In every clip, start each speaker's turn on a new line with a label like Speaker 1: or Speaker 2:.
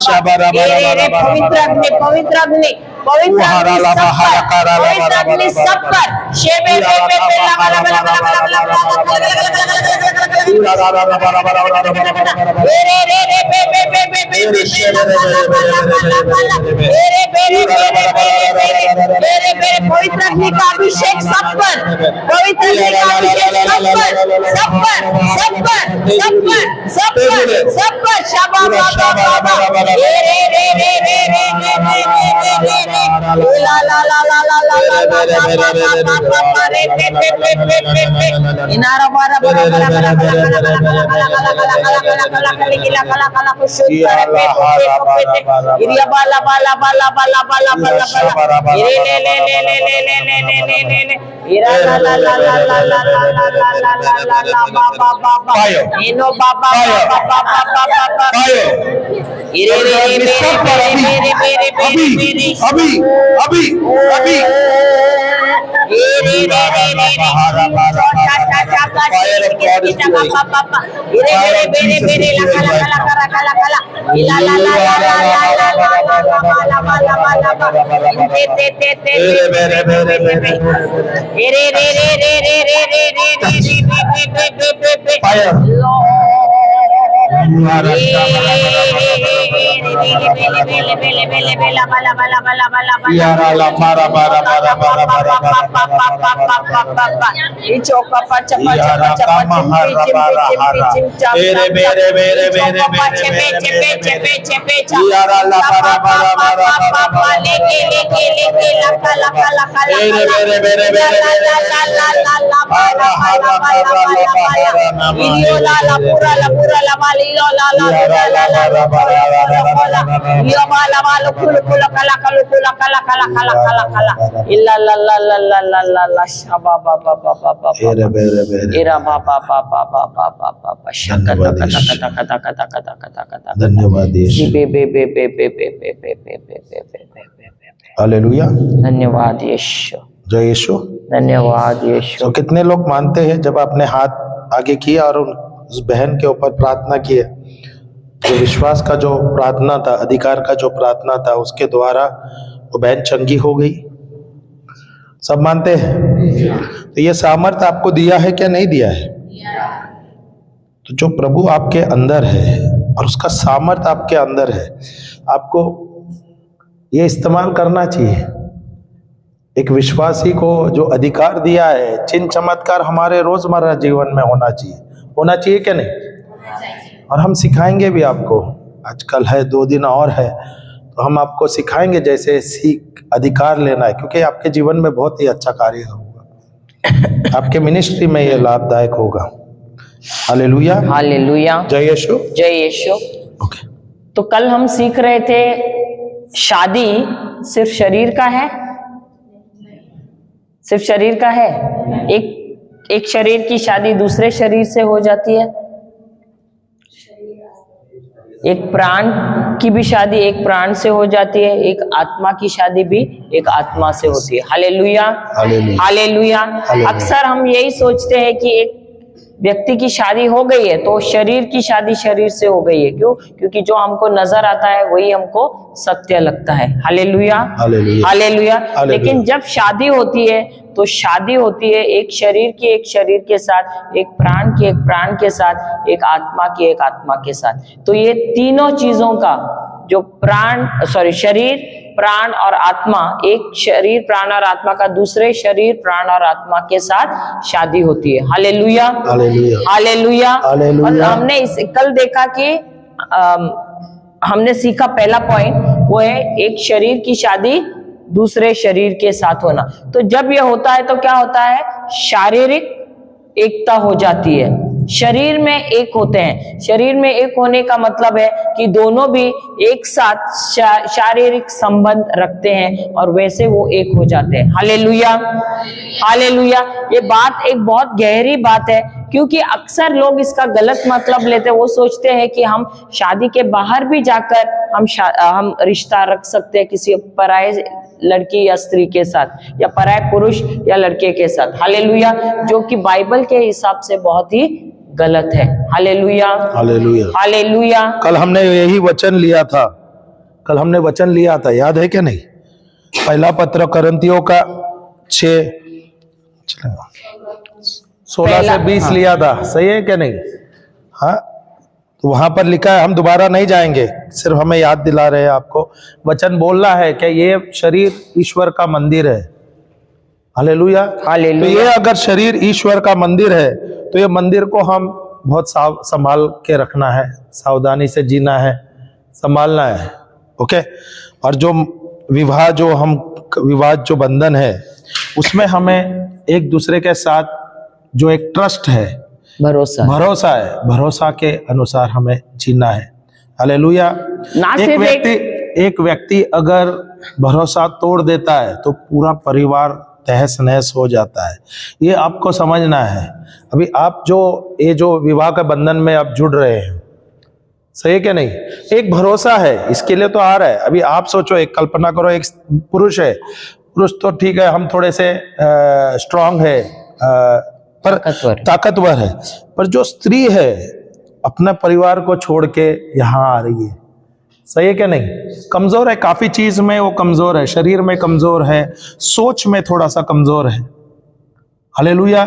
Speaker 1: पवित्र अग्नि, पवित्र अग्नि, पवित्र अग्नि सब पर शेबे पवित्र अग्नि का अभिषेक सब पर, पवित्र अग्नि का अभिषेक सब पर, सब पर, सब पर, सब पर, सब पर, सब पर शाबा बाबा बाबा रे रे रे रे रे रे रे रे ला ला ला ला ला ला ला बाबा रे रे रे रे रे इनारा बारा बारा बारा बारा बारा कुछ इरिया बाला बाला बाला बाला बाला बाला रे ले ले ले ले ले ले ले ले ले ले इरा ला ला ला ला ला ला ला ला ला ला ला बाबा बाबा इनो बाबा बाबा बाबा बाबा इरे रे रे मेरे मेरे मेरे मेरे
Speaker 2: अभी अभी अभी हालेलुया,
Speaker 1: धन्यवाद यीशु,
Speaker 2: जय यीशु,
Speaker 1: धन्यवाद यीशु।
Speaker 2: तो कितने लोग मानते हैं जब आपने हाथ आगे किया और उस बहन के ऊपर प्रार्थना की, जो विश्वास का जो प्रार्थना था, अधिकार का जो प्रार्थना था, उसके द्वारा वो बहन चंगी हो गई? सब मानते हैं? तो ये सामर्थ्य आपको दिया है क्या नहीं दिया है? तो जो प्रभु आपके अंदर है और उसका सामर्थ्य आपके अंदर है, आपको ये इस्तेमाल करना चाहिए। एक विश्वासी को जो अधिकार दिया है, चिन्ह चमत्कार हमारे रोजमर्रा जीवन में होना चाहिए क्या नहीं? और हम सिखाएंगे भी आपको, आजकल है 2 दिन और है, तो हम आपको सिखाएंगे जैसे सीख अधिकार लेना है, क्योंकि आपके जीवन में बहुत ही अच्छा कार्य होगा, आपके मिनिस्ट्री में ये लाभदायक होगा। हालेलुया,
Speaker 1: हालेलुया,
Speaker 2: जय यीशु,
Speaker 1: जय यीशु।
Speaker 2: ओके,
Speaker 1: तो कल हम सीख रहे थे शादी सिर्फ शरीर का है, सिर्फ शरीर का है। एक शरीर की शादी दूसरे शरीर से हो जाती है, एक प्राण की भी शादी एक प्राण से हो जाती है, एक आत्मा की शादी भी एक आत्मा से होती है। Hallelujah, hallelujah. अक्सर हम यही सोचते हैं कि एक व्यक्ति की शादी हो गई है तो शरीर की शादी शरीर से हो गई है। क्यों? क्योंकि जो हमको नजर आता है वही हमको सत्य लगता है। Hallelujah, hallelujah. लेकिन जब शादी होती है तो शादी होती है एक शरीर की एक शरीर के साथ, एक प्राण की एक प्राण के साथ, एक आत्मा की एक आत्मा के साथ। तो ये तीनों चीजों का जो शरीर, प्राण और आत्मा, एक शरीर प्राण और आत्मा का दूसरे शरीर प्राण और आत्मा के साथ शादी होती है। Hallelujah, hallelujah. और हमने कल देखा कि हमने सीखा पहला पॉइंट वो है एक शरीर की शादी दूसरे शरीर के साथ होना। तो जब यह होता है तो क्या होता है? शारीरिक एकता हो जाती है, शरीर में एक होते हैं। शरीर में एक होने का मतलब है कि दोनों भी एक साथ शारीरिक संबंध रखते हैं और वैसे वो एक हो जाते हैं। Hallelujah, hallelujah. ये बात एक बहुत गहरी बात है, क्योंकि अक्सर लोग इसका गलत मतलब लेते हैं। वो सोचते हैं कि हम शादी के बाहर भी जाकर हम रिश्ता रख सकते हैं किसी पराये लड़की या स्त्री के साथ, या पराये पुरुष या लड़के के साथ। हालेलुया, जो कि बाइबल के हिसाब से बहुत ही गलत है। Hallelujah, hallelujah, hallelujah.
Speaker 2: कल हमने यही वचन लिया था कल हमने वचन लिया था, याद है क्या नहीं? पहला पत्र करंतियों का 6 16 से 20 लिया था, सही है क्या नहीं? हाँ, तो वहां पर लिखा है, हम दोबारा नहीं जाएंगे, सिर्फ हमें याद दिला रहे हैं आपको। वचन बोल रहा है कि ये शरीर ईश्वर का मंदिर है। हालेलुया। तो ये अगर शरीर ईश्वर का मंदिर है तो ये मंदिर को हम बहुत संभाल के रखना है, सावधानी से जीना है, संभालना है। ओके। और जो विवाह जो बंधन है उसमें हमें एक दूसरे के साथ जो एक ट्रस्ट है, भरोसा है, भरोसा के अनुसार हमें जीना है। हालेलुया। एक व्यक्ति अगर भरोसा तोड़ देता है तो पूरा परिवार तहस नहस हो जाता है। ये आपको समझना है। अभी आप ये जो विवाह के बंधन में आप जुड़ रहे हैं, सही है क्या नहीं? एक भरोसा है, इसके लिए तो आ रहा है। अभी आप सोचो, एक कल्पना करो, एक पुरुष है, पुरुष तो ठीक है, हम थोड़े से स्ट्रांग है, पर ताकतवर है, पर जो स्त्री है अपना परिवार को छोड़ के यहाँ आ रही है, सही है क्या नहीं? कमजोर है, काफी चीज में वो कमजोर है, शरीर में कमजोर है, सोच में थोड़ा सा कमजोर है। Hallelujah,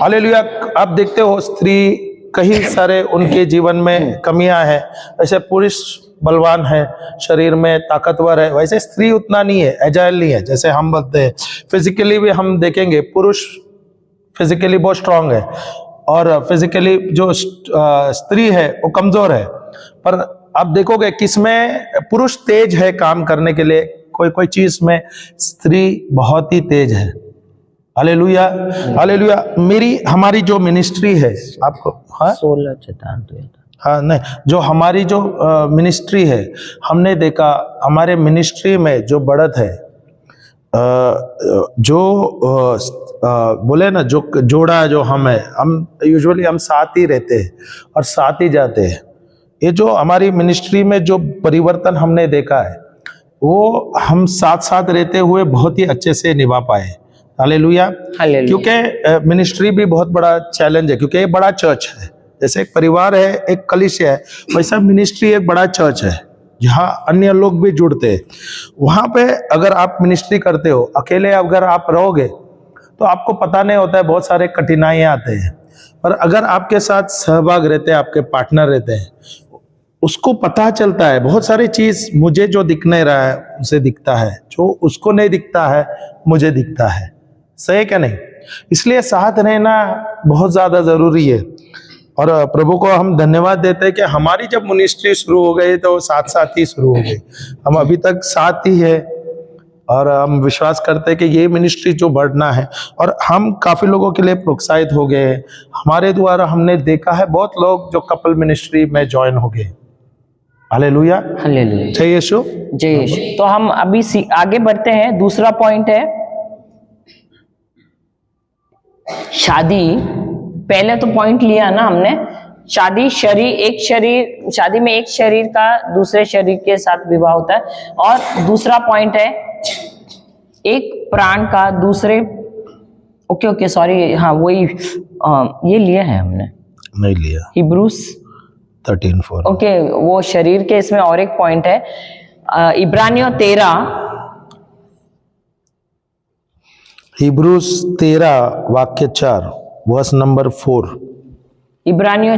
Speaker 2: hallelujah. आप देखते हो स्त्री कई सारे उनके जीवन में कमियां हैं। ऐसे पुरुष बलवान है, शरीर में ताकतवर है, वैसे स्त्री उतना नहीं है, एजाइल नहीं है जैसे हम बोलते हैं। फिजिकली भी हम देखेंगे, पुरुष फिजिकली बहुत स्ट्रांग है और फिजिकली जो स्त्री है वो कमजोर है। पर आप देखोगे किसमें पुरुष तेज है काम करने के लिए, कोई चीज में स्त्री बहुत ही तेज है। Hallelujah, hallelujah. हमारी जो मिनिस्ट्री है, आपको
Speaker 1: 16 चेतान तो
Speaker 2: हाँ नहीं, जो हमारी जो मिनिस्ट्री है, हमने देखा हमारे मिनिस्ट्री में जो बढ़त है, बोले ना, जो जोड़ा जो हम यूजुअली हम साथ ही रहते हैं और साथ ही जाते हैं। ये जो हमारी मिनिस्ट्री में जो परिवर्तन हमने देखा है वो हम साथ साथ रहते हुए बहुत ही अच्छे से निभा पाए। हालेलुया। क्योंकि मिनिस्ट्री भी बहुत बड़ा चैलेंज है, क्योंकि ये बड़ा चर्च है। जैसे एक परिवार है, एक कलीसिया है, वैसा मिनिस्ट्री एक बड़ा चर्च है जहाँ अन्य लोग भी जुड़ते हैं। वहां पे अगर आप मिनिस्ट्री करते हो, अकेले अगर आप रहोगे तो आपको पता नहीं होता है, बहुत सारे कठिनाइयां आते हैं। पर अगर आपके साथ सहभाग रहते हैं, आपके पार्टनर रहते हैं, उसको पता चलता है बहुत सारी चीज, मुझे जो दिख नहीं रहा है उसे दिखता है, जो उसको नहीं दिखता है मुझे दिखता है। सही है क्या नहीं? इसलिए साथ रहना बहुत ज्यादा जरूरी है। और प्रभु को हम धन्यवाद देते हैं कि हमारी जब मिनिस्ट्री शुरू हो गई तो साथ साथ ही शुरू हो गई। हम अभी तक साथ ही है और हम विश्वास करते हैं कि ये मिनिस्ट्री जो बढ़ना है, और हम काफी लोगों के लिए प्रोत्साहित हो गए। हमारे द्वारा हमने देखा है बहुत लोग जो कपल मिनिस्ट्री में ज्वाइन हो गए। Hallelujah,
Speaker 1: hallelujah.
Speaker 2: जय यीशु,
Speaker 1: जय यीशु। तो हम अभी आगे बढ़ते हैं। दूसरा पॉइंट है शादी। पहले तो पॉइंट लिया ना हमने, शादी शादी में एक शरीर का दूसरे शरीर के साथ विवाह होता है। और दूसरा पॉइंट है एक प्राण का दूसरे, ओके सॉरी, हाँ वही ये लिया है हमने,
Speaker 2: नहीं लिया,
Speaker 1: हिब्रूस
Speaker 2: 13:4।
Speaker 1: ओके, वो शरीर के इसमें और एक पॉइंट है इब्रानियों 13,
Speaker 2: हिब्रूस 13 वाक्य 4 वर्स नंबर 4।
Speaker 1: इब्रानियों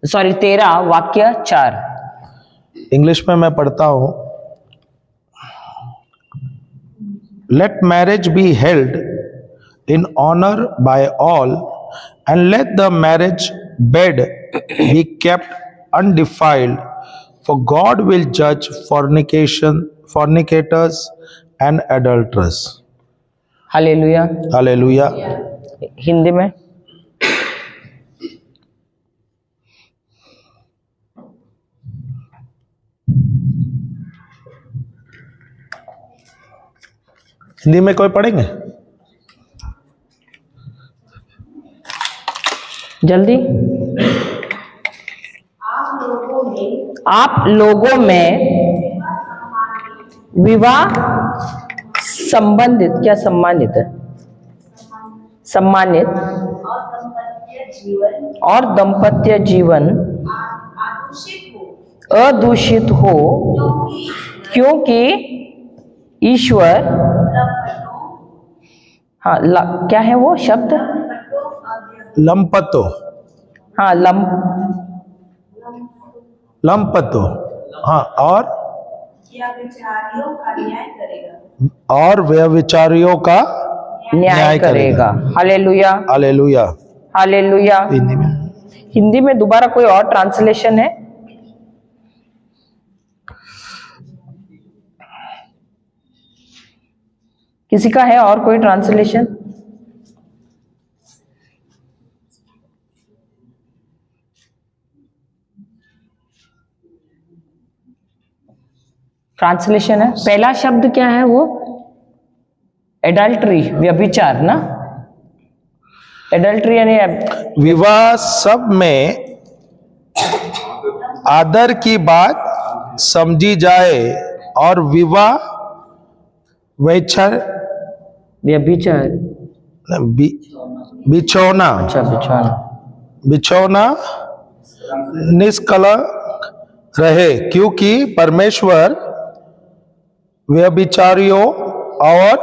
Speaker 1: 13 वाक्य 4।
Speaker 2: इंग्लिश में मैं पढ़ता हूं। Let marriage be held in honour by all and let the marriage bed be kept undefiled, for God will judge fornicators and adulterers.
Speaker 1: Hallelujah,
Speaker 2: hallelujah.
Speaker 1: Hindi में
Speaker 2: कोई पढ़ेंगे?
Speaker 1: जल्दी। आप लोगों में विवाह संबंधित, क्या सम्मानित है, सम्मानित और दाम्पत्य जीवन अदूषित हो, क्योंकि ईश्वर, हाँ क्या है वो शब्द,
Speaker 2: लंपतो,
Speaker 1: हाँ
Speaker 2: लंपतो, हाँ, और
Speaker 3: व्यभिचारियों का न्याय करेगा,
Speaker 2: और व्यभिचारियों का
Speaker 1: न्याय करेगा। Hallelujah,
Speaker 2: hallelujah.
Speaker 1: हालेलुया।
Speaker 2: हिंदी में,
Speaker 1: हिंदी में दोबारा कोई और ट्रांसलेशन है? किसी का है और कोई ट्रांसलेशन? ट्रांसलेशन है, पहला शब्द क्या है वो? एडल्ट्री, व्यभिचार ना? एडल्ट्री यानी
Speaker 2: विवाह सब में आदर की बात समझी जाए और विवाह वैचार
Speaker 1: व्यभिचार,
Speaker 2: बिछौना,
Speaker 1: अच्छा बिछौना,
Speaker 2: बिछौना निष्कलंक रहे, क्योंकि परमेश्वर व्यभिचारियों और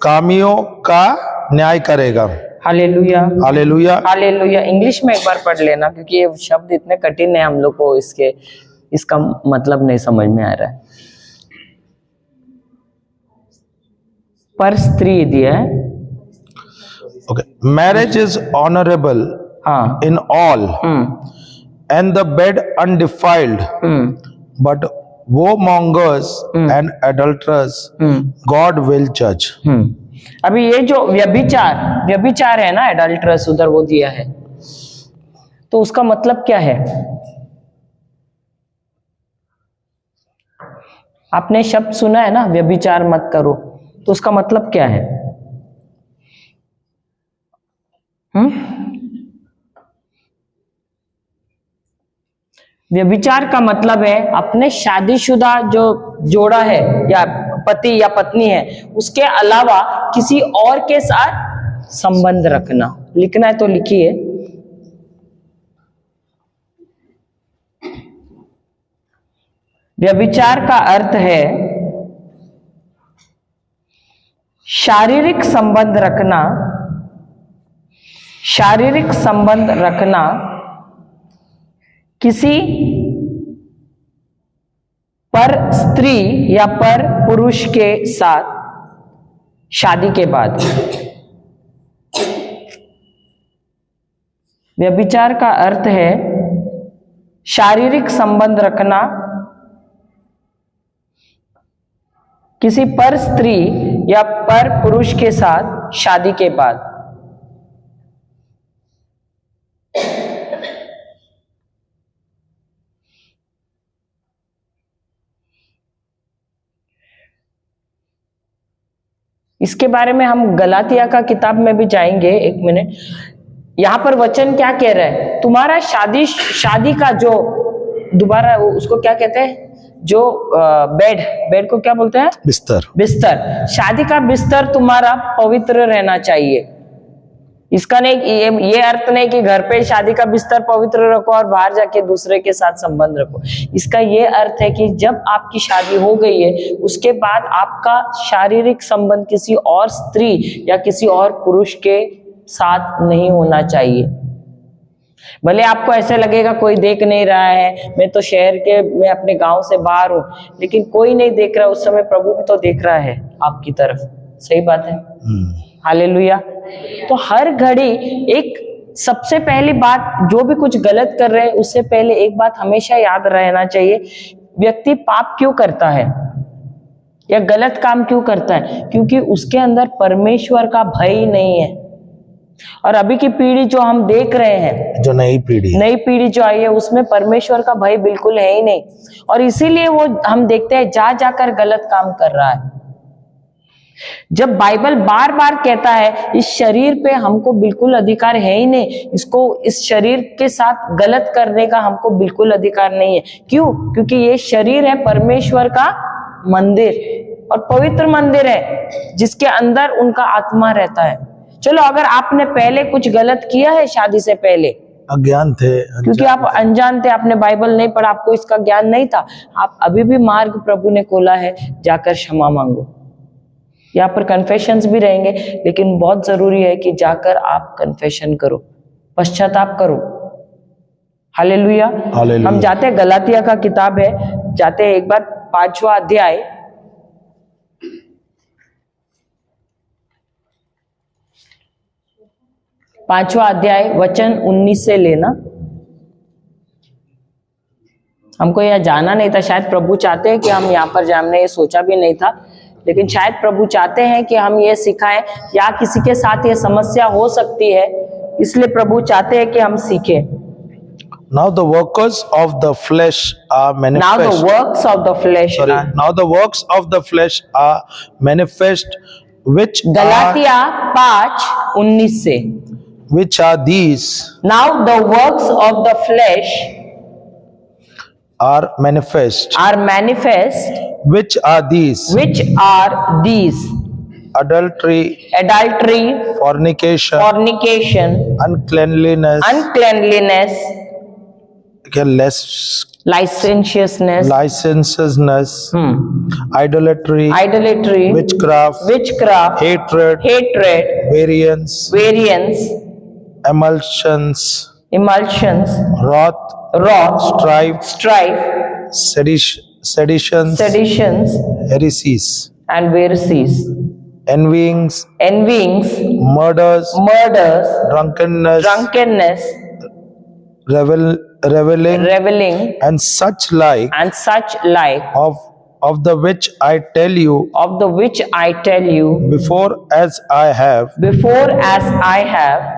Speaker 2: कामियों का न्याय करेगा।
Speaker 1: Hallelujah,
Speaker 2: hallelujah,
Speaker 1: hallelujah. इंग्लिश में एक बार पढ़ लेना, क्योंकि ये शब्द इतने कठिन है, हम लोग को इसका मतलब नहीं समझ में आ रहा है। पर स्त्री दिया है।
Speaker 2: ओके, मैरिज इज ऑनरेबल
Speaker 1: हाँ,
Speaker 2: in all and the bed undefiled, but whoremongers and adulterers God will judge.
Speaker 1: अभी ये जो व्यभिचार है ना, एडल्ट्रस उधर वो दिया है, तो उसका मतलब क्या है? आपने शब्द सुना है ना, व्यभिचार मत करो, तो उसका मतलब क्या है? व्यभिचार का मतलब है अपने शादीशुदा जो जोड़ा है या पति या पत्नी है, उसके अलावा किसी और के साथ संबंध रखना। लिखना है तो लिखिए। व्यभिचार का अर्थ है शारीरिक संबंध रखना, शारीरिक संबंध रखना किसी पर स्त्री या पर पुरुष के साथ शादी के बाद। व्यभिचार का अर्थ है शारीरिक संबंध रखना किसी पर स्त्री या पर पुरुष के साथ शादी के बाद। इसके बारे में हम गलातिया का किताब में भी जाएंगे। एक मिनट, यहां पर वचन क्या कह रहा है? तुम्हारा शादी का जो दोबारा उसको क्या कहते हैं, जो बेड को क्या बोलते हैं? बिस्तर। शादी का बिस्तर तुम्हारा पवित्र रहना चाहिए। इसका नहीं, ये अर्थ नहीं कि घर पे शादी का बिस्तर पवित्र रखो और बाहर जाके दूसरे के साथ संबंध रखो। इसका ये अर्थ है कि जब आपकी शादी हो गई है, उसके बाद आपका शारीरिक संबंध किसी और स्त्री या किसी और पुरुष के साथ नहीं होना चाहिए। भले आपको ऐसे लगेगा कोई देख नहीं रहा है, मैं तो मैं अपने गांव से बाहर हूं, लेकिन कोई नहीं देख रहा, उस समय प्रभु भी तो देख रहा है आपकी तरफ। सही बात है। हालेलुया। तो हर घड़ी एक सबसे पहली बात, जो भी कुछ गलत कर रहे हैं उससे पहले एक बात हमेशा याद रहना चाहिए, व्यक्ति पाप क्यों करता है या गलत काम क्यों करता है? क्योंकि उसके अंदर परमेश्वर का भय नहीं है। और अभी की पीढ़ी जो हम देख रहे हैं, जो नई पीढ़ी जो आई है, उसमें परमेश्वर का भय बिल्कुल है ही नहीं, और इसीलिए वो हम देखते हैं जा जाकर गलत काम कर रहा है। जब बाइबल बार बार कहता है इस शरीर पे हमको बिल्कुल अधिकार है ही नहीं, इसको इस शरीर के साथ गलत करने का हमको बिल्कुल अधिकार नहीं है। क्यों? क्योंकि ये शरीर है परमेश्वर का मंदिर। और पवित्र मंदिर है जिसके अंदर उनका आत्मा रहता है। चलो, अगर आपने पहले कुछ गलत किया है शादी से पहले,
Speaker 2: अज्ञान थे,
Speaker 1: क्योंकि आप अनजान थे, आपने बाइबल नहीं पढ़ा, आपको इसका ज्ञान नहीं था, आप अभी भी मार्ग प्रभु ने खोला है, जाकर क्षमा मांगो। यहाँ पर कन्फेशंस भी रहेंगे, लेकिन बहुत जरूरी है कि जाकर आप कन्फेशन करो, पश्चाताप करो। हालेलुया। हम जाते हैं, गलातिया का किताब है, जाते हैं एक बार 5वां अध्याय, वचन 19 से लेना। हमको यहाँ जाना नहीं था, शायद प्रभु चाहते हैं कि हम यहाँ पर जाए, हमने ये सोचा भी नहीं था, लेकिन शायद प्रभु चाहते हैं कि हम ये सिखाएं, या किसी के साथ ये समस्या हो सकती है, इसलिए प्रभु चाहते हैं कि हम सीखें।
Speaker 2: Now the works of the flesh are manifest.
Speaker 1: Now the works of the flesh are.
Speaker 2: Now the works of the flesh are manifest, which
Speaker 1: Galatia 5:19 से।
Speaker 2: are these?
Speaker 1: Now the works of the flesh
Speaker 2: are manifest.
Speaker 1: Which are these?
Speaker 2: Adultery, fornication, uncleanliness,
Speaker 1: licentiousness,
Speaker 2: idolatry, witchcraft, hatred, variance, emulsions, wrath, strife, seditions, heresies,
Speaker 1: and heresies,
Speaker 2: envyings, murders, drunkenness, reveling, and such like, of the which I tell you, before as I have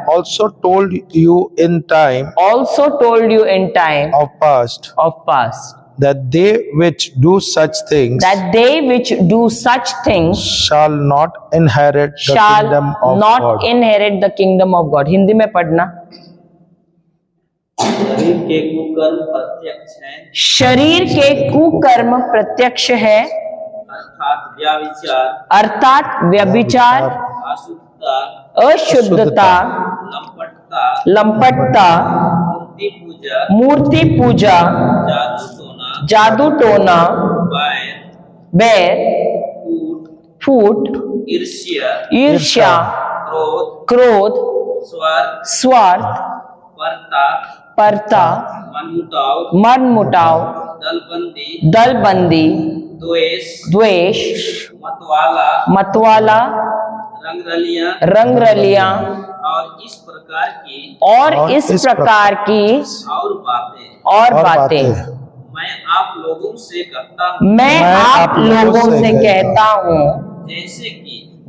Speaker 2: also told you in time of past, that they which do such things shall not inherit the kingdom of God.
Speaker 1: Hindi में पढ़ना। शरीर के कुकर्म प्रत्यक्ष है, अर्थात व्यभिचार, अशुद्धता, लंपटता, मूर्ति पूजा, जादू टोना, बैर, फूट, ईर्ष्या, क्रोध, स्वार्थ, परता, मनमुटाव, दलबंदी, द्वेष, मतवाला, रंगरलियां और इस प्रकार की और बातें
Speaker 3: मैं आप लोगों से
Speaker 1: कहता हूँ,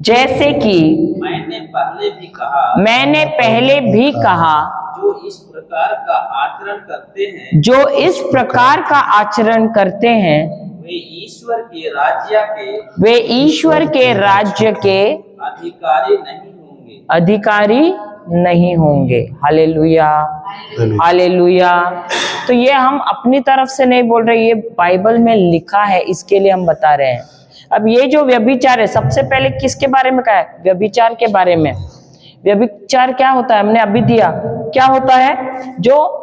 Speaker 1: जैसे कि
Speaker 3: मैंने
Speaker 1: पहले भी कहा,
Speaker 3: जो इस प्रकार का आचरण करते हैं वे ईश्वर के राज्य के
Speaker 1: अधिकारी नहीं होंगे। Hallelujah, hallelujah. तो ये हम अपनी तरफ से नहीं बोल रहे, ये बाइबल में लिखा है, इसके लिए हम बता रहे हैं। अब ये जो व्यभिचार है, सबसे पहले किसके बारे में कहा है? व्यभिचार के बारे में। व्यभिचार क्या होता है? हमने अभी दिया, क्या होता है? जो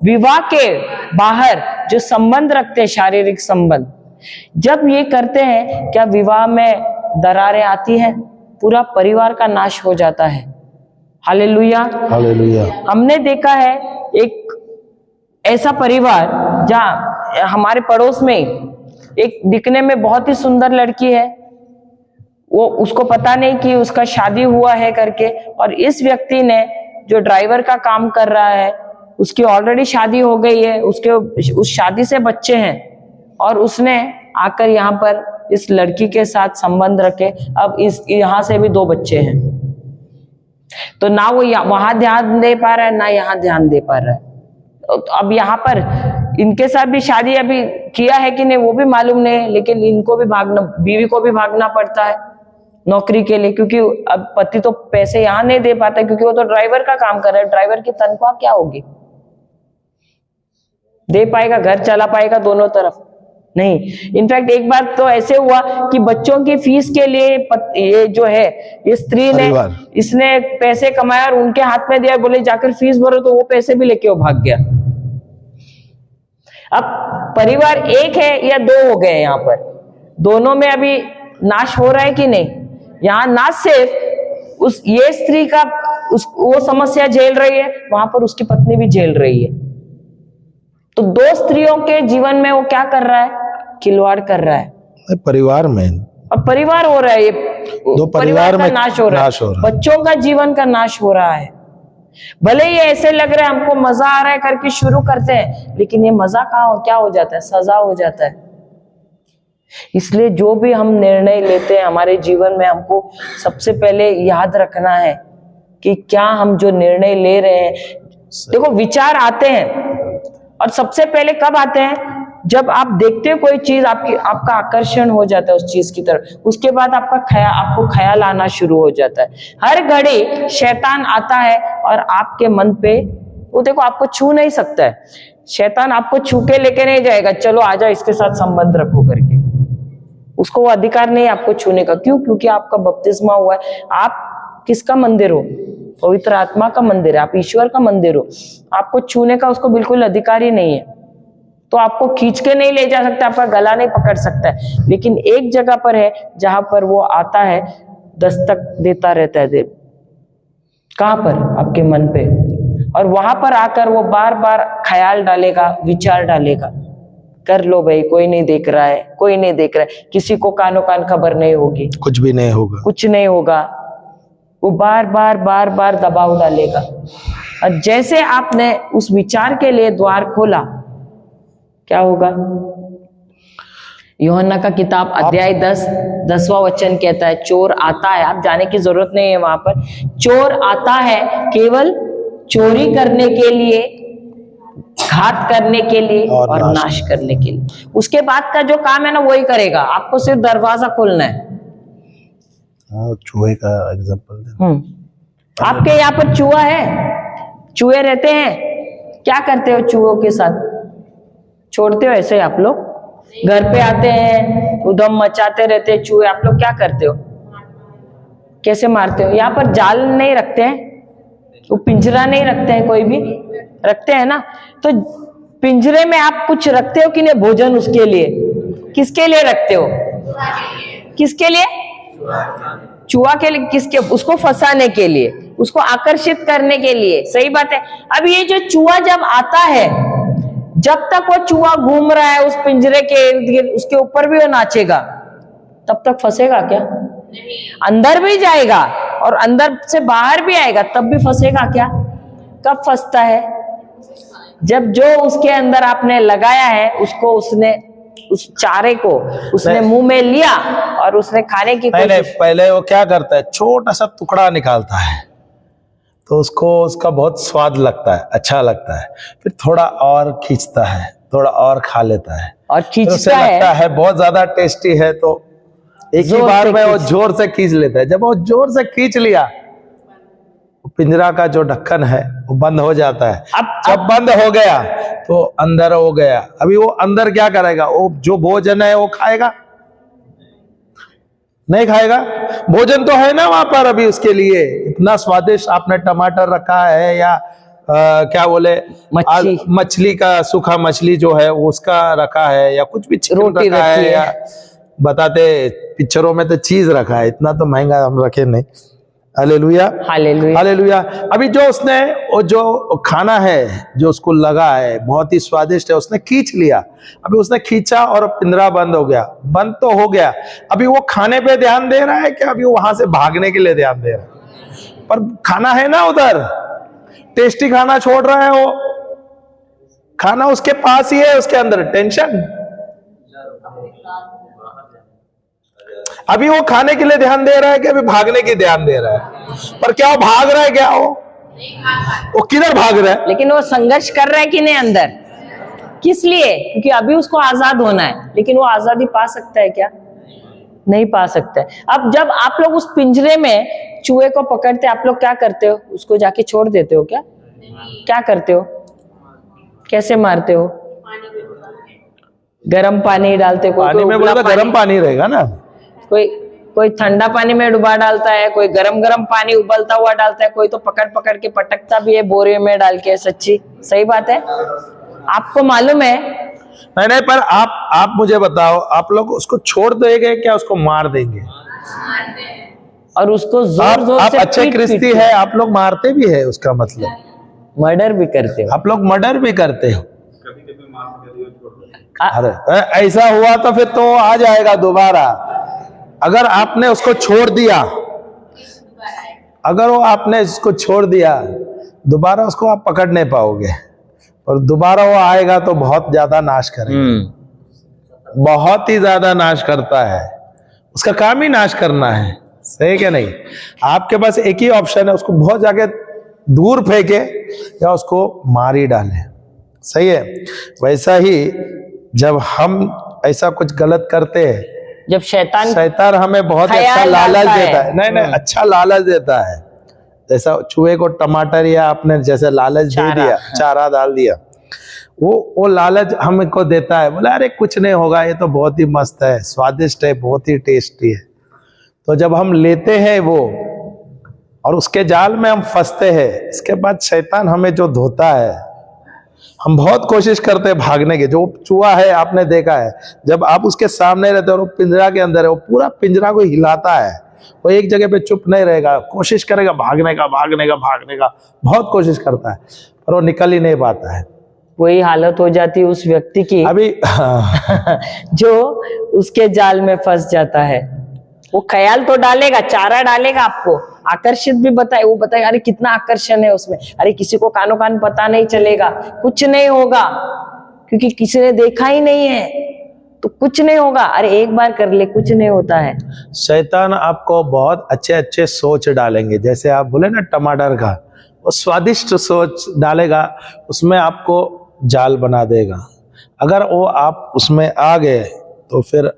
Speaker 1: विवाह के बाहर जो संबंध रखते हैं, शारीरिक संबंध, जब ये करते हैं, क्या विवाह में दरारें आती हैं, पूरा परिवार का नाश हो जाता है। Hallelujah, hallelujah. हमने देखा है एक ऐसा परिवार जहाँ हमारे पड़ोस में एक दिखने में बहुत ही सुंदर लड़की है, वो उसको पता नहीं कि उसका शादी हुआ है करके, और इस व्यक्ति ने जो ड्राइवर का काम कर रहा है, उसकी ऑलरेडी शादी हो गई है, उसके उस शादी से बच्चे हैं, और उसने आकर यहाँ पर इस लड़की के साथ संबंध रखे। अब इस यहाँ से भी 2 बच्चे हैं, तो ना वो वहां ध्यान दे पा रहा है, ना यहाँ ध्यान दे पा रहा है। तो अब यहाँ पर इनके साथ भी शादी अभी किया है कि नहीं वो भी मालूम नहीं है, लेकिन इनको भी भागना, बीवी को भी भागना पड़ता है नौकरी के लिए, क्योंकि अब पति तो पैसे यहाँ नहीं दे पाता, क्योंकि वो तो ड्राइवर का काम कर रहा है। ड्राइवर की तनख्वाह क्या होगी? दे पाएगा, घर चला पाएगा दोनों तरफ? नहीं। इनफैक्ट एक बार तो ऐसे हुआ कि बच्चों की फीस के लिए ये जो है ये स्त्री ने
Speaker 2: परिवार।
Speaker 1: इसने पैसे कमाए और उनके हाथ में दिया, बोले जाकर फीस भरो, तो वो पैसे भी लेके वो भाग गया। अब परिवार एक है या दो हो गए, यहाँ पर दोनों में अभी नाश हो रहा है कि नहीं। यहाँ ना सिर्फ ये स्त्री का वो समस्या झेल रही है, वहां पर उसकी पत्नी भी झेल रही है। तो दो स्त्रियों के जीवन में वो क्या कर रहा है, खिलवाड़ कर रहा है
Speaker 2: परिवार में।
Speaker 1: अब परिवार हो रहा है, ये
Speaker 2: दो परिवार
Speaker 1: का
Speaker 2: में
Speaker 1: नाश हो रहा है, बच्चों का जीवन का नाश हो रहा है। भले ये ऐसे लग रहा है हमको मजा आ रहा है करके शुरू करते हैं, लेकिन ये मजा क्या हो जाता है, सजा हो जाता है। इसलिए जो भी हम निर्णय लेते हैं हमारे जीवन में, हमको सबसे पहले याद रखना है कि क्या हम जो निर्णय ले रहे हैं, देखो विचार आते हैं और सबसे पहले कब आते हैं, जब आप देखते हो कोई चीज, आपका आकर्षण हो जाता है उस चीज की तरफ, उसके बाद आपको ख्याल आना शुरू हो जाता है। हर घड़ी शैतान आता है और आपके मन पे, वो देखो आपको छू नहीं सकता है, शैतान आपको छू के लेके नहीं जाएगा, चलो आजा इसके साथ संबंध रखो करके, उसको वो अधिकार नहीं आपको छूने का। क्यों? क्योंकि आपका बपतिस्मा हुआ है। आप किसका मंदिर हो? पवित्र आत्मा का मंदिर है, आप ईश्वर का मंदिर हो। आपको छूने का उसको बिल्कुल अधिकार ही नहीं है, तो आपको खींच के नहीं ले जा सकता, आपका गला नहीं पकड़ सकता है। लेकिन एक जगह पर है जहां पर वो आता है, दस्तक देता रहता है देव। कहां पर? आपके मन पे। और वहां पर आकर वो बार बार ख्याल डालेगा, विचार डालेगा, कर लो भाई, कोई नहीं देख रहा है, कोई नहीं देख रहा है, किसी को कानो कान खबर नहीं होगी,
Speaker 2: कुछ भी नहीं होगा,
Speaker 1: कुछ नहीं होगा। वो बार बार दबाव डालेगा। और जैसे आपने उस विचार के लिए द्वार खोला, क्या होगा? यूहन्ना का किताब अध्याय 10वां वचन कहता है, चोर आता है, आप जाने की जरूरत नहीं है वहां पर, चोर आता है केवल चोरी करने के लिए, घात करने के लिए और नाश करने के लिए। उसके बाद का जो काम है ना वही करेगा, आपको सिर्फ दरवाजा खोलना है।
Speaker 2: चूहे का एग्जांपल
Speaker 1: आपके यहाँ पर चूहा है, चूहे रहते हैं, क्या करते हो चूहों के साथ? छोड़ते हो ऐसे? आप लोग घर पे आते हैं, उधम मचाते रहते हैं चूहे, आप लोग क्या करते हो? कैसे मारते हो? यहाँ पर जाल नहीं रखते हैं, वो पिंजरा नहीं रखते हैं, कोई भी रखते हैं ना, तो पिंजरे में आप कुछ रखते हो कि नहीं? भोजन उसके लिए, किसके लिए रखते हो? किसके लिए? चूहा के लिए। किसके? उसको फंसाने के लिए, उसको आकर्षित करने के लिए। सही बात है। अब ये जो चूहा जब आता है, जब तक वो चूहा घूम रहा है उस पिंजरे के इर्द गिर्द, उसके ऊपर भी वो नाचेगा, तब तक फंसेगा क्या? अंदर भी जाएगा और अंदर से बाहर भी आएगा, तब भी फंसेगा क्या? कब फंसता है? जब जो उसके अंदर आपने लगाया है उसको, उसने उस चारे को उसने मुंह में लिया और उसने खाने की कोशिश।
Speaker 2: पहले वो क्या करता है, छोटा सा टुकड़ा निकालता है, तो उसको उसका बहुत स्वाद लगता है, अच्छा लगता है, फिर थोड़ा और खींचता है, थोड़ा और खा लेता है,
Speaker 1: और खींचता है,
Speaker 2: लगता है बहुत ज्यादा टेस्टी है, तो एक ही बार में वो जोर से खींच लेता है। जब वो जोर से खींच लिया, पिंजरा का जो ढक्कन है वो बंद हो जाता है। जब बंद हो गया तो अंदर हो गया। अभी वो अंदर क्या करेगा? वो जो भोजन है वो खाएगा? नहीं खाएगा। भोजन तो है ना वहां पर, अभी उसके लिए इतना स्वादिष्ट आपने टमाटर रखा है, या क्या बोले, मछली का, सूखा मछली जो है उसका रखा है, या कुछ भी रोटी रखा है, या बताते पिक्चरों में तो चीज रखा है, इतना तो महंगा हम रखे नहीं। Hallelujah,
Speaker 1: hallelujah,
Speaker 2: hallelujah. अभी जो उसने वो जो खाना है जो उसको लगा है बहुत ही स्वादिष्ट है, उसने खींच लिया। अभी उसने खींचा और पिंजरा बंद हो गया। बंद तो हो गया, अभी वो खाने पे ध्यान दे रहा है कि अभी वो वहां से भागने के लिए ध्यान दे रहा है? पर खाना है ना उधर, टेस्टी खाना छोड़ रहा है वो, खाना उसके पास ही है, उसके अंदर टेंशन। अभी वो खाने के लिए ध्यान दे रहा है कि अभी भागने की ध्यान दे रहा है? पर क्या वो भाग रहा है? क्या वो किधर भाग रहा है?
Speaker 1: लेकिन वो संघर्ष कर रहा है कि नहीं अंदर? किस लिए? क्योंकि अभी उसको आजाद होना है। लेकिन वो आजादी पा सकता है क्या? नहीं पा सकता है। अब जब आप लोग उस पिंजरे में चूहे को पकड़ते, आप लोग क्या करते हो? उसको जाके छोड़ देते हो क्या? क्या करते हो? कैसे मारते हो? गर्म पानी डालते, कोई
Speaker 2: पानी में बोला तो गर्म पानी रहेगा ना।
Speaker 1: कोई ठंडा पानी में डुबा डालता है, कोई गरम गरम पानी उबलता हुआ डालता है, कोई तो पकड़ पकड़ के पटकता भी है बोरे में डाल के। सच्ची सही बात है, आपको मालूम है।
Speaker 2: नहीं, पर आप मुझे बताओ, आप लोग उसको छोड़ देंगे क्या उसको मार देंगे?
Speaker 1: और उसको जोर जोर
Speaker 2: आप
Speaker 1: से
Speaker 2: अच्छे क्रिस्ती है, आप लोग मारते भी है, उसका मतलब
Speaker 1: मर्डर भी करते हो
Speaker 2: आप लोग, मर्डर भी करते हो।
Speaker 1: आ-
Speaker 2: अरे ऐसा हुआ तो फिर तो आ जाएगा दोबारा। अगर आपने उसको छोड़ दिया, अगर वो आपने इसको छोड़ दिया, दोबारा उसको आप पकड़ नहीं पाओगे, और दोबारा वो आएगा तो बहुत ज्यादा नाश करेगा, बहुत ही ज्यादा नाश करता है। उसका काम ही नाश करना है, सही क्या नहीं? आपके पास एक ही ऑप्शन है, उसको बहुत जाके दूर फेंके या उसको मार ही डाले, सही है। वैसा ही जब हम ऐसा कुछ गलत करते हैं,
Speaker 1: जब शैतान
Speaker 2: हमें बहुत अच्छा
Speaker 1: ख्याल
Speaker 2: लालच
Speaker 1: डालता
Speaker 2: देता है, नहीं अच्छा लालच देता है। जैसा चूहे को टमाटर या आपने जैसे लालच दे दिया, चारा डाल दिया, वो लालच हमको देता है, बोला अरे कुछ नहीं होगा, ये तो बहुत ही मस्त है, स्वादिष्ट है, बहुत ही टेस्टी है। तो जब हम लेते हैं वो और उसके जाल में हम फंसते हैं, इसके बाद शैतान हमें जो धोता है, हम बहुत कोशिश करते हैं भागने की। जो चूहा है आपने देखा है, जब आप उसके सामने रहते हो और वो पिंजरा के अंदर है, वो पूरा पिंजरा को हिलाता है, वो एक जगह पे चुप नहीं रहेगा, कोशिश करेगा भागने का बहुत कोशिश करता है, पर वो निकल ही नहीं पाता है।
Speaker 1: वही हालत हो जाती है उस व्यक्ति की
Speaker 2: अभी
Speaker 1: जो उसके जाल में फंस जाता है। वो ख्याल तो डालेगा, चारा डालेगा, आपको आकर्षित भी वो बताएगा अरे कितना आकर्षण है उसमें, अरे किसी को कानो कान पता नहीं चलेगा, कुछ नहीं होगा, क्योंकि किसी ने देखा ही नहीं है तो कुछ नहीं होगा, अरे एक बार कर ले, कुछ नहीं होता है।
Speaker 2: शैतान आपको बहुत अच्छे अच्छे सोच डालेंगे, जैसे आप बोले ना टमाटर का, वो स्वादिष्ट सोच डालेगा, उसमें आपको जाल बना देगा। अगर वो आप उसमें आ गए तो फिर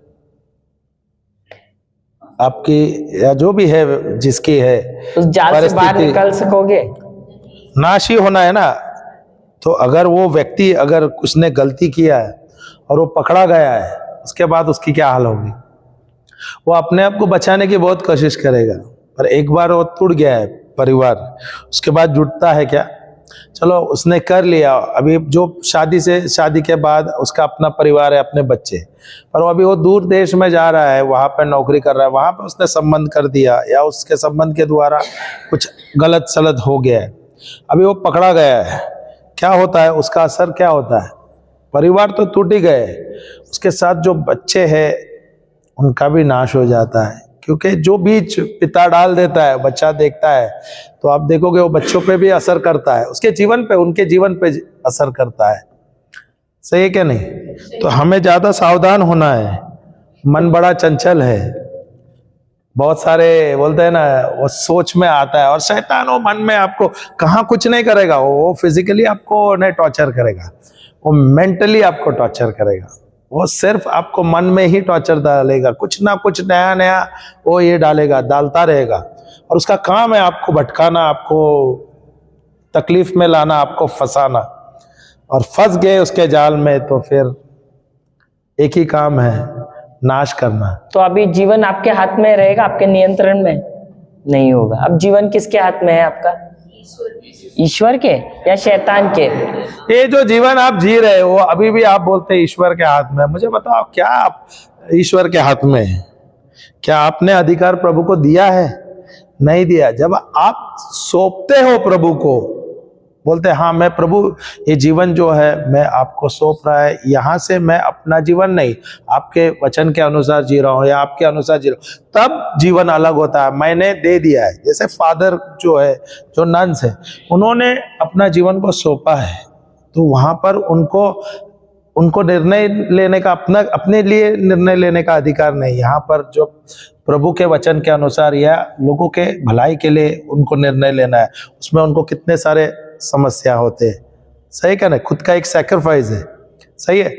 Speaker 2: आपकी या जो भी है जिसकी है
Speaker 1: उस जाल से बाहर निकल सकोगे?
Speaker 2: नाश ही होना है ना। तो अगर वो व्यक्ति, अगर उसने गलती किया है और वो पकड़ा गया है, उसके बाद उसकी क्या हाल होगी? वो अपने आप को बचाने की बहुत कोशिश करेगा, पर एक बार वो टूट गया है परिवार, उसके बाद जुटता है क्या? चलो उसने कर लिया, अभी जो शादी के बाद उसका अपना परिवार है, अपने बच्चे, पर वो अभी वो दूर देश में जा रहा है, वहां पर नौकरी कर रहा है, वहां पर उसने संबंध कर दिया या उसके संबंध के द्वारा कुछ गलत सलत हो गया है, अभी वो पकड़ा गया है, क्या होता है? उसका असर क्या होता है? परिवार तो टूट ही गए, उसके साथ जो बच्चे हैं उनका भी नाश हो जाता है, क्योंकि जो बीज पिता डाल देता है बच्चा देखता है, तो आप देखोगे वो बच्चों पे भी असर करता है, उसके जीवन पे, उनके जीवन पे असर करता है, सही है क्या नहीं? तो हमें ज्यादा सावधान होना है। मन बड़ा चंचल है, बहुत सारे बोलते हैं ना, वो सोच में आता है, और शैतान वो मन में आपको कहाँ कुछ नहीं करेगा, वो फिजिकली आपको नहीं टॉर्चर करेगा, वो मेंटली आपको टॉर्चर करेगा, वो सिर्फ आपको मन में ही टॉर्चर डालेगा, कुछ ना कुछ नया नया वो ये डालता रहेगा, और उसका काम है आपको भटकाना, आपको तकलीफ में लाना, आपको फंसाना, और फंस गए उसके जाल में तो फिर एक ही काम है, नाश करना।
Speaker 1: तो अभी जीवन आपके हाथ में रहेगा, आपके नियंत्रण में नहीं होगा। अब जीवन किसके हाथ में है आपका? ईश्वर के या शैतान के?
Speaker 2: ये जो जीवन आप जी रहे हो अभी भी आप बोलते हैं ईश्वर के हाथ में। मुझे बताओ, क्या आप ईश्वर के हाथ में है? क्या आपने अधिकार प्रभु को दिया है? नहीं दिया। जब आप सौंपते हो प्रभु को, बोलते हैं हाँ मैं प्रभु ये जीवन जो है मैं आपको सौंप रहा है, यहाँ से मैं अपना जीवन नहीं आपके वचन के अनुसार जी रहा हूँ या आपके अनुसार जी रहा हूँ, तब जीवन अलग होता है। मैंने दे दिया है, जैसे फादर जो है, जो नन्स है, उन्होंने अपना जीवन को सौंपा है, तो वहां पर उनको निर्णय लेने का, अपने लिए निर्णय लेने का अधिकार नहीं। यहाँ पर जो प्रभु के वचन के अनुसार या लोगों के भलाई के लिए उनको निर्णय लेना है, उसमें उनको कितने सारे समस्या होते हैं, सही क्या नहीं? खुद का एक सैक्रिफाइस है, सही है।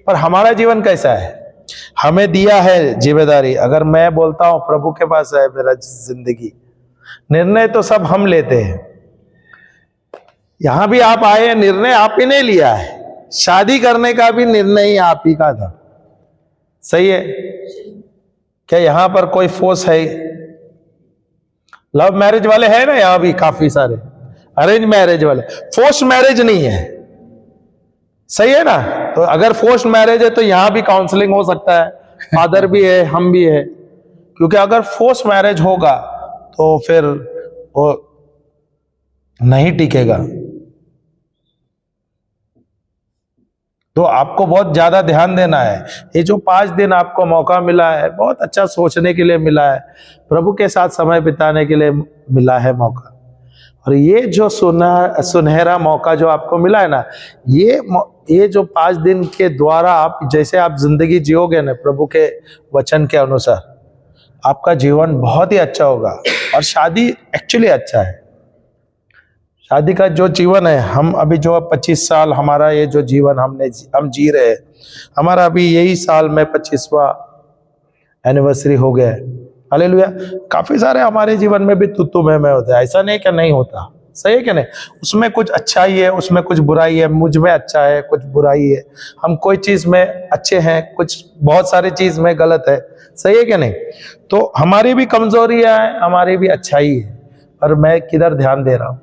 Speaker 2: पर हमारा जीवन कैसा है? हमें दिया है जिम्मेदारी। अगर मैं बोलता हूं प्रभु के पास है मेरा जिंदगी, निर्णय तो सब हम लेते हैं। यहां भी आप आए, निर्णय आप ही ने लिया है। शादी करने का भी निर्णय ही आप ही का था, सही है क्या? यहां पर कोई फोर्स है? लव मैरिज वाले हैं ना यहां भी काफी सारे, अरेंज मैरिज वाले, फोर्स मैरिज नहीं है, सही है ना? तो अगर फोर्स मैरिज है तो यहां भी काउंसलिंग हो सकता है, फादर भी है, हम भी है, क्योंकि अगर फोर्स मैरिज होगा तो फिर वो नहीं टिकेगा। तो आपको बहुत ज्यादा ध्यान देना है। ये जो 5 दिन आपको मौका मिला है, बहुत अच्छा सोचने के लिए मिला है, प्रभु के साथ समय बिताने के लिए मिला है मौका, और ये जो सुनहरा मौका जो आपको मिला है ना, ये जो 5 दिन के द्वारा आप जैसे आप जिंदगी जियोगे ना प्रभु के वचन के अनुसार, आपका जीवन बहुत ही अच्छा होगा। और शादी एक्चुअली अच्छा है, शादी का जो जीवन है, हम अभी जो 25 साल हमारा ये जो जीवन हम जी रहे हैं, हमारा अभी यही साल में 25वां एनिवर्सरी हो गया है। हालेलुया। काफी सारे हमारे जीवन में भी तुतु में होता है, ऐसा नहीं कि नहीं होता, सही है कि नहीं? उसमें कुछ अच्छाई है, उसमें कुछ बुराई है, मुझ में अच्छा है, कुछ बुराई है, हम कोई चीज में अच्छे हैं, कुछ बहुत सारी चीज में गलत है, सही है कि नहीं? तो हमारी भी कमजोरियां हैं, हमारी भी अच्छाई है, पर मैं किधर ध्यान दे रहा हूं?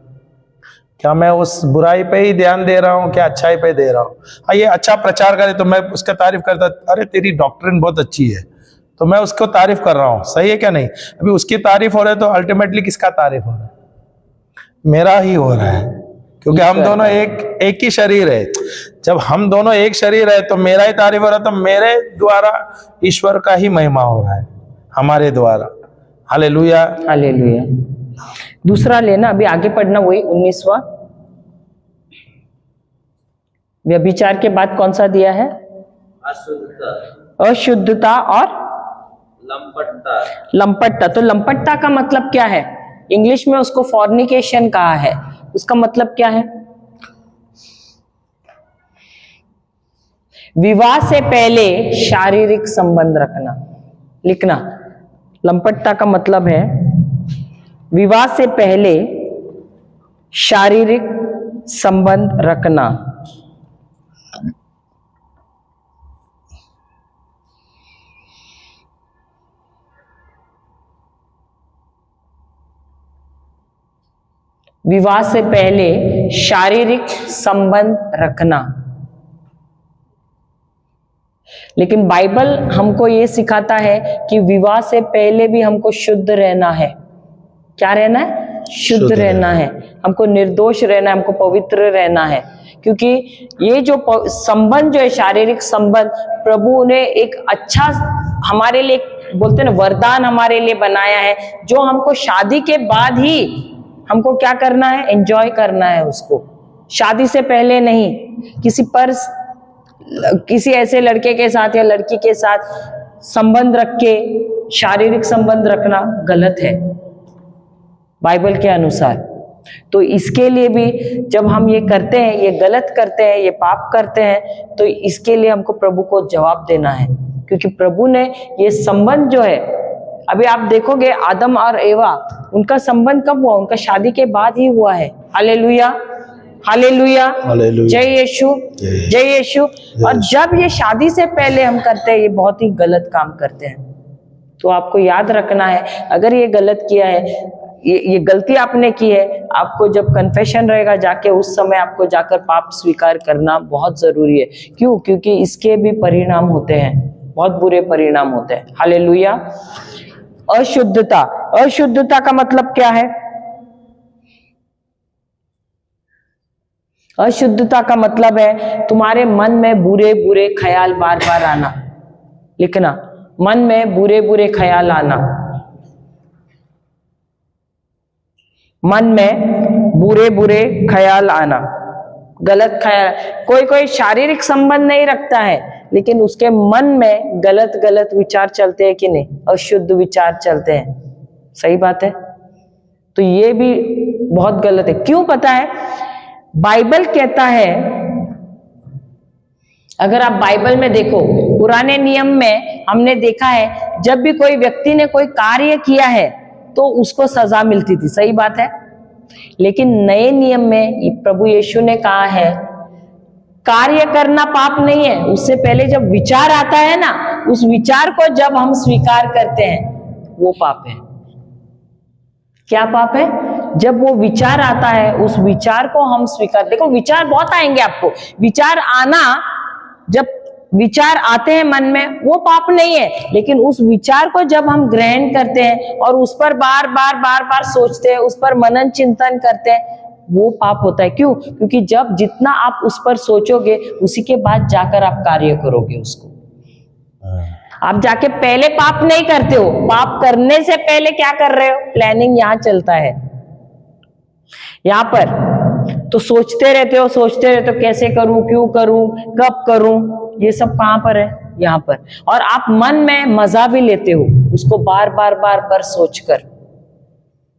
Speaker 2: क्या मैं उस बुराई पे ही ध्यान दे रहा हूं, क्या अच्छाई पे दे रहा हूं? हाँ, ये अच्छा प्रचार करे तो मैं उसका तारीफ करता, अरे तेरी डॉक्ट्रिन बहुत अच्छी है, तो मैं उसको तारीफ कर रहा हूं, सही है क्या नहीं? अभी उसकी तारीफ हो रहा है तो अल्टीमेटली किसका तारीफ हो रहा है? मेरा ही हो रहा है, क्योंकि हम दोनों एक ही शरीर है। जब हम दोनों एक शरीर है तो मेरा ही तारीफ हो रहा है, तो मेरे द्वारा ईश्वर का ही महिमा हो रहा है, हमारे द्वारा। Hallelujah,
Speaker 1: hallelujah. दूसरा लेना, अभी आगे पढ़ना, वही 19वां। व्यभिचार के बाद कौन सा दिया है? अशुद्धता और लंपटता। तो लंपटता का मतलब क्या है? इंग्लिश में उसको फॉर्निकेशन कहा है, उसका मतलब क्या है? विवाह से पहले शारीरिक संबंध रखना। लिखना, लंपटता का मतलब है विवाह से पहले शारीरिक संबंध रखना। विवाह से पहले शारीरिक संबंध रखना। लेकिन बाइबल हमको ये सिखाता है कि विवाह से पहले भी हमको शुद्ध रहना है। क्या रहना है? शुद्ध रहना है, हमको निर्दोष रहना है, हमको पवित्र रहना है। क्योंकि ये जो संबंध जो है, शारीरिक संबंध, प्रभु ने एक अच्छा हमारे लिए, बोलते हैं ना, वरदान हमारे लिए बनाया है, जो हमको शादी के बाद ही हमको क्या करना है? एंजॉय करना है उसको, शादी से पहले नहीं। किसी ऐसे लड़के के साथ या लड़की के साथ संबंध रख के शारीरिक संबंध रखना गलत है बाइबल के अनुसार। तो इसके लिए भी जब हम ये करते हैं, ये गलत करते हैं, ये पाप करते हैं, तो इसके लिए हमको प्रभु को जवाब देना है। क्योंकि प्रभु ने ये संबंध जो है, अभी आप देखोगे आदम और एवा, उनका संबंध कब हुआ? उनका शादी के बाद ही हुआ है। हालेलुया, हालेलुया, जय यीशु, जय यीशु। और जब ये शादी से पहले हम करते हैं, ये बहुत ही गलत काम करते हैं। तो आपको याद रखना है, अगर ये गलत किया है, ये गलती आपने की है, आपको जब कन्फेशन रहेगा जाके, उस समय आपको जाकर पाप स्वीकार करना बहुत जरूरी है। क्यों? क्योंकि इसके भी परिणाम होते हैं, बहुत बुरे परिणाम होते हैं। हालेलुया। अशुद्धता, अशुद्धता का मतलब क्या है? अशुद्धता का मतलब है तुम्हारे मन में बुरे बुरे ख्याल बार बार आना। लिखना, मन में बुरे बुरे ख्याल आना, मन में बुरे बुरे ख्याल आना, गलत ख्याल। कोई शारीरिक संबंध नहीं रखता है, लेकिन उसके मन में गलत गलत विचार चलते हैं कि नहीं? अशुद्ध विचार चलते हैं। सही बात है। तो ये भी बहुत गलत है। क्यों पता है? बाइबल कहता है, अगर आप बाइबल में देखो, पुराने नियम में हमने देखा है, जब भी कोई व्यक्ति ने कोई कार्य किया है तो उसको सजा मिलती थी। सही बात है। लेकिन नए नियम में प्रभु यीशु ने कहा है, कार्य करना पाप नहीं है, उससे पहले जब विचार आता है ना, उस विचार को जब हम स्वीकार करते हैं वो पाप है। क्या पाप है? जब वो विचार आता है, उस विचार को हम स्वीकार, देखो विचार बहुत आएंगे आपको, विचार आना, जब विचार आते हैं मन में वो पाप नहीं है, लेकिन उस विचार को जब हम ग्रहण करते हैं और उस पर बार बार सोचते हैं, उस पर मनन चिंतन करते हैं, वो पाप होता है। क्यों? क्योंकि जब जितना आप उस पर सोचोगे उसी के बाद जाकर आप कार्य करोगे उसको। आप जाके पहले पाप नहीं करते हो, पाप करने से पहले क्या कर रहे हो? प्लानिंग यहाँ चलता है। यहाँ पर तो सोचते रहते हो कैसे करूं, क्यों करूं, कब करूं, ये सब कहां पर है? यहाँ पर। और आप मन में मजा भी लेते हो उसको बार बार सोचकर,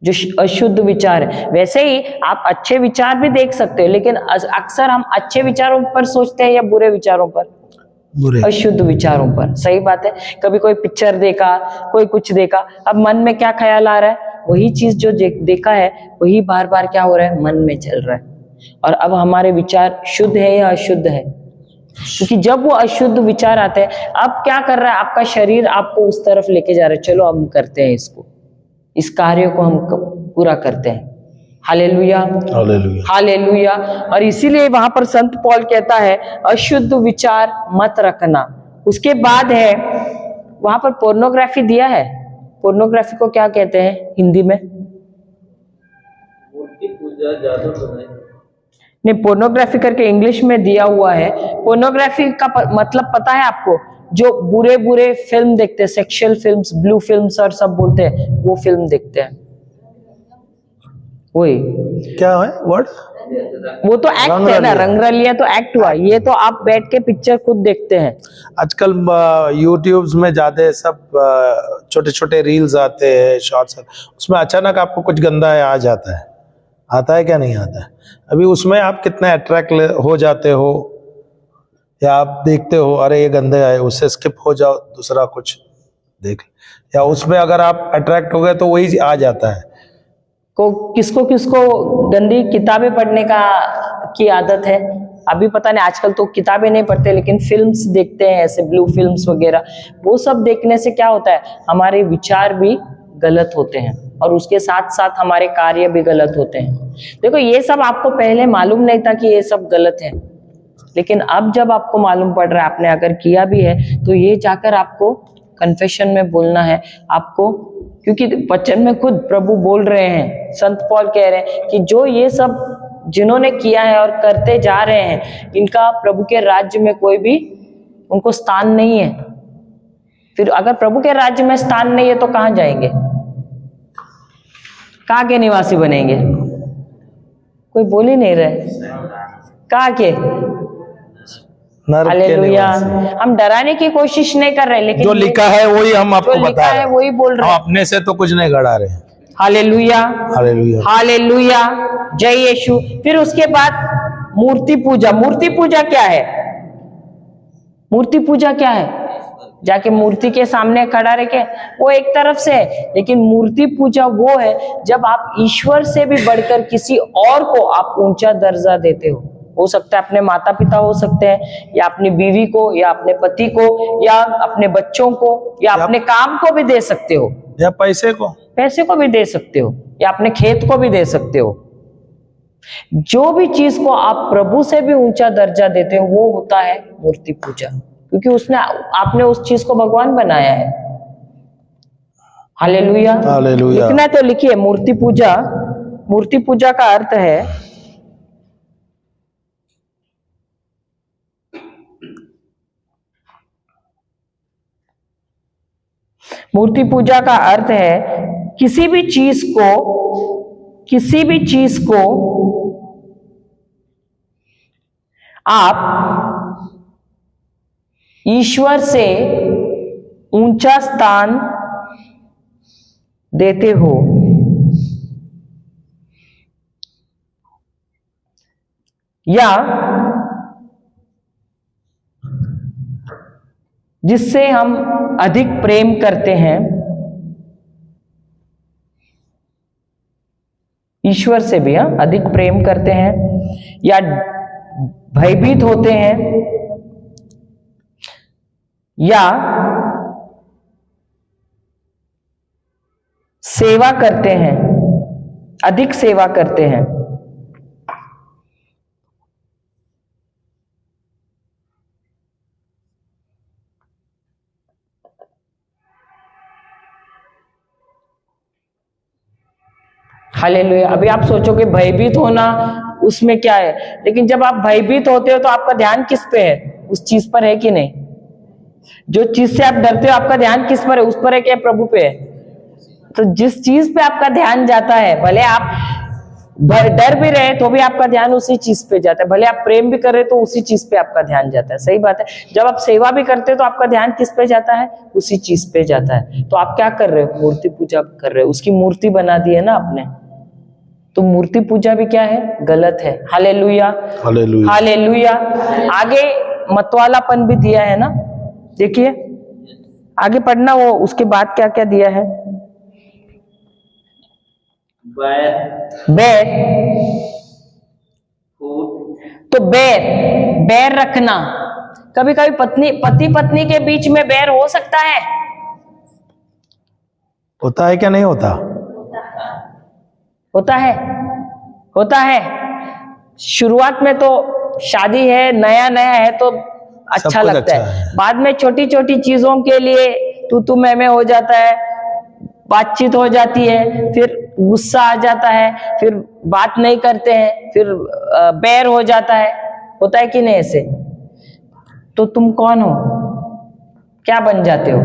Speaker 1: जो अशुद्ध विचार है। वैसे ही आप अच्छे विचार भी देख सकते हो, लेकिन अक्सर हम अच्छे विचारों पर सोचते हैं या बुरे विचारों पर?
Speaker 2: बुरे।
Speaker 1: अशुद्ध विचारों पर। सही बात है। कभी कोई पिक्चर देखा, कोई कुछ देखा, अब मन में क्या ख्याल आ रहा है? वही चीज जो देखा है वही बार बार क्या हो रहा है? मन में चल रहा है। और अब हमारे विचार शुद्ध है या अशुद्ध है? क्योंकि जब वो अशुद्ध विचार आते हैं, अब क्या कर रहा है? आपका शरीर आपको उस तरफ लेके जा रहा है, चलो हम करते हैं इसको, इस कार्य को हम पूरा करते हैं। Hallelujah,
Speaker 2: hallelujah,
Speaker 1: hallelujah. और इसीलिए वहां पर संत पौल कहता है अशुद्ध विचार मत रखना। उसके बाद है वहां पर पोर्नोग्राफी दिया है। पोर्नोग्राफी को क्या कहते हैं हिंदी में?
Speaker 4: मूर्ति पूजा, जादू टोना।
Speaker 1: नहीं, पोर्नोग्राफी करके इंग्लिश में दिया हुआ है। पोर्नोग्राफी का मतलब पता है आपको? जो बुरे बुरे फिल्म देखते हैं, सेक्सुअल फिल्म्स, ब्लू फिल्म्स और सब बोलते हैं, वो फिल्म देखते हैं। वही
Speaker 2: क्या है वर्ड?
Speaker 1: वो तो एक्ट है ना, रंगरलिया तो एक्ट हुआ। ये तो आप बैठ के पिक्चर खुद देखते हैं।
Speaker 2: आजकल यूट्यूब्स में ज्यादा सब छोटे छोटे रील्स आते हैं, शॉर्ट्स, उसमें अचानक आपको कुछ गंदा आ जाता है। आता है क्या? नहीं आता है। अभी उसमें आप कितने अट्रैक्ट हो जाते हो, या आप देखते हो अरे ये गंदे आए, उससे स्किप हो जाओ, दूसरा कुछ देख, या उसमें अगर आप अट्रैक्ट हो गए तो वही आ जाता है।
Speaker 1: किसको गंदी किताबें पढ़ने की आदत है? अभी पता नहीं, आजकल तो किताबें नहीं पढ़ते लेकिन फिल्म्स देखते हैं, ऐसे ब्लू फिल्म्स वगैरह। वो सब देखने से क्या होता है? हमारे विचार भी गलत होते हैं और उसके साथ साथ हमारे कार्य भी गलत होते हैं। देखो ये सब आपको पहले मालूम नहीं था कि ये सब गलत है, लेकिन अब जब आपको मालूम पड़ रहा है, आपने अगर किया भी है, तो ये जाकर आपको कन्फेशन में बोलना है आपको। क्योंकि वचन में खुद प्रभु बोल रहे हैं, संत पौल कह रहे हैं कि जो ये सब जिन्होंने किया है और करते जा रहे हैं, इनका प्रभु के राज्य में कोई भी उनको स्थान नहीं है। फिर अगर प्रभु के राज्य में स्थान नहीं है तो कहां जाएंगे? कहां के निवासी बनेंगे? कोई बोल ही नहीं रहे। कहां के? हालेलुया। हम डराने की कोशिश नहीं कर रहे, लेकिन
Speaker 2: जो लिखा है वही हम आपको बता रहे हैं,
Speaker 1: वही बोल रहे
Speaker 2: हम
Speaker 1: हैं।
Speaker 2: अपने से तो कुछ नहीं गढ़ा रहे।
Speaker 1: हालेलुया,
Speaker 2: हालेलुया,
Speaker 1: हालेलुया, जय यीशु। फिर उसके बाद मूर्ति पूजा। मूर्ति पूजा क्या है? मूर्ति पूजा क्या है? जाके मूर्ति के सामने खड़ा रह के, वो एक तरफ से है, लेकिन मूर्ति पूजा वो है जब आप ईश्वर से भी बढ़कर किसी और को आप ऊंचा दर्जा देते हो सकता है अपने माता पिता हो सकते हैं, या अपनी बीवी को, या अपने पति को, या अपने बच्चों को, या अपने काम को भी दे सकते हो,
Speaker 2: या पैसे को
Speaker 1: भी दे सकते हो, या अपने खेत को भी दे सकते हो। जो भी चीज को आप प्रभु से भी ऊंचा दर्जा देते हो वो होता है मूर्ति पूजा, क्योंकि आपने उस चीज को भगवान बनाया है। Hallelujah,
Speaker 2: hallelujah.
Speaker 1: लिखना तो लिखिए मूर्ति पूजा। मूर्ति पूजा का अर्थ है मूर्ति पूजा का अर्थ है किसी भी चीज को आप ईश्वर से ऊंचा स्थान देते हो, या जिससे हम अधिक प्रेम करते हैं, ईश्वर से भी अधिक प्रेम करते हैं, या भयभीत होते हैं, या सेवा करते हैं, अधिक सेवा करते हैं। हालेलुया। अभी आप सोचोगे भयभीत होना उसमें क्या है, लेकिन जब आप भयभीत होते हो तो आपका ध्यान किस पे है? उस चीज पर है कि नहीं? जो चीज से आप डरते हो आपका ध्यान किस पर है? उस पर है क्या? प्रभु पे है। तो जिस चीज पे आपका ध्यान जाता है, भले आप डर भी रहे तो भी आपका ध्यान उसी चीज पे जाता है, भले आप प्रेम भी कर रहे तो उसी चीज पे आपका ध्यान जाता है। सही बात है। जब आप सेवा भी करते हो तो आपका ध्यान किस पे जाता है? उसी चीज पे जाता है। तो आप क्या कर रहे हो? मूर्ति पूजा कर रहे हो, उसकी मूर्ति बना दी है ना आपने। तो मूर्ति पूजा भी क्या है? गलत है। Hallelujah,
Speaker 2: hallelujah,
Speaker 1: hallelujah. आगे मतवालापन भी दिया है ना, देखिए आगे पढ़ना, वो उसके बाद क्या क्या दिया है। बैर, तो बैर रखना। कभी कभी पति पत्नी के बीच में बैर हो सकता है?
Speaker 2: होता है क्या? नहीं होता?
Speaker 1: होता है, होता है। शुरुआत में तो शादी है, नया नया है तो अच्छा लगता है। बाद में छोटी छोटी चीजों के लिए तू मैं हो जाता है, बातचीत हो जाती है, फिर गुस्सा आ जाता है, फिर बात नहीं करते हैं, फिर बैर हो जाता है। होता है कि नहीं ऐसे? तो तुम कौन हो? क्या बन जाते हो?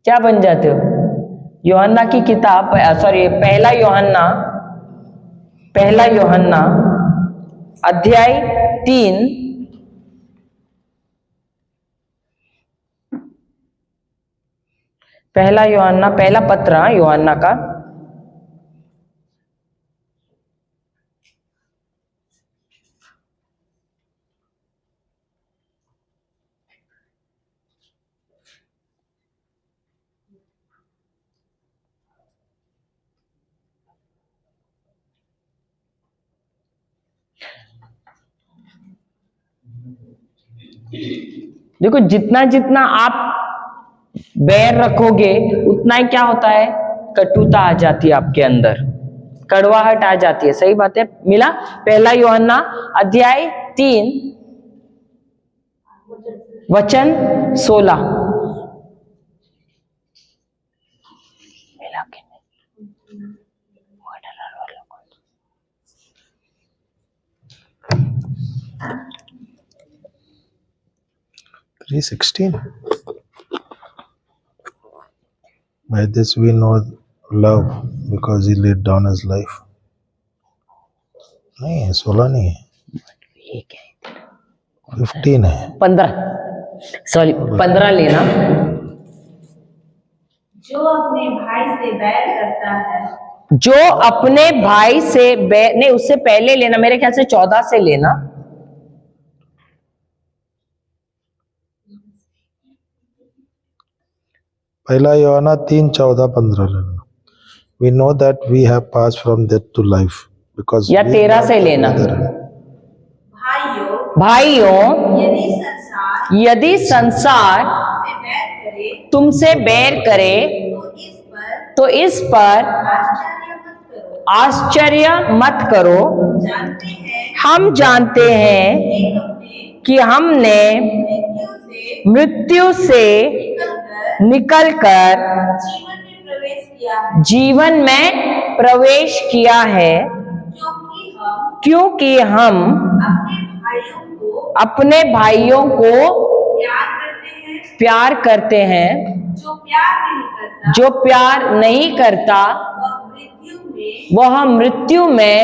Speaker 1: क्या बन जाते हो? यूहन्ना की किताब, सॉरी, पहला यूहन्ना अध्याय 3 पहला यूहन्ना, पहला पत्र यूहन्ना का देखो, जितना जितना आप बैर रखोगे उतना ही क्या होता है? कटुता आ जाती है आपके अंदर, कड़वाहट आ जाती है। सही बात है। मिला? पहला यूहन्ना अध्याय 3 वचन 16। मिला कि नहीं?
Speaker 2: 3:16 By this we know love because he laid down his life. नहीं है, 16 नहीं है, 15 है।
Speaker 1: 15 लेना।
Speaker 4: जो अपने भाई से बैर करता है,
Speaker 1: जो अपने भाई से बैर, नहीं उससे पहले लेना, मेरे ख्याल से 14 से लेना।
Speaker 2: पहला यूहन्ना 3:14-15 लेना। We know that we have passed from death to life because
Speaker 1: या
Speaker 2: we
Speaker 1: 13
Speaker 2: love
Speaker 1: से
Speaker 2: the
Speaker 1: लेना।
Speaker 2: brethren.
Speaker 1: भाइयों,
Speaker 4: यदि संसार
Speaker 1: यदि संसार तुमसे बैर करे तो इस पर आश्चर्य मत करो। हम जानते हैं कि हमने मृत्यु से निकलकर जीवन में प्रवेश किया है, क्योंकि हम अपने भाइयों को प्यार करते हैं। जो प्यार नहीं करता वह मृत्यु में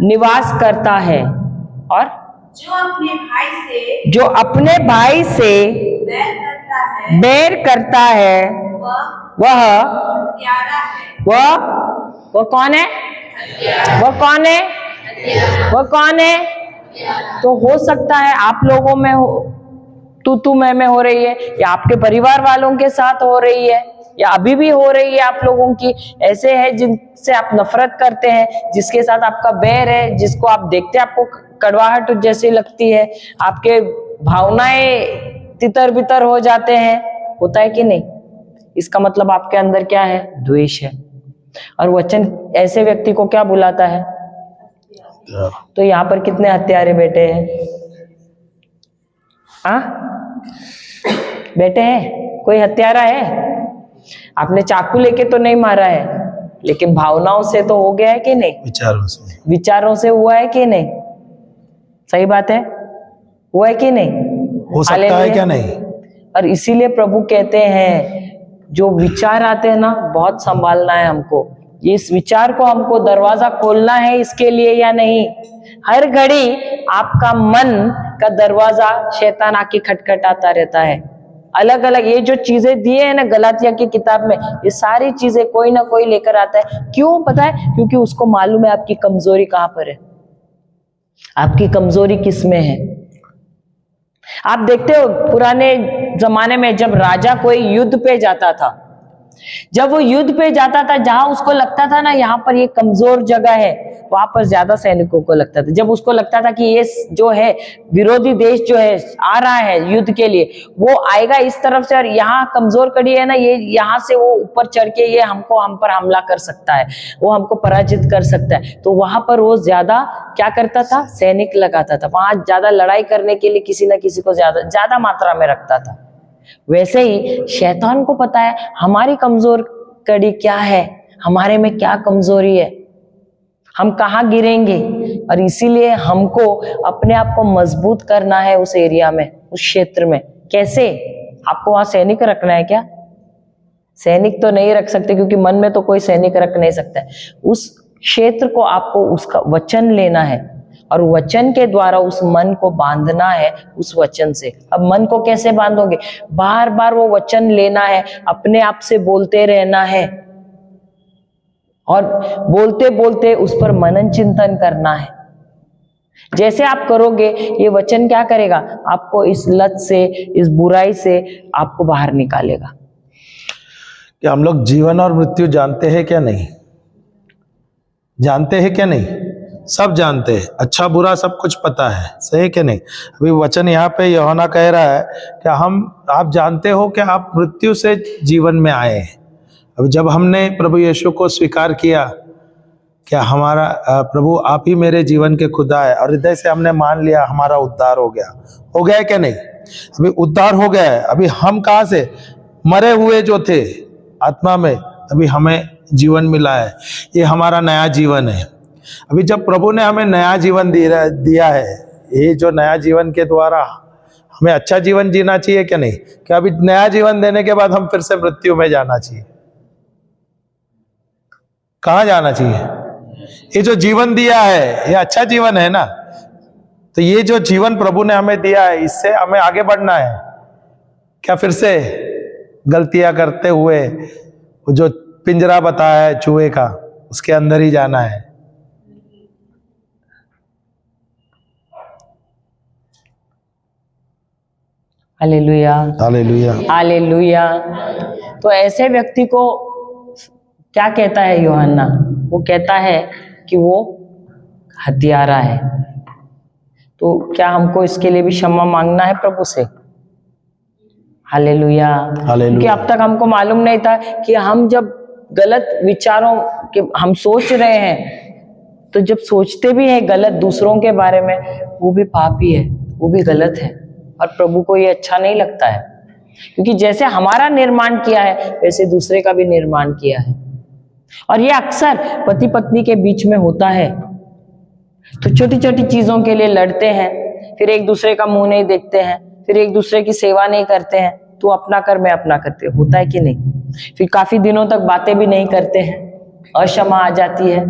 Speaker 1: निवास करता है, और जो अपने भाई से बैर करता है वह कौन है? वह कौन है? वह कौन है? तो हो सकता है आप लोगों में तू मैं हो रही है, या आपके परिवार वालों के साथ हो रही है, या अभी भी हो रही है आप लोगों की। ऐसे है जिनसे आप नफरत करते हैं, जिसके साथ आपका बैर है, जिसको आप देखते आपको कड़वाहट जैसी लगती है, आपके भावनाएं तितर बितर हो जाते हैं, होता है कि नहीं? इसका मतलब आपके अंदर क्या है? द्वेष है। और वचन ऐसे व्यक्ति को क्या बुलाता है? तो यहाँ पर कितने हत्यारे बैठे हैं? हाँ, बैठे हैं? कोई हत्यारा है? आपने चाकू लेके तो नहीं मारा है, लेकिन भावनाओं से तो हो गया है कि नहीं? विचारों से हुआ है कि नहीं? सही बात है, हुआ है कि नहीं?
Speaker 2: हो सकता है क्या नहीं?
Speaker 1: और इसीलिए प्रभु कहते हैं जो विचार आते हैं ना, बहुत संभालना है हमको। इस विचार को हमको दरवाजा खोलना है इसके लिए या नहीं? हर घड़ी आपका मन का दरवाजा शैतान आके खटखटाता रहता है। अलग अलग ये जो चीजें दिए हैं ना गलातिया की किताब में, ये सारी चीजें कोई ना कोई लेकर आता है। क्यों पता है? क्योंकि उसको मालूम है आपकी कमजोरी कहां पर है, आपकी कमजोरी किस में है। आप देखते हो पुराने जमाने में जब राजा कोई युद्ध पे जाता था, जब वो युद्ध पे जाता था, जहां उसको लगता था ना यहाँ पर ये कमजोर जगह है, वहां पर ज्यादा सैनिकों को लगता था। जब उसको लगता था कि ये जो है विरोधी देश जो है आ रहा है युद्ध के लिए, वो आएगा इस तरफ से और यहाँ कमजोर कड़ी है ना, ये यहाँ से वो ऊपर चढ़ के ये हम पर हमला कर सकता है, वो हमको पराजित कर सकता है, तो वहां पर वो ज्यादा क्या करता था? सैनिक लगाता था। वहां ज्यादा लड़ाई करने के लिए किसी ना किसी को ज्यादा मात्रा में रखता था। वैसे ही शैतान को पता है हमारी कमजोर कड़ी क्या है, हमारे में क्या कमजोरी है, हम कहाँ गिरेंगे, और इसीलिए हमको अपने आप को मजबूत करना है उस एरिया में, उस क्षेत्र में। कैसे? आपको वहां सैनिक रखना है क्या? सैनिक तो नहीं रख सकते, क्योंकि मन में तो कोई सैनिक रख नहीं सकता है। उस क्षेत्र को आपको उसका वचन लेना है और वचन के द्वारा उस मन को बांधना है उस वचन से। अब मन को कैसे बांधोगे? बार बार वो वचन लेना है, अपने आप से बोलते रहना है और बोलते बोलते उस पर मनन चिंतन करना है। जैसे आप करोगे, ये वचन क्या करेगा? आपको इस लत से, इस बुराई से आपको बाहर निकालेगा।
Speaker 2: क्या हम लोग जीवन और मृत्यु जानते हैं क्या नहीं? जानते हैं क्या नहीं? सब जानते हैं, अच्छा बुरा सब कुछ पता है, सही है कि नहीं? अभी वचन यहाँ पे यूहन्ना कह रहा है कि आप जानते हो कि आप मृत्यु से जीवन में आए हैं। अब जब हमने प्रभु यीशु को स्वीकार किया, क्या हमारा प्रभु आप ही मेरे जीवन के खुदा है, और हृदय से हमने मान लिया, हमारा उद्धार हो गया है क्या नहीं? अभी उद्धार हो गया है। अभी हम कहाँ से? मरे हुए जो थे आत्मा में, अभी हमें जीवन मिला है, ये हमारा नया जीवन है। अभी जब प्रभु ने हमें नया जीवन दिया है, ये जो नया जीवन के द्वारा हमें अच्छा जीवन जीना चाहिए क्या नहीं? क्या अभी नया जीवन देने के बाद हम फिर से मृत्यु में जाना चाहिए? कहाँ जाना चाहिए? ये जो जीवन दिया है ये अच्छा जीवन है ना, तो ये जो जीवन प्रभु ने हमें दिया है, इससे हमें आगे बढ़ना है। क्या फिर से गलतियां करते हुए जो पिंजरा बताया है चूहे का, उसके अंदर ही जाना है?
Speaker 1: Hallelujah,
Speaker 2: hallelujah,
Speaker 1: hallelujah. तो ऐसे व्यक्ति को क्या कहता है यूहन्ना? वो कहता है कि वो हत्यारा है। तो क्या हमको इसके लिए भी क्षमा मांगना है प्रभु से? हालेलुया, क्योंकि अब तक हमको मालूम नहीं था कि हम जब गलत विचारों के हम सोच रहे हैं, तो जब सोचते भी हैं गलत दूसरों के बारे में, वो भी पाप ही है, वो भी गलत है, और प्रभु को ये अच्छा नहीं लगता है। क्योंकि जैसे हमारा निर्माण किया है, वैसे दूसरे का भी निर्माण किया है, और ये अक्सर पति पत्नी के बीच में होता है। तो छोटी छोटी चीजों के लिए लड़ते हैं, फिर एक दूसरे का मुंह नहीं देखते हैं, फिर एक दूसरे की सेवा नहीं करते हैं। तू अपना कर, मैं अपना करते, होता है कि नहीं? फिर काफी दिनों तक बातें भी नहीं करते हैं, अक्षमा आ जाती है।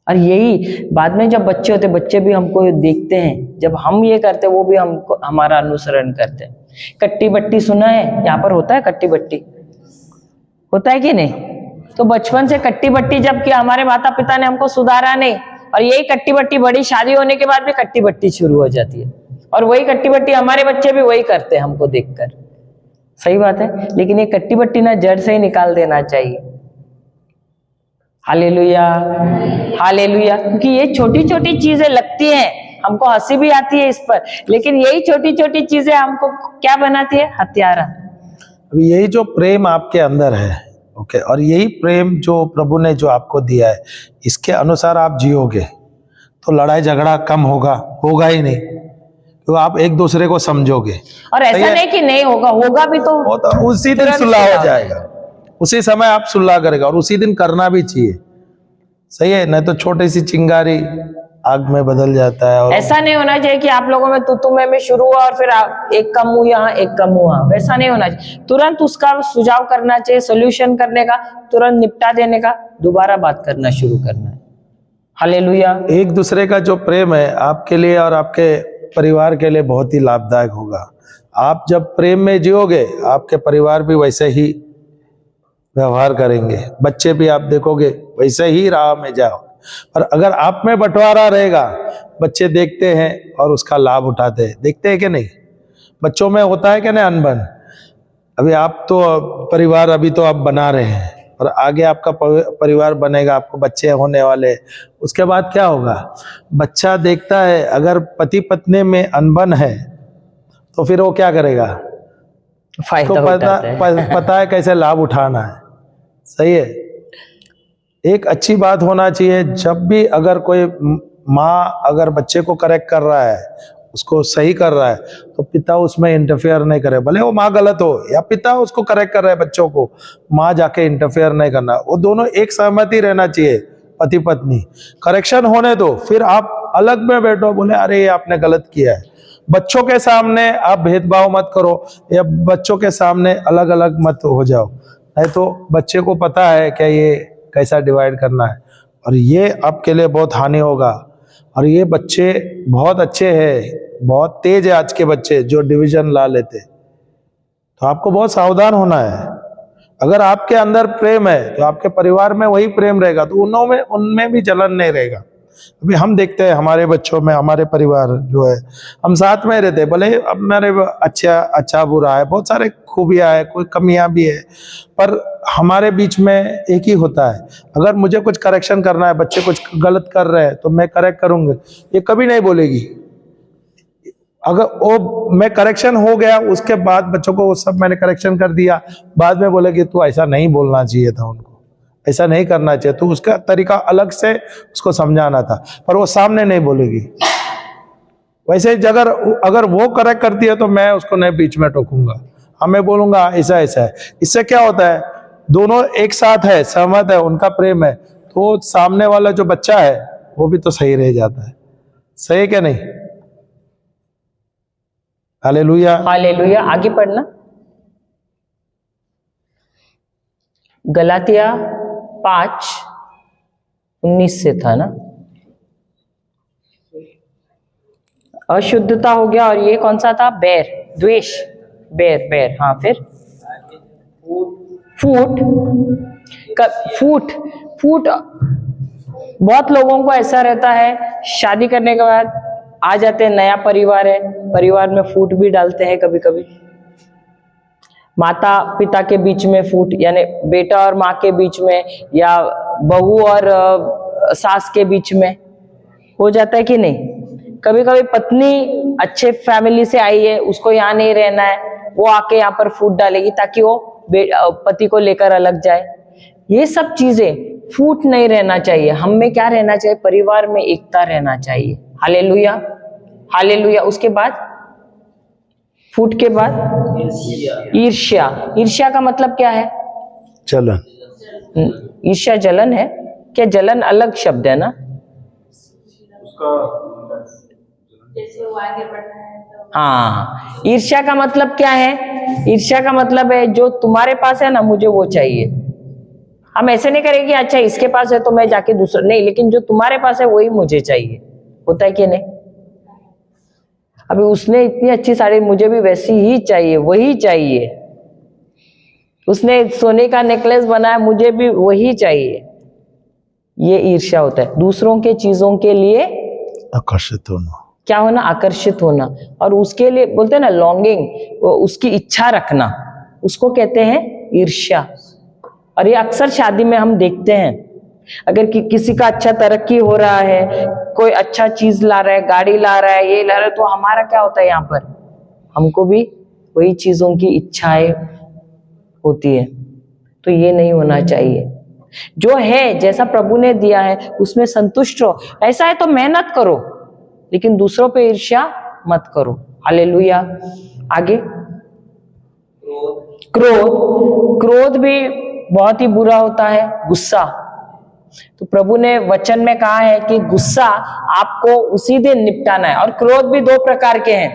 Speaker 1: और यही बाद में जब बच्चे होते, बच्चे भी हमको देखते हैं, जब हम ये करते वो भी हमको हमारा अनुसरण करते हैं। कट्टी बट्टी सुना है? यहाँ पर होता है कट्टी बट्टी, होता है कि नहीं? तो बचपन से कट्टी बट्टी जब किया, हमारे माता पिता ने हमको सुधारा नहीं, और यही कट्टी बट्टी बड़ी शादी होने के बाद भी कट्टी बट्टी शुरू हो जाती है, और वही कट्टी बट्टी हमारे बच्चे भी वही करते हैं हमको देखकर। सही बात है, लेकिन ये कट्टी बट्टी ना जड़ से ही निकाल देना चाहिए। Hallelujah, hallelujah. क्योंकि ये छोटी छोटी चीजें लगती हैं, हमको हंसी भी आती है इस पर, लेकिन यही छोटी छोटी चीजें हमको क्या बनाती है? हत्यारा।
Speaker 2: अभी यही जो प्रेम आपके अंदर है, ओके, और यही प्रेम जो प्रभु ने जो आपको दिया है, इसके अनुसार आप जियोगे तो लड़ाई झगड़ा कम होगा ही नहीं, तो आप एक दूसरे को समझोगे।
Speaker 1: और ऐसा नहीं कि नहीं होगा, होगा भी तो
Speaker 2: उसी दिन सुलह हो जाएगा, उसी समय आप सुलह करेगा, और उसी दिन करना भी चाहिए, सही है। नहीं तो छोटी सी चिंगारी आग में बदल जाता है। और
Speaker 1: ऐसा नहीं होना चाहिए कि आप लोगों में तू में शुरू हुआ और फिर एक का मुंह यहाँ एक का मुंह वहां, वैसा नहीं होना चाहिए। तुरंत उसका सुझाव करना चाहिए, सोल्यूशन करने का, तुरंत निपटा देने का, दोबारा बात करना शुरू करना है। हालेलुया।
Speaker 2: एक दूसरे का जो प्रेम है आपके लिए और आपके परिवार के लिए बहुत ही लाभदायक होगा। आप जब प्रेम में जियोगे, आपके परिवार भी वैसे ही व्यवहार करेंगे, बच्चे भी आप देखोगे वैसे ही राह में जाओ। पर अगर आप में बंटवारा रहेगा, बच्चे देखते हैं और उसका लाभ उठाते हैं, देखते हैं कि नहीं? बच्चों में होता है कि नहीं अनबन? अभी आप तो परिवार अभी तो आप बना रहे हैं, और आगे आपका परिवार बनेगा, आपको बच्चे होने वाले, उसके बाद क्या होगा? बच्चा देखता है अगर पति पत्नी में अनबन है तो फिर वो क्या करेगा?
Speaker 1: फायदा
Speaker 2: पता है कैसे लाभ उठाना है, सही है। एक अच्छी बात होना चाहिए, जब भी अगर कोई माँ अगर बच्चे को करेक्ट कर रहा है, उसको सही कर रहा है, तो पिता उसमें इंटरफेयर नहीं करे। भले वो माँ गलत हो या पिता उसको करेक्ट कर रहा है बच्चों को, माँ जाके इंटरफेयर नहीं करना। वो दोनों एक सहमति रहना चाहिए, पति पत्नी। करेक्शन होने दो, फिर आप अलग में बैठो, बोले अरे ये आपने गलत किया है। बच्चों के सामने आप भेदभाव मत करो, या बच्चों के सामने अलग अलग मत हो जाओ, नहीं तो बच्चे को पता है कि ये कैसा डिवाइड करना है, और ये आपके लिए बहुत हानि होगा। और ये बच्चे बहुत अच्छे हैं, बहुत तेज है आज के बच्चे जो डिवीजन ला लेते, तो आपको बहुत सावधान होना है। अगर आपके अंदर प्रेम है तो आपके परिवार में वही प्रेम रहेगा, तो उनमें भी जलन नहीं रहेगा। अभी हम देखते हैं हमारे बच्चों में, हमारे परिवार जो है, हम साथ में रहते हैं, भले अब मेरे अच्छा बुरा है, बहुत सारे खूबियां है, कोई कमियां भी है, पर हमारे बीच में एक ही होता है। अगर मुझे कुछ करेक्शन करना है, बच्चे कुछ गलत कर रहे हैं तो मैं करेक्ट करूंगा, ये कभी नहीं बोलेगी। अगर वो मैं करेक्शन हो गया, उसके बाद बच्चों को वो सब मैंने करेक्शन कर दिया, बाद में बोलेगी तू ऐसा नहीं बोलना चाहिए था, उनको ऐसा नहीं करना चाहिए, तो उसका तरीका अलग से उसको समझाना था, पर वो सामने नहीं बोलेगी। वैसे अगर वो करेक्ट करती है तो मैं उसको नहीं बीच में टोकूंगा, मैं बोलूंगा ऐसा ऐसा है। इससे क्या होता है, दोनों एक साथ है, सहमत है, उनका प्रेम है, तो सामने वाला जो बच्चा है वो भी तो सही रह जाता है। सही है क्या नहीं? हालेलुया।
Speaker 1: हालेलुया। आगे पढ़ना, गलातिया 5:19 से था ना। अशुद्धता हो गया, और ये कौन सा था? बैर, द्वेष, बैर। हाँ, फिर फूट। बहुत लोगों को ऐसा रहता है, शादी करने के बाद आ जाते हैं, नया परिवार है, परिवार में फूट भी डालते हैं कभी कभी। माता पिता के बीच में फूट, यानी बेटा और माँ के बीच में, या बहू और सास के बीच में हो जाता है कि नहीं? कभी कभी पत्नी अच्छे फैमिली से आई है, उसको यहाँ नहीं रहना है, वो आके यहाँ पर फूट डालेगी ताकि वो पति को लेकर अलग जाए। ये सब चीजें, फूट नहीं रहना चाहिए। हम में क्या रहना चाहिए? परिवार में एकता रहना चाहिए। Hallelujah, hallelujah. उसके बाद फूट के बाद ईर्ष्या का मतलब क्या है?
Speaker 2: जलन।
Speaker 1: ईर्ष्या जलन है क्या? जलन अलग शब्द है ना? हाँ, ईर्ष्या का मतलब क्या है? ईर्ष्या का मतलब है जो तुम्हारे पास है ना, मुझे वो चाहिए। हम ऐसे नहीं करेंगे अच्छा इसके पास है तो मैं जाके दूसरा, नहीं, लेकिन जो तुम्हारे पास है वही मुझे चाहिए। होता है कि नहीं? अभी उसने इतनी अच्छी साड़ी, मुझे भी वैसी ही चाहिए, वही चाहिए। उसने सोने का नेकलेस बनाया, मुझे भी वही चाहिए। ये ईर्ष्या होता है, दूसरों के चीजों के लिए
Speaker 2: आकर्षित होना।
Speaker 1: क्या होना? आकर्षित होना। और उसके लिए बोलते हैं ना लॉन्गिंग, उसकी इच्छा रखना, उसको कहते हैं ईर्ष्या। और ये अक्सर शादी में हम देखते हैं, अगर किसी का अच्छा तरक्की हो रहा है, कोई अच्छा चीज ला रहा है, गाड़ी ला रहा है, ये ला रहा है, तो हमारा क्या होता है यहाँ पर? हमको भी वही चीजों की इच्छाएं होती है। तो ये नहीं होना चाहिए। जो है, जैसा प्रभु ने दिया है उसमें संतुष्ट रहो। ऐसा है तो मेहनत करो, लेकिन दूसरों पे ईर्ष्या मत करो। हालेलुया। आगे, क्रोध भी बहुत ही बुरा होता है। गुस्सा, तो प्रभु ने वचन में कहा है कि गुस्सा आपको उसी दिन निपटाना है। और क्रोध भी दो प्रकार के हैं,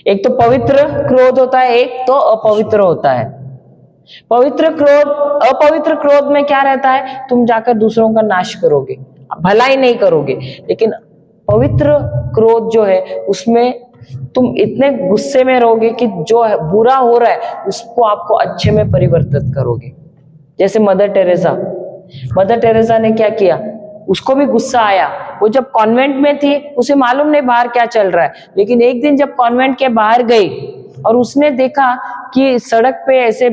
Speaker 1: एक तो पवित्र क्रोध होता है, एक तो अपवित्र होता है। अपवित्र क्रोध में क्या रहता है? तुम जाकर दूसरों का नाश करोगे, भलाई नहीं करोगे। लेकिन पवित्र क्रोध जो है उसमें तुम इतने गुस्से में रहोगे कि जो बुरा हो रहा है उसको आपको अच्छे में परिवर्तित करोगे। जैसे मदर टेरेसा ने क्या किया? उसको भी गुस्सा आया। वो जब कॉन्वेंट में थी उसे मालूम नहीं बाहर क्या चल रहा है, लेकिन एक दिन जब कॉन्वेंट के बाहर गई और उसने देखा कि सड़क पे ऐसे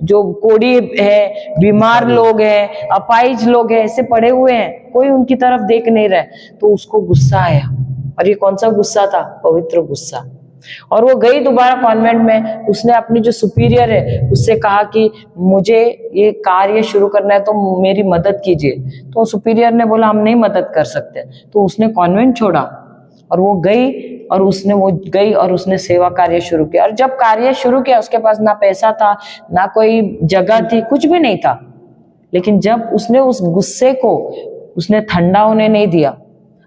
Speaker 1: जो कोढ़ी है, बीमार लोग हैं, अपाहिज लोग हैं, ऐसे पड़े हुए हैं, कोई उनकी तरफ देख नहीं रहा है, तो उसको गुस्सा आया। और ये कौन सा गुस्सा था? पवित्र गुस्सा। और वो गई दोबारा कॉन्वेंट में। उसने अपनी जो सुपीरियर है उससे कहा कि मुझे ये कार्य शुरू करना है तो मेरी मदद कीजिए। तो सुपीरियर ने बोला हम नहीं मदद कर सकते। तो उसने कॉन्वेंट छोड़ा और वो गई और उसने सेवा कार्य शुरू किया। और जब कार्य शुरू किया उसके पास ना पैसा था, ना कोई जगह थी, कुछ भी नहीं था। लेकिन जब उसने उस गुस्से को उसने ठंडा होने नहीं दिया,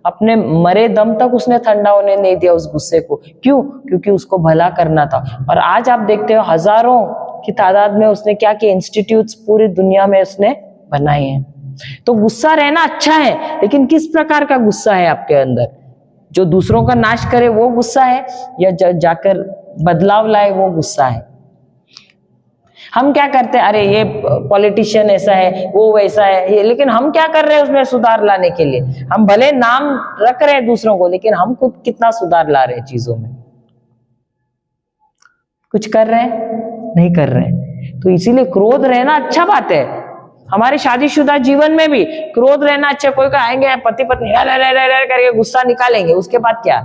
Speaker 1: अपने मरे दम तक उसने ठंडा होने नहीं दिया उस गुस्से को। क्यों? क्योंकि उसको भला करना था। और आज आप देखते हो हजारों की तादाद में उसने क्या किया? इंस्टीट्यूट्स पूरी दुनिया में उसने बनाए हैं। तो गुस्सा रहना अच्छा है, लेकिन किस प्रकार का गुस्सा है आपके अंदर? जो दूसरों का नाश करे वो गुस्सा है, या जाकर बदलाव लाए वो गुस्सा है? हम क्या करते हैं? अरे ये पॉलिटिशियन ऐसा है, वो वैसा है, ये, लेकिन हम क्या कर रहे हैं उसमें सुधार लाने के लिए? हम भले नाम रख रहे हैं दूसरों को, लेकिन हम खुद कितना सुधार ला रहे हैं चीजों में? कुछ कर रहे हैं? नहीं कर रहे हैं। तो इसीलिए क्रोध रहना अच्छा बात है। हमारे शादीशुदा जीवन में भी क्रोध रहना अच्छा। कोई का आएंगे पति पत्नी करके गुस्सा निकालेंगे, उसके बाद क्या?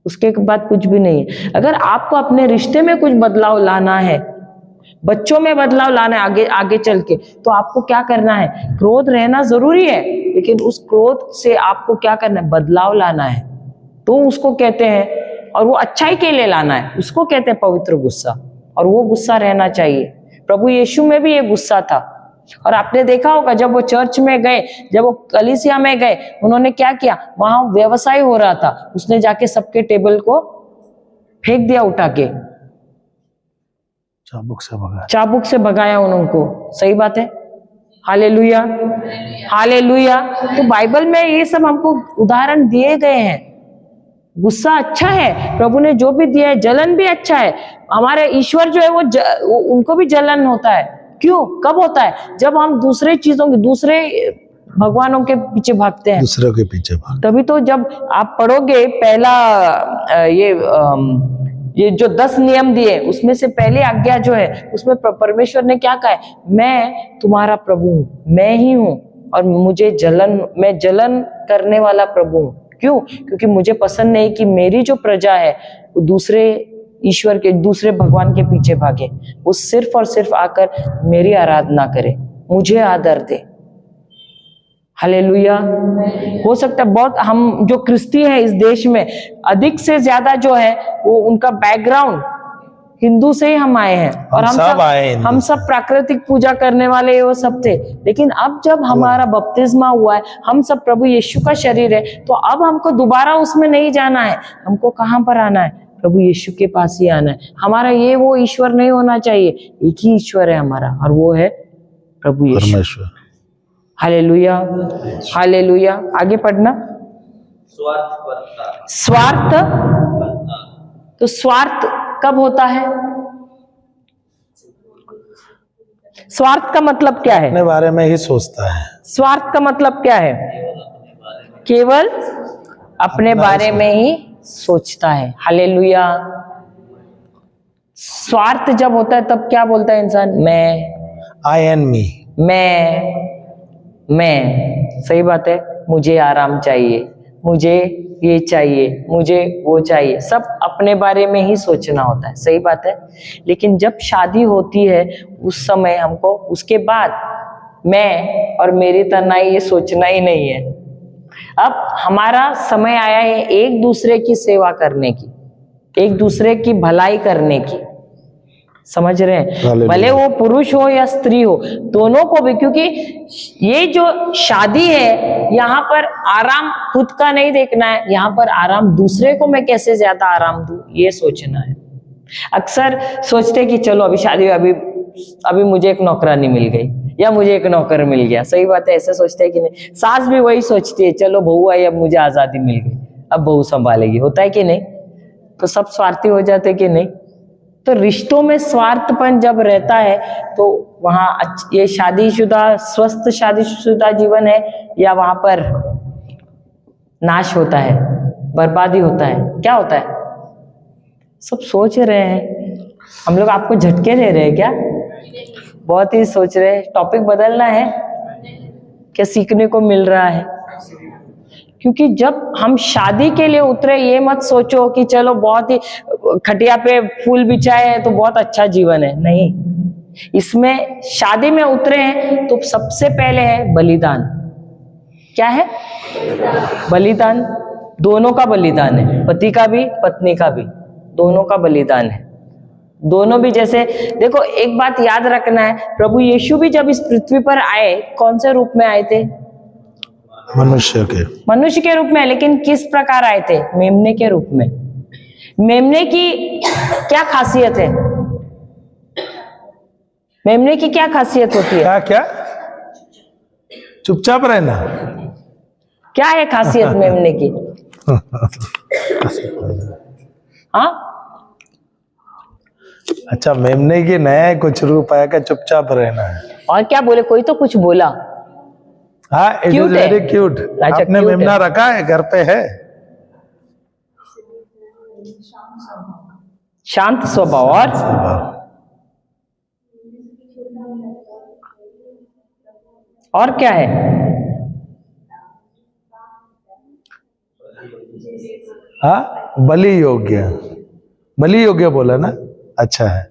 Speaker 1: उसके बाद कुछ भी नहीं है। अगर आपको अपने रिश्ते में कुछ बदलाव लाना है, बच्चों में बदलाव लाना है आगे चल के, तो आपको क्या करना है? क्रोध रहना जरूरी है, लेकिन उस क्रोध से आपको क्या करना है? बदलाव लाना है। तो उसको कहते हैं, और वो अच्छाई के लिए लाना है, उसको कहते हैं पवित्र गुस्सा। और वो गुस्सा रहना चाहिए। प्रभु यीशु में भी ये गुस्सा था। और आपने देखा होगा जब वो चर्च में गए, जब वो कलीसिया में गए, उन्होंने क्या किया? वहां व्यवसाय हो रहा था, उसने जाके सबके टेबल को फेंक दिया उठा के, चाबुक से भगाया उनको। सही बात है। Hallelujah, hallelujah. तो बाइबल में ये सब हमको उदाहरण दिए गए हैं। गुस्सा अच्छा है, प्रभु ने जो भी दिया है। जलन भी अच्छा है। हमारे ईश्वर जो है वो उनको भी जलन होता है। क्यों? कब होता है? जब हम दूसरे भगवानों के पीछे भागते हैं,
Speaker 2: दूसरों के पीछे
Speaker 1: तभी तो जब आप पढ़ोगे पहला ये जो 10 नियम दिए, उसमें से पहली आज्ञा जो है उसमें परमेश्वर ने क्या कहा है? मैं तुम्हारा प्रभु हूं, मैं ही हूं, और मैं जलन करने वाला प्रभु हूं। क्यों? क्योंकि मुझे पसंद नहीं कि मेरी जो प्रजा है वो दूसरे भगवान के पीछे भागे। वो सिर्फ और सिर्फ आकर मेरी आराधना करे, मुझे आदर दे। हालेलुया। हो सकता है बहुत हम जो क्रिस्ती हैं इस देश में, अधिक से ज्यादा जो है वो उनका बैकग्राउंड हिंदू से ही हम आए हैं, और हम सब प्राकृतिक पूजा करने वाले वो सब थे। लेकिन अब जब हमारा बपतिस्मा हुआ है, हम सब प्रभु यीशु का शरीर है, तो अब हमको दोबारा उसमें नहीं जाना है। हमको कहां पर आना है? प्रभु यीशु के पास ही आना है। हमारा ये वो ईश्वर नहीं होना चाहिए, एक ही ईश्वर है हमारा, और वो है प्रभु यीशु। Hallelujah, hallelujah. आगे पढ़ना। स्वार्थ। तो स्वार्थ कब होता है? स्वार्थ का मतलब क्या है?
Speaker 2: अपने बारे में ही सोचता है।
Speaker 1: स्वार्थ का मतलब क्या है? केवल अपने बारे में ही सोचता है। हालेलुया। स्वार्थ जब होता है तब क्या बोलता है इंसान? मैं,
Speaker 2: आई एंड मी,
Speaker 1: मैं, मैं, सही बात है, मुझे आराम चाहिए, मुझे ये चाहिए, मुझे वो चाहिए, सब अपने बारे में ही सोचना होता है, सही बात है। लेकिन जब शादी होती है उस समय हमको उसके बाद मैं और मेरी तन्हाई ये सोचना ही नहीं है। अब हमारा समय आया है एक दूसरे की सेवा करने की, एक दूसरे की भलाई करने की, समझ रहे हैं, भले वो पुरुष हो या स्त्री हो, दोनों को भी, क्योंकि ये जो शादी है यहाँ पर आराम खुद का नहीं देखना है, यहाँ पर आराम दूसरे को मैं कैसे ज्यादा आराम दूं ये सोचना है। अक्सर सोचते कि चलो अभी शादी, अभी मुझे एक नौकरानी मिल गई या मुझे एक नौकर मिल गया, सही बात है, ऐसे सोचते हैं कि नहीं। सास भी वही सोचती है, चलो बहू आई, अब मुझे आजादी मिल गई, अब बहू संभालेगी, होता है कि नहीं। तो सब स्वार्थी हो जाते कि नहीं। तो रिश्तों में स्वार्थपन जब रहता है तो वहां ये शादीशुदा, स्वस्थ शादीशुदा जीवन है या वहां पर नाश होता है, बर्बादी होता है, क्या होता है? सब सोच रहे हैं हम लोग, आपको झटके दे रहे हैं क्या? बहुत ही सोच रहे हैं। टॉपिक बदलना है क्या? सीखने को मिल रहा है, क्योंकि जब हम शादी के लिए उतरे, ये मत सोचो कि चलो बहुत ही खटिया पे फूल बिछाए है तो बहुत अच्छा जीवन है, नहीं। इसमें शादी में उतरे हैं तो सबसे पहले है बलिदान। क्या है? बलिदान। दोनों का बलिदान है, पति का भी पत्नी का भी, दोनों का बलिदान है। दोनों भी, जैसे देखो एक बात याद रखना है, प्रभु यीशु भी जब इस पृथ्वी पर आए कौन से रूप में आए थे? मनुष्य के रूप में, लेकिन किस प्रकार आए थे? मेमने के रूप में। मेमने की क्या खासियत है? मेमने की क्या खासियत होती है?
Speaker 2: क्या क्या? चुपचाप रहना।
Speaker 1: क्या है खासियत मेमने की? हाँ,
Speaker 2: अच्छा, मेमने की नया कुछ रूप आएगा, चुपचाप रहना है।
Speaker 1: और क्या बोले? कोई तो कुछ बोला।
Speaker 2: हाँ, इट इज वेरी क्यूट।
Speaker 1: अच्छा,
Speaker 2: आपने
Speaker 1: cute
Speaker 2: मेमना
Speaker 1: है।
Speaker 2: रखा है? घर पे है?
Speaker 1: शांत स्वभाव। और क्या है?
Speaker 2: हाँ, बलि योग्य। बलि योग्य बोला ना? अच्छा है,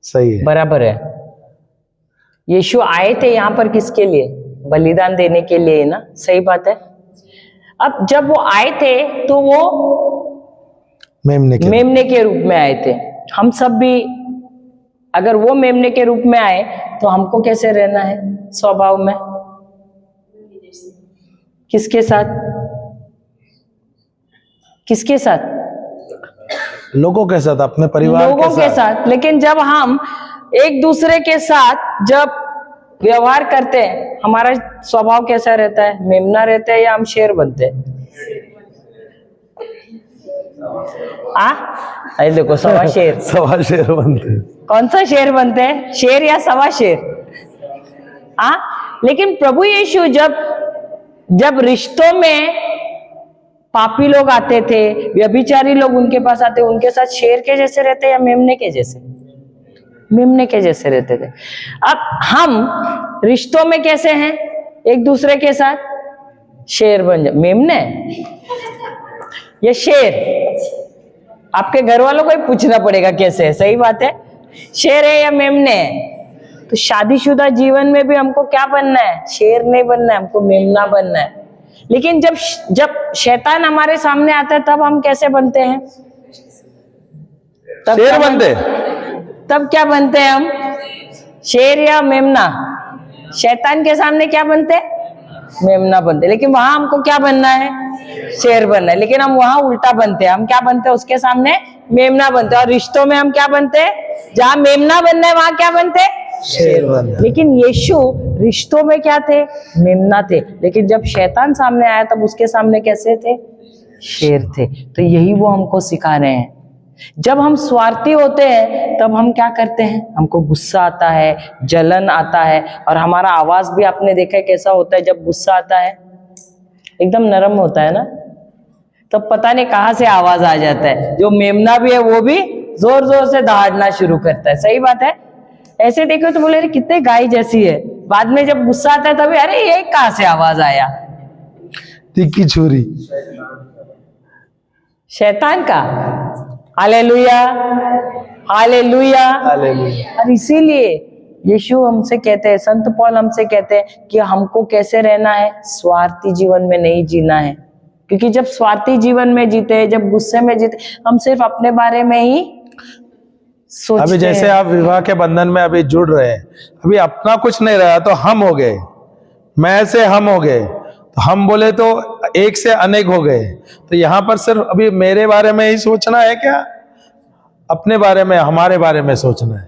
Speaker 2: सही है,
Speaker 1: बराबर है। यीशु आए थे यहाँ पर किसके लिए? बलिदान देने के लिए ना, सही बात है। अब जब वो आए थे तो वो मेमने के रूप में आए थे। हम सब भी अगर वो मेमने के रूप में आए तो हमको कैसे रहना है स्वभाव में? किसके साथ? किसके साथ?
Speaker 2: लोगों के साथ, अपने परिवार
Speaker 1: लोगों के साथ। लेकिन जब हम एक दूसरे के साथ जब व्यवहार करते हैं, हमारा स्वभाव कैसा रहता है? मेमना रहता है या हम शेर बनते हैं? अरे देखो, सवा शेर।
Speaker 2: सवा शेर बनते हैं।
Speaker 1: कौन सा शेर बनते हैं? शेर या सवा शेर? लेकिन प्रभु यीशु जब रिश्तों में पापी लोग आते थे, व्यभिचारी लोग उनके पास आते, उनके साथ शेर के जैसे रहते या मेमने के जैसे? मेमने के जैसे रहते थे। अब हम रिश्तों में कैसे हैं एक दूसरे के साथ? शेर बन जा। मेमने ये शेर? आपके घर वालों को ही पूछना पड़ेगा कैसे है। सही बात है, शेर है या मेमने है? तो शादीशुदा जीवन में भी हमको क्या बनना है? शेर नहीं बनना है, हमको मेमना बनना है। लेकिन जब शैतान हमारे सामने आता है तब हम कैसे बनते हैं? तब
Speaker 2: शेर बनते।
Speaker 1: तब क्या बनते हैं हम? शेर या मेमना? शैतान के सामने क्या बनते? मेमना बनते। लेकिन वहां हमको क्या बनना है? शेर बनना है। लेकिन हम वहां उल्टा बनते हैं, हम क्या बनते हैं उसके सामने? मेमना बनते हैं। और रिश्तों में हम क्या बनते हैं? जहां मेमना बनना है वहां क्या बनते? शेर बनते। लेकिन यीशु रिश्तों में क्या थे? मेमना थे। लेकिन जब शैतान सामने आया तब उसके सामने कैसे थे? शेर थे। तो यही वो हमको सिखा रहे हैं। जब हम स्वार्थी होते हैं तब हम क्या करते हैं? हमको गुस्सा आता है, जलन आता है, और हमारा आवाज भी आपने देखा है कैसा होता है जब गुस्सा आता है? एकदम नरम होता है ना, तब पता नहीं कहां से आवाज आ जाता है। जो मेमना भी है वो भी जोर जोर से दहाड़ना शुरू करता है। सही बात है। ऐसे देखो तो बोले कितने गाय जैसी है, बाद में जब गुस्सा आता है तभी अरे ये कहाँ से आवाज आया,
Speaker 2: तिक्की छुरी।
Speaker 1: शैतान का। Hallelujah, hallelujah.
Speaker 2: हालेलुया।
Speaker 1: और इसीलिए यीशु हमसे कहते हैं, संत पौल हमसे कहते हैं कि हमको कैसे रहना है, स्वार्थी जीवन में नहीं जीना है। क्योंकि जब स्वार्थी जीवन में जीते, जब गुस्से में जीते, हम सिर्फ अपने बारे में ही सोचते
Speaker 2: अभी जैसे
Speaker 1: हैं।
Speaker 2: आप विवाह के बंधन में अभी जुड़ रहे हैं, अभी अपना कुछ नहीं रहा तो हम हो गए, मैं से हम हो गए, तो हम बोले तो एक से अनेक हो गए। तो यहाँ पर सिर्फ अभी मेरे बारे में ही सोचना है क्या, अपने बारे में, हमारे बारे में सोचना है।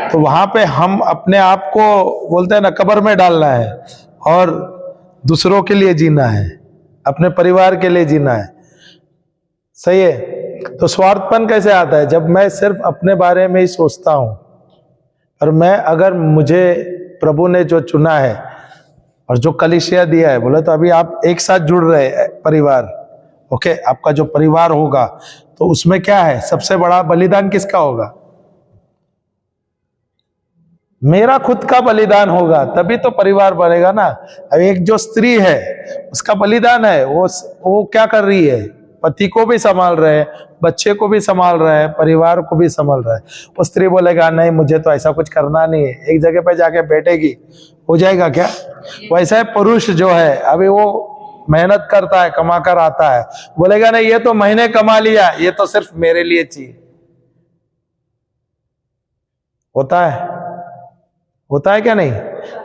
Speaker 2: तो वहां पे हम अपने आप को बोलते हैं ना कब्र में डालना है और दूसरों के लिए जीना है, अपने परिवार के लिए जीना है। सही है। तो स्वार्थपन कैसे आता है, जब मैं सिर्फ अपने बारे में ही सोचता हूं। और मैं, अगर मुझे प्रभु ने जो चुना है और जो कलीसिया दिया है, बोले तो अभी आप एक साथ जुड़ रहे हैं परिवार, ओके, आपका जो परिवार होगा तो उसमें क्या है, सबसे बड़ा बलिदान किसका होगा, मेरा खुद का बलिदान होगा, तभी तो परिवार बनेगा ना। अब एक जो स्त्री है उसका बलिदान है, वो क्या कर रही है, पति को भी संभाल रहे हैं, बच्चे को भी संभाल रहे हैं, परिवार को भी संभाल रहे हैं। वो स्त्री बोलेगा नहीं मुझे तो ऐसा कुछ करना नहीं है, एक जगह पे जाके बैठेगी, हो जाएगा क्या। वैसा है पुरुष जो है, अभी वो मेहनत करता है, कमा कर आता है, बोलेगा नहीं ये तो महीने कमा लिया, ये तो सिर्फ मेरे लिए चाहिए। होता है क्या नहीं।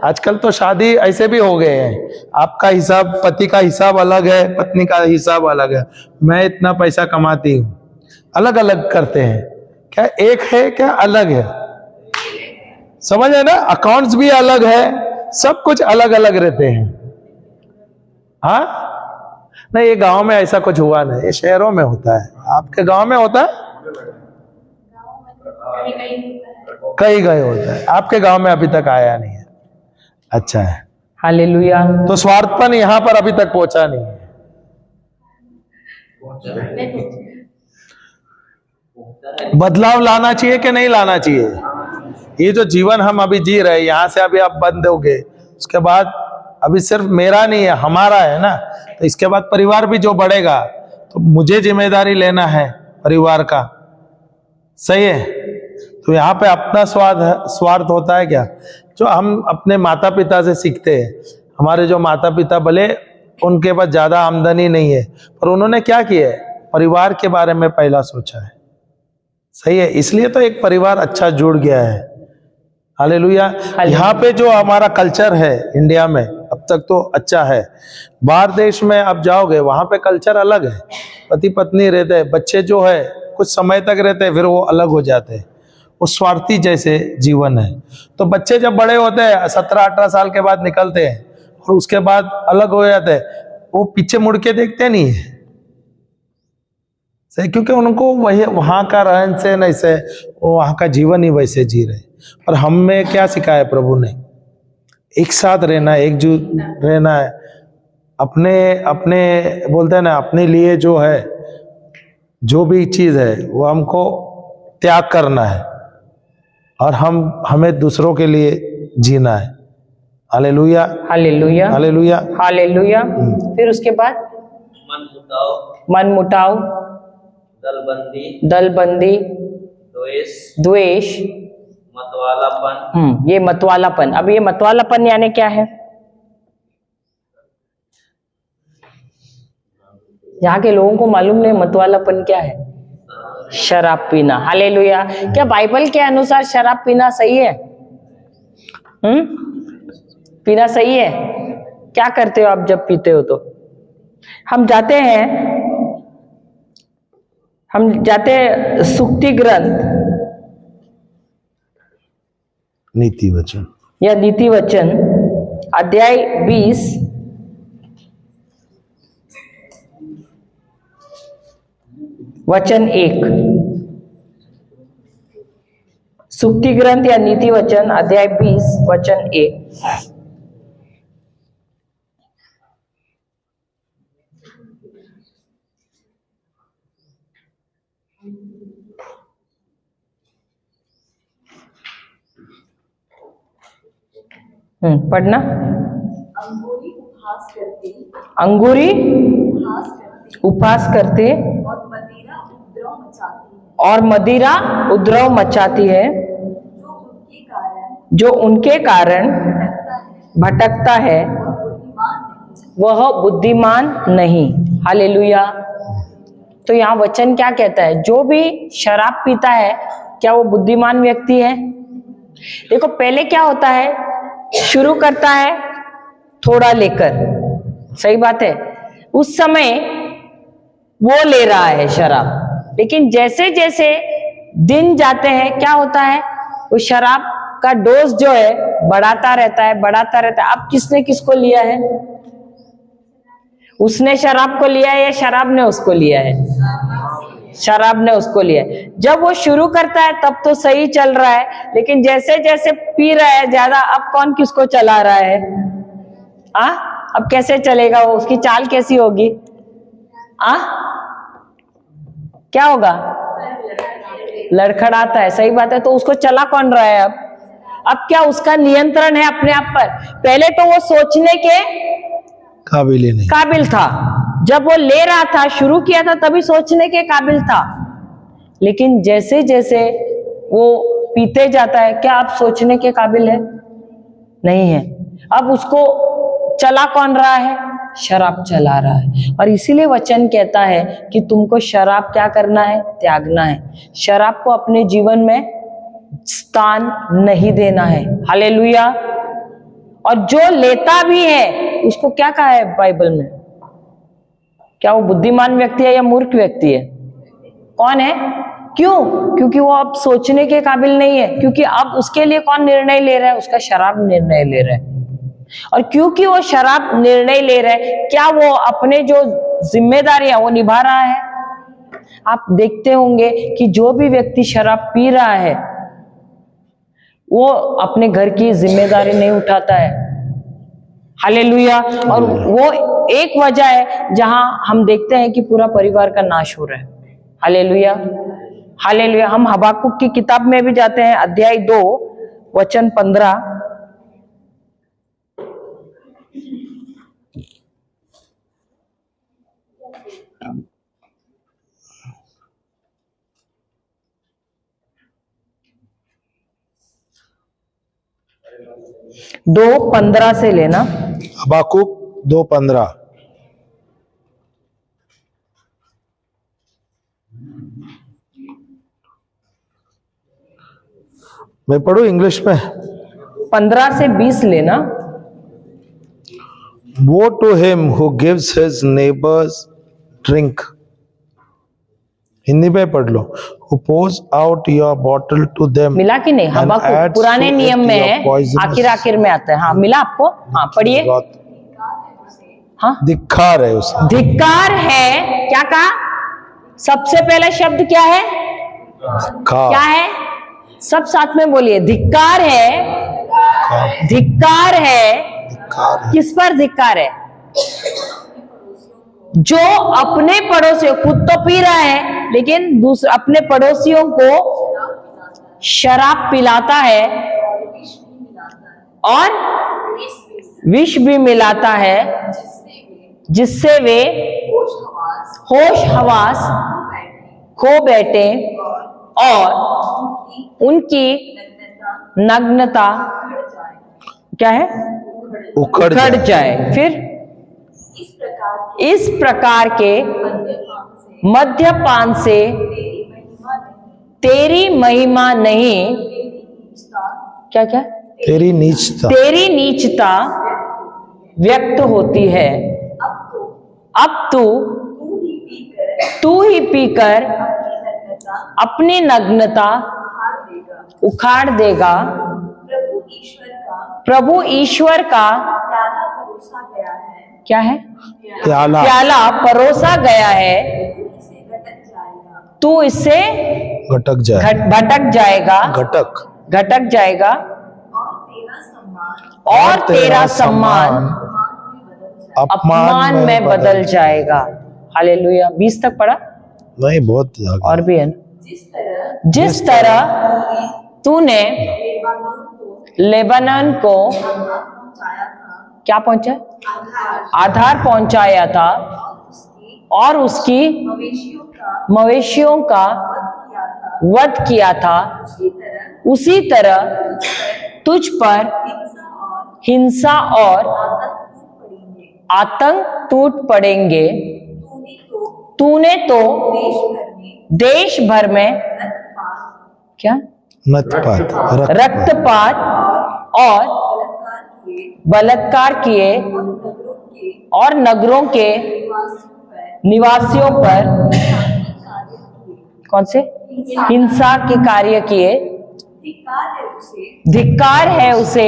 Speaker 2: आजकल तो शादी ऐसे भी हो गए हैं, आपका हिसाब, पति का हिसाब अलग है, पत्नी का हिसाब अलग है, मैं इतना पैसा कमाती हूं, अलग अलग करते हैं। क्या एक है, क्या अलग है, समझ है ना। अकाउंट्स भी अलग है, सब कुछ अलग अलग रहते हैं। हाँ नहीं, ये गांव में ऐसा कुछ हुआ नहीं, ये शहरों में होता है। आपके गांव में होता है, कई गए होता है, आपके गांव में अभी तक आया नहीं है। अच्छा है,
Speaker 1: हालेलुया।
Speaker 2: तो स्वार्थपन यहां पर अभी तक पहुंचा नहीं है। बदलाव लाना चाहिए कि नहीं लाना चाहिए। ये जो जीवन हम अभी जी रहे हैं, यहां से अभी आप बंद हो गए, उसके बाद अभी सिर्फ मेरा नहीं है, हमारा है ना। तो इसके बाद परिवार भी जो बढ़ेगा तो मुझे जिम्मेदारी लेना है परिवार का। सही है। तो यहाँ पे अपना स्वार्थ होता है क्या, जो हम अपने माता पिता से सीखते हैं। हमारे जो माता पिता, भले उनके पास ज्यादा आमदनी नहीं है, पर उन्होंने क्या किया है, परिवार के बारे में पहला सोचा है। सही है, इसलिए तो एक परिवार अच्छा जुड़ गया है। हालेलुया। यहाँ पे जो हमारा कल्चर है इंडिया में, अब तक तो अच्छा है। बाहर देश में आप जाओगे, वहां पे कल्चर अलग है, पति पत्नी रहते हैं, बच्चे जो है कुछ समय तक रहते हैं, फिर वो अलग हो जाते हैं। वो स्वार्थी जैसे जीवन है। तो बच्चे जब बड़े होते हैं, 17-18 साल के बाद निकलते हैं और उसके बाद अलग हो जाते हैं, वो पीछे मुड़ के देखते नहीं है। सही, क्योंकि उनको वही वहां का रहन सहन ऐसे, वो वहां का जीवन ही वैसे जी रहे। और हम में क्या सिखाया प्रभु ने, एक साथ रहना है, एकजुट रहना है। अपने अपने बोलते हैं ना, अपने लिए जो है, जो भी चीज है वो हमको त्याग करना है और हमें दूसरों के लिए जीना है। Hallelujah,
Speaker 1: hallelujah,
Speaker 2: hallelujah,
Speaker 1: hallelujah. फिर उसके बाद मन मुटाव, दलबंदी, द्वेष,
Speaker 3: मतवालापन।
Speaker 1: ये मतवालापन। अब ये मतवालापन यानी क्या है, यहाँ के लोगों को मालूम नहीं मतवालापन क्या है। शराब पीना। हालेलुया। क्या बाइबल के अनुसार शराब पीना सही है? पीना सही है? क्या करते हो आप जब पीते हो? तो हम जाते हैं सुक्ति ग्रंथ
Speaker 2: नीति वचन
Speaker 1: या नीति वचन अध्याय 20 वचन 1। सुक्ति ग्रंथ या नीति वचन अध्याय 20 वचन 1। पढ़ना।
Speaker 4: अंगूरी उपहास करते
Speaker 1: अंगूरी
Speaker 4: उपहास करते
Speaker 1: उपहास करते
Speaker 4: और मदिरा उपद्रव मचाती है,
Speaker 1: और मदिरा उपद्रव मचाती है,
Speaker 4: जो उनके कारण
Speaker 1: जो उनके कारण
Speaker 4: भटकता है
Speaker 1: भटकता है,
Speaker 4: और बुद्धिमान नहीं।
Speaker 1: वह बुद्धिमान नहीं। हालेलुया। तो यहाँ वचन क्या कहता है? जो भी शराब पीता है, क्या वो बुद्धिमान व्यक्ति है? देखो, पहले क्या होता है, शुरू करता है थोड़ा लेकर, सही बात है, उस समय वो ले रहा है शराब, लेकिन जैसे जैसे दिन जाते हैं क्या होता है, वो शराब का डोज जो है बढ़ाता रहता है, बढ़ाता रहता है। अब किसने किसको लिया है? उसने शराब को लिया है या शराब ने उसको लिया है? शराब ने उसको लिया है। जब वो शुरू करता है तब तो सही चल रहा है, लेकिन जैसे जैसे पी रहा है ज्यादा, अब कौन किसको चला रहा है? अब कैसे चलेगा वो? उसकी चाल कैसी होगी? क्या होगा? लड़खड़ाता है, सही बात है। तो उसको चला कौन रहा है अब क्या उसका नियंत्रण है अपने आप पर? पहले तो वो सोचने के
Speaker 2: काबिल ही नहीं,
Speaker 1: काबिल था। जब वो ले रहा था, शुरू किया था, तभी सोचने के काबिल था, लेकिन जैसे जैसे वो पीते जाता है, क्या आप सोचने के काबिल है? नहीं है। अब उसको चला कौन रहा है? शराब चला रहा है। और इसीलिए वचन कहता है कि तुमको शराब क्या करना है? त्यागना है। शराब को अपने जीवन में स्थान नहीं देना है। हालेलुया। और जो लेता भी है उसको क्या कहा है बाइबल में? क्या वो बुद्धिमान व्यक्ति है या मूर्ख व्यक्ति है? कौन है? क्यों? क्योंकि वो अब सोचने के काबिल नहीं है, क्योंकि अब उसके लिए कौन निर्णय ले रहा है? उसका शराब निर्णय ले रहा है। और क्योंकि वो शराब निर्णय ले रहा है, क्या वो अपने जो जिम्मेदारियां वो निभा रहा है? आप देखते होंगे कि जो भी व्यक्ति शराब पी रहा है वो अपने घर की जिम्मेदारी नहीं उठाता है। हालेलुया। और वो एक वजह है जहां हम देखते हैं कि पूरा परिवार का नाश हो रहा है। Hallelujah, hallelujah. हम हबाकुक की किताब में भी जाते हैं, अध्याय 2 वचन 15। दो 15 से लेना।
Speaker 2: हबाकुक 2:15। मैं पढ़ूं इंग्लिश में?
Speaker 1: 15 से 20 लेना।
Speaker 2: Woe to him who gives his neighbors drink. Hindi में पढ़ लो। Who pours out your bottle to them.
Speaker 1: मिला कि नहीं?
Speaker 2: and
Speaker 1: हबाकुक
Speaker 2: adds
Speaker 1: पुराने
Speaker 2: to
Speaker 1: नियम
Speaker 2: it
Speaker 1: में
Speaker 2: your
Speaker 1: है,
Speaker 2: poisonous
Speaker 1: आखिर में आता है। हाँ, मिला आपको? हाँ, पढ़िए। हाँ,
Speaker 2: धिक्कार है उसे।
Speaker 1: धिक्कार है। क्या कहा? सबसे पहला शब्द क्या है? क्या है? सब साथ में बोलिए। धिक्कार है। धिक्कार है। किस पर धिक्कार है? जो अपने पड़ोसियों, खुद तो पी रहा है लेकिन दूसरे अपने पड़ोसियों को शराब पिलाता है और विष भी मिलाता है, जिससे वे होश हवास खो बैठे और उनकी नग्नता क्या है? उखड़ जाए। फिर इस प्रकार के मद्यपान से तेरी महिमा नहीं, क्या क्या?
Speaker 2: तेरी नीचता
Speaker 1: व्यक्त होती है। अब तू ही पीकर अपनी नग्नता उखाड़ देगा। प्रभु ईश्वर का क्या है? प्याला परोसा गया है। तू इससे
Speaker 2: घटक
Speaker 1: जाएगा
Speaker 2: घटक
Speaker 1: जाएगा और तेरा सम्मान अपमान में बदल जाएगा। हालेलुया। 20 तक पढ़ा?
Speaker 2: नहीं, बहुत आगे।
Speaker 1: और भी है ना? जिस तरह तूने लेबनान को
Speaker 4: पहुंचाया था,
Speaker 1: क्या पहुंचा?
Speaker 4: आधार
Speaker 1: आधार पहुंचाया था और उसकी मवेशियों का वध किया था। उसी तरह तुझ पर हिंसा और आतंक टूट पड़ेंगे। तूने तो देश भर में क्या रक्तपात और बलात्कार किए और नगरों के निवासियों पर कौन से हिंसा के कार्य किए। धिक्कार है उसे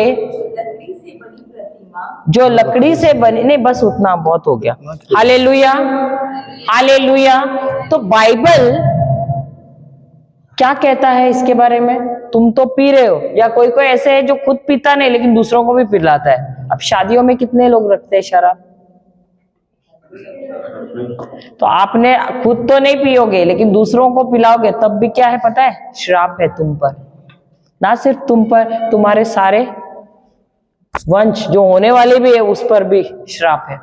Speaker 1: जो लकड़ी से बनी। नहीं, बस उतना बहुत हो गया। Hallelujah, hallelujah. तो बाइबल क्या कहता है इसके बारे में? तुम तो पी रहे हो, या कोई कोई ऐसे है जो खुद पीता नहीं लेकिन दूसरों को भी पिलाता है। अब शादियों में कितने लोग रखते हैं शराब? तो आपने खुद तो नहीं पियोगे लेकिन दूसरों को पिलाओगे, तब भी क्या है पता है? श्राप है तुम पर। ना सिर्फ तुम पर, तुम्हारे सारे वंश जो होने वाले भी है उस पर भी श्राप है।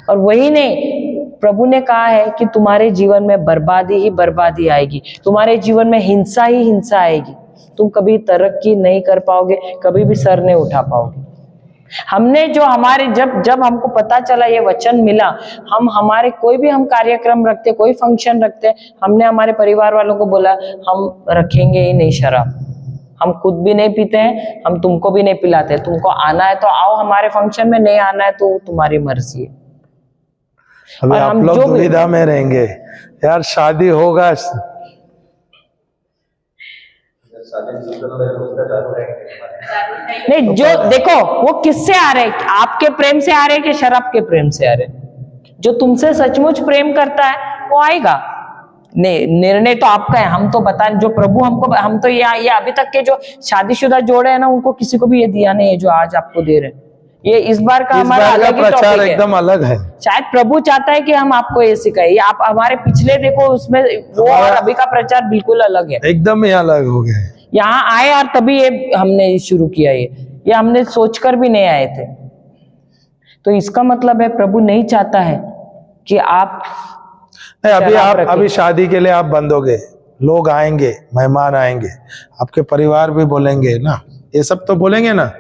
Speaker 1: और वही नहीं, प्रभु ने कहा है कि तुम्हारे जीवन में बर्बादी ही बर्बादी आएगी, तुम्हारे जीवन में हिंसा ही हिंसा आएगी। तुम कभी तरक्की नहीं कर पाओगे, कभी भी सर नहीं उठा पाओगे। हमने जो हमारे जब हमको पता चला, ये वचन मिला, हम हमारे कोई भी हम कार्यक्रम रखते, कोई फंक्शन रखते, हमने हमारे परिवार वालों को बोला हम रखेंगे ही नहीं शराब, हम खुद भी नहीं पीते हैं, हम तुमको भी नहीं पिलाते। तुमको आना है तो आओ हमारे फंक्शन में, नहीं आना है तो तुम्हारी मर्जी है।
Speaker 2: अभी आप लोग दुविधा में रहेंगे, यार शादी होगा
Speaker 1: नहीं, जो देखो वो किससे आ रहे, आपके प्रेम से आ रहे कि शराब के प्रेम से आ रहे? जो तुमसे सचमुच प्रेम करता है वो आएगा। निर्णय तो आपका है। हम तो बता, जो प्रभु हमको, हम तो ये अभी तक के जो शादीशुदा जोड़े हैं ना, उनको किसी को भी ये दिया नहीं है जो आज आपको दे रहे हैं। ये इस बार का हमारा अलग ही
Speaker 2: प्रचार
Speaker 1: टॉपिक
Speaker 2: एकदम अलग है।
Speaker 1: शायद प्रभु चाहता है कि हम आपको ये सिखाए। आप हमारे पिछले देखो, उसमें वो और अभी का प्रचार बिल्कुल अलग है,
Speaker 2: एकदम ही अलग हो गया।
Speaker 1: यहाँ आए और तभी ये हमने शुरू किया। ये हमने सोचकर भी नहीं आए थे। तो इसका मतलब है प्रभु नहीं चाहता है कि आप
Speaker 2: नहीं, अभी शादी के लिए आप बंद हो गए, लोग आएंगे, मेहमान आएंगे, आपके परिवार भी बोलेंगे ना, ये सब तो बोलेंगे ना,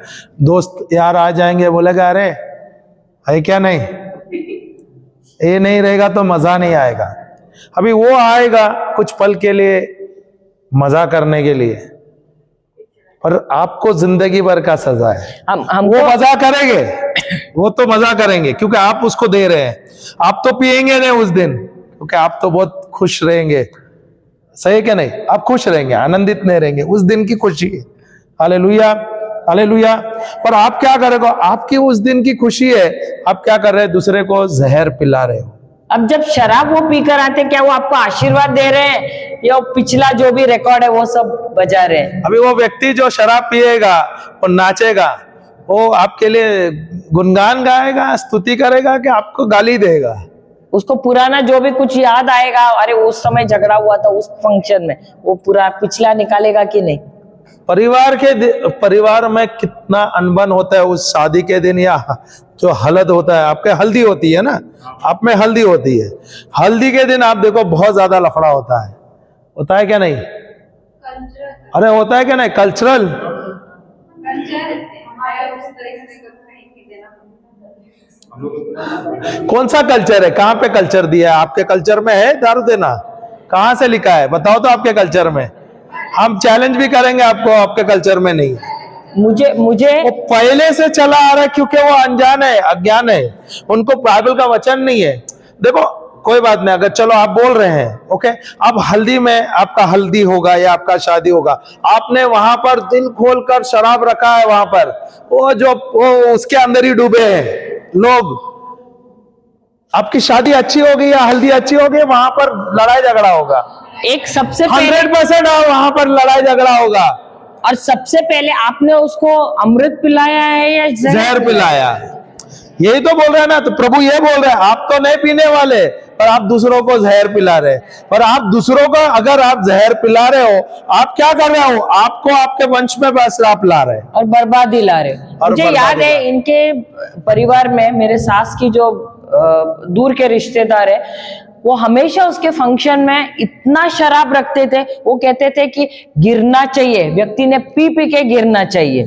Speaker 2: दोस्त यार आ जाएंगे, बोलेगा अरे है क्या, नहीं ये नहीं रहेगा तो मजा नहीं आएगा। अभी वो आएगा कुछ पल के लिए मजा करने के लिए, पर आपको जिंदगी भर का सजा है।
Speaker 1: हम
Speaker 2: वो मजा करेंगे, वो तो मजा करेंगे क्योंकि आप उसको दे रहे हैं। आप तो पिएंगे नहीं उस दिन, क्योंकि आप तो बहुत खुश रहेंगे, सही है क्या नहीं? आप खुश रहेंगे, आनंदित नहीं रहेंगे, उस दिन की खुशी है। Hallelujah, hallelujah. पर आप क्या करोगे? आपकी उस दिन की खुशी है, आप क्या कर रहे हैं? दूसरे को जहर पिला रहे हो।
Speaker 1: अब जब शराब वो पीकर आते, क्या वो आपको आशीर्वाद दे रहे हैं या पिछला जो भी रिकॉर्ड है वो सब बजा रहे हैं?
Speaker 2: अभी वो व्यक्ति जो शराब पिएगा और नाचेगा, वो आपके लिए गुणगान गाएगा, स्तुति करेगा कि आपको गाली देगा?
Speaker 1: उसको पुराना जो भी कुछ याद आएगा, अरे उस समय झगड़ा हुआ था उस फंक्शन में, वो पूरा पिछला निकालेगा कि नहीं?
Speaker 2: परिवार में कितना अनबन होता है उस शादी के दिन, या जो हलद होता है, आपके हल्दी होती है ना, आप में हल्दी होती है, हल्दी के दिन आप देखो बहुत ज्यादा लफड़ा होता है क्या नहीं? अरे होता है क्या नहीं? कल्चरल कौन सा कल्चर है? कहाँ पे कल्चर दिया है? आपके कल्चर में है दारू देना? कहाँ से लिखा है? बताओ तो आपके कल्चर में। हम चैलेंज भी करेंगे आपको, आपके कल्चर में नहीं।
Speaker 1: मुझे
Speaker 2: वो पहले से चला आ रहा है क्योंकि वो अनजान है, अज्ञान है, उनको बाइबल का वचन नहीं है। देखो कोई बात नहीं, अगर चलो आप बोल रहे हैं ओके, अब हल्दी में आपका हल्दी होगा या आपका शादी होगा, आपने वहां पर दिल खोलकर शराब रखा है, वहां पर वो उसके अंदर ही डूबे हैं लोग। आपकी शादी अच्छी होगी या हल्दी अच्छी होगी, वहां पर लड़ाई झगड़ा होगा।
Speaker 1: एक सबसे
Speaker 2: 100% वहां पर लड़ाई झगड़ा होगा।
Speaker 1: और सबसे पहले आपने उसको अमृत पिलाया है या
Speaker 2: जहर पिलाया? यही तो बोल रहे हैं ना। तो प्रभु ये बोल रहे हैं, आप तो नहीं पीने वाले, पर आप दूसरों को जहर पिला रहे हैं। पर आप दूसरों को अगर आप जहर पिला रहे हो, आप क्या कर रहे हो? आपको आपके वंश में बस श्राप ला रहे हैं
Speaker 1: और बर्बादी ला रहे। मुझे याद है इनके परिवार में मेरे सास की जो दूर के रिश्तेदार है, वो हमेशा उसके फंक्शन में इतना शराब रखते थे। वो कहते थे कि गिरना चाहिए, व्यक्ति ने पी पी के गिरना चाहिए।